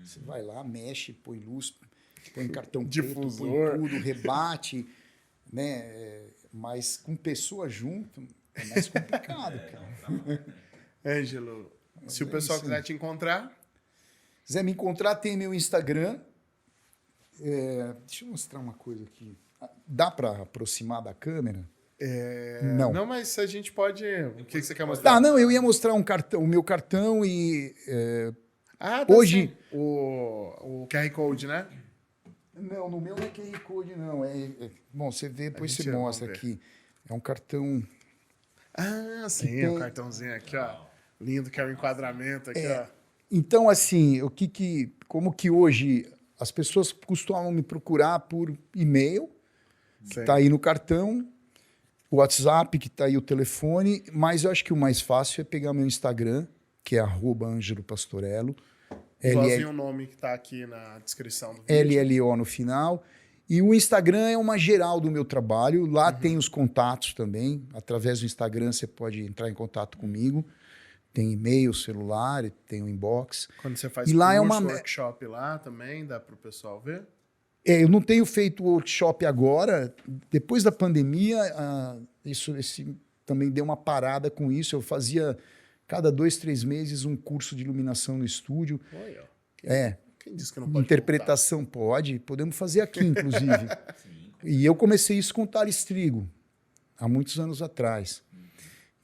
S3: Você vai lá, mexe, põe luz, põe cartão
S1: difusor,
S3: preto, põe tudo, rebate, né? Mas com pessoa junto é mais complicado, cara.
S1: Ângelo, se o pessoal quiser te encontrar...
S3: Quiser me encontrar, tem meu Instagram. Deixa eu mostrar uma coisa aqui. Dá para aproximar da câmera?
S1: Não, mas a gente pode... O que você quer mostrar?
S3: Não, eu ia mostrar o meu cartão e...
S1: tá
S3: hoje...
S1: Sim. O QR Code, né?
S3: Não, no meu não é QR Code, não. Bom, você vê, depois você mostra aqui. É um cartão...
S1: sim, o cartãozinho aqui, ó. Lindo, que é o enquadramento aqui, ó.
S3: Então, assim, como que hoje as pessoas costumavam me procurar por e-mail, que está aí no cartão, o WhatsApp, que está aí o telefone, mas eu acho que o mais fácil é pegar meu Instagram, que é @AngeloPastorello.
S1: Igualzinho o nome que está aqui na descrição do vídeo.
S3: LLO no final. E o Instagram é uma geral do meu trabalho. Lá tem os contatos também. Através do Instagram você pode entrar em contato comigo. Tem e-mail, celular, tem o inbox.
S1: Quando você faz workshop lá também, dá para o pessoal ver?
S3: Eu não tenho feito workshop agora. Depois da pandemia, esse também deu uma parada com isso. Eu fazia cada 2, 3 meses um curso de iluminação no estúdio.
S1: Olha, quem disse que não pode
S3: interpretação voltar? Podemos fazer aqui, inclusive. E eu comecei isso com o Thales Trigo, há muitos anos atrás.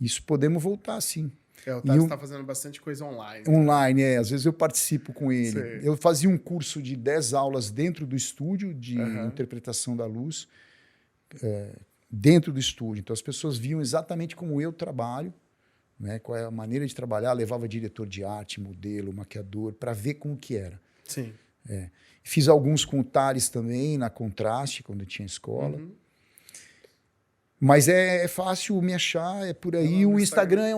S3: Isso podemos voltar, sim.
S1: O Thales está fazendo bastante coisa online.
S3: Online, às vezes eu participo com ele. Sei. Eu fazia um curso de 10 aulas dentro do estúdio, de interpretação da luz, dentro do estúdio. Então as pessoas viam exatamente como eu trabalho, né, qual é a maneira de trabalhar, levava diretor de arte, modelo, maquiador, para ver como que era.
S1: Sim.
S3: Fiz alguns com o Thales também, na Contraste, quando eu tinha escola. Mas é fácil me achar, é por aí. O Instagram é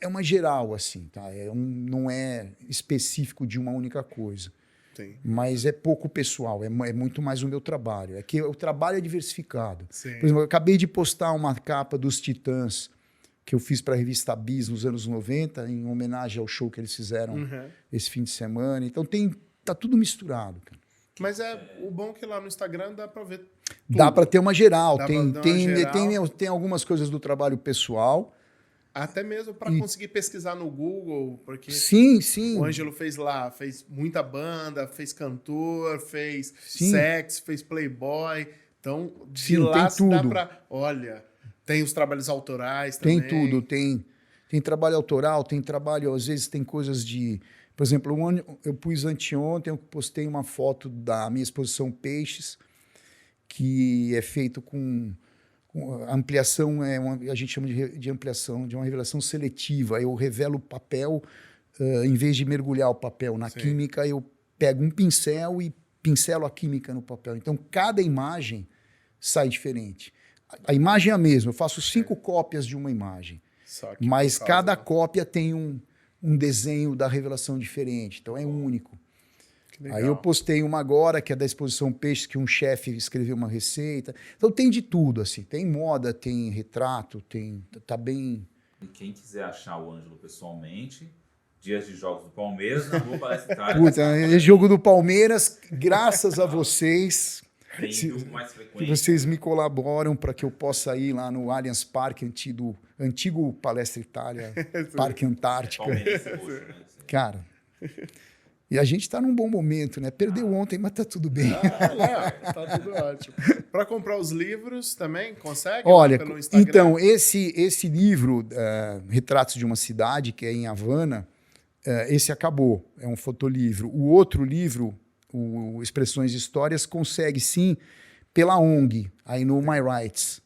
S3: uma geral, assim, tá? Não é específico de uma única coisa.
S1: Sim.
S3: Mas é pouco pessoal, é muito mais o meu trabalho. É que o trabalho é diversificado.
S1: Sim.
S3: Por exemplo, eu acabei de postar uma capa dos Titãs, que eu fiz para a revista Bis nos anos 90, em homenagem ao show que eles fizeram esse fim de semana. Então tá tudo misturado, cara.
S1: Mas o bom que lá no Instagram dá para ver tudo.
S3: Dá para ter uma geral.
S1: Geral.
S3: Tem algumas coisas do trabalho pessoal.
S1: Até mesmo para conseguir pesquisar no Google, porque
S3: sim.
S1: O Ângelo fez muita banda, fez cantor, fez sex, fez playboy. Então, de lá dá para... Olha... Tem os trabalhos autorais também.
S3: Tem tudo, tem trabalho autoral, tem trabalho, às vezes tem coisas de... Por exemplo, eu pus anteontem, eu postei uma foto da minha exposição Peixes, que é feito com ampliação, a gente chama de ampliação, de uma revelação seletiva. Eu revelo o papel, em vez de mergulhar o papel na química, eu pego um pincel e pincelo a química no papel. Então, cada imagem sai diferente. A imagem é a mesma, eu faço 5 cópias de uma imagem, mas cada cópia tem um desenho da revelação diferente, então é único. Aí eu postei uma agora, que é da exposição Peixes, que um chefe escreveu uma receita. Então tem de tudo, assim. Tem moda, tem retrato, tá bem...
S2: E quem quiser achar o Ângelo pessoalmente, dias de jogos do Palmeiras, na Rua Palestra Itália.
S3: Puta, é jogo do Palmeiras, graças a vocês.
S2: Tem ido mais
S3: Que
S2: frequente.
S3: vocês me colaboram para que eu possa ir lá no Allianz Parque, antigo Palestra Itália, Parque Antártica.
S2: Palmeirense roxo, né?
S3: Cara... E a gente está num bom momento, né? Perdeu ontem, mas tá tudo bem.
S1: Tá tudo ótimo. Para comprar os livros também, consegue?
S3: Olha,
S1: Pelo Instagram?
S3: então, esse livro, Retratos de uma Cidade, que é em Havana, esse acabou, é um fotolivro. O outro livro, o Expressões e Histórias, consegue sim pela ONG, aí no My Rights.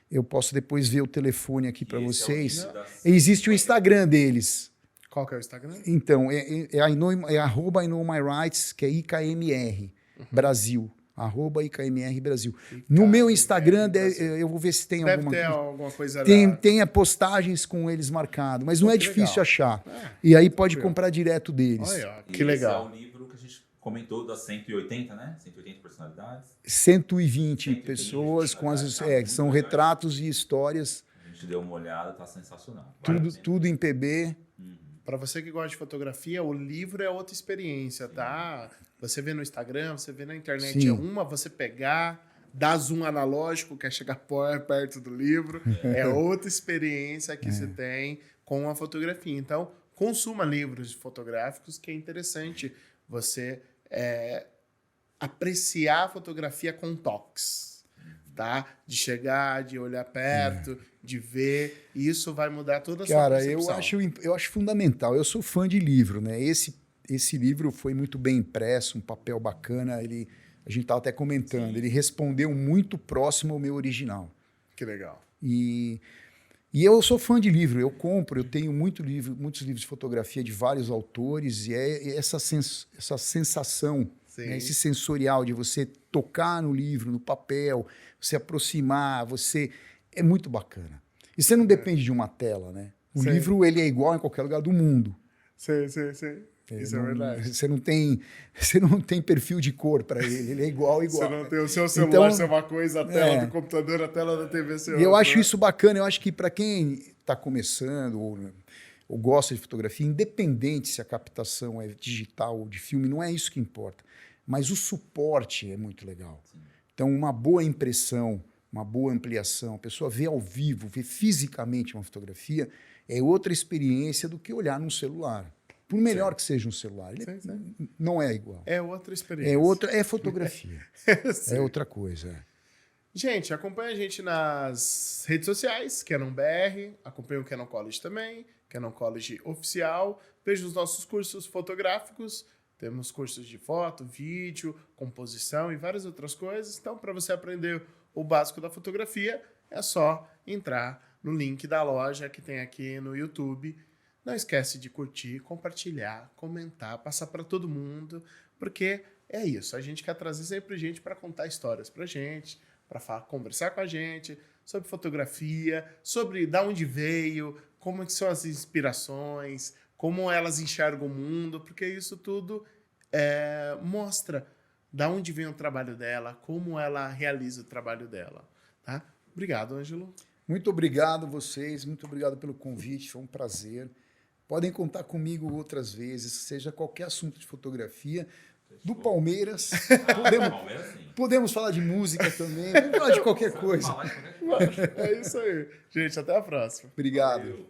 S3: Eu posso depois ver o telefone aqui para vocês. Existe o Instagram deles.
S1: Qual que é o Instagram?
S3: Então, é arroba I Know My Rights, que é IKMR Brasil. Arroba IKMR Brasil. No meu Instagram, eu vou ver se tem
S1: Deve
S3: alguma
S1: ter
S3: coisa.
S1: alguma coisa
S3: Tem postagens com eles marcados, mas não é difícil
S1: legal.
S3: achar. E aí pode comprar direto deles.
S1: Olha,
S2: E
S1: que legal.
S2: Esse é o livro que a gente comentou das 180, né? 180 personalidades.
S3: 120
S2: 120
S3: pessoas com
S2: personalidades.
S3: são retratos e histórias,
S2: A gente deu uma olhada, tá sensacional.
S3: tudo em PB.
S1: Para você que gosta de fotografia, o livro é outra experiência, tá? Você vê no Instagram, você vê na internet,
S3: Sim.
S1: é uma, você pegar, dar zoom analógico, quer chegar perto do livro, é outra experiência que você tem com a fotografia. Então, consuma livros fotográficos, que é interessante você apreciar a fotografia com toques, tá? De chegar, de olhar perto, de ver, e isso vai mudar toda a sua
S3: Cara,
S1: percepção.
S3: eu acho fundamental. Eu sou fã de livro, né? Esse livro foi muito bem impresso, um papel bacana. A gente estava até comentando, ele respondeu muito próximo ao meu original.
S1: Que legal.
S3: E eu sou fã de livro, eu compro, eu tenho muitos livros de fotografia de vários autores, e é essa sensação, né, esse sensorial de você tocar no livro, no papel, você aproximar, é muito bacana. E você não depende de uma tela, né? O livro ele é igual em qualquer lugar do mundo.
S1: Sim. Isso é verdade.
S3: Você não tem perfil de cor para ele é igual.
S1: Você não tem o seu celular
S3: Então,
S1: ser uma coisa, a tela do computador, a tela da TV ser
S3: E
S1: outra.
S3: eu acho isso bacana, eu acho que para quem está começando ou gosta de fotografia, independente se a captação é digital ou de filme, não é isso que importa. Mas o suporte é muito legal. Sim. Então, uma boa impressão, uma boa ampliação, a pessoa vê ao vivo, vê fisicamente uma fotografia, é outra experiência do que olhar num celular. Por melhor que seja um celular, ele não é igual.
S1: É outra experiência.
S3: É fotografia. É outra coisa.
S1: Gente, acompanha a gente nas redes sociais, Canon BR, acompanha o Canon College também, Canon College Oficial, veja os nossos cursos fotográficos, temos cursos de foto, vídeo, composição e várias outras coisas. Então, para você aprender o básico da fotografia, é só entrar no link da loja que tem aqui no YouTube. Não esquece de curtir, compartilhar, comentar, passar para todo mundo, porque é isso. A gente quer trazer sempre gente para contar histórias para gente, para conversar com a gente sobre fotografia, sobre de onde veio, como são as inspirações, como elas enxergam o mundo, porque isso tudo mostra de onde vem o trabalho dela, como ela realiza o trabalho dela. Tá? Obrigado, Ângelo.
S3: Muito obrigado vocês, muito obrigado pelo convite, foi um prazer. Podem contar comigo outras vezes, seja qualquer assunto de fotografia, do Palmeiras. Podemos falar de música também, podemos falar de qualquer coisa.
S1: É isso aí. Gente, até a próxima.
S3: Obrigado.
S2: Valeu.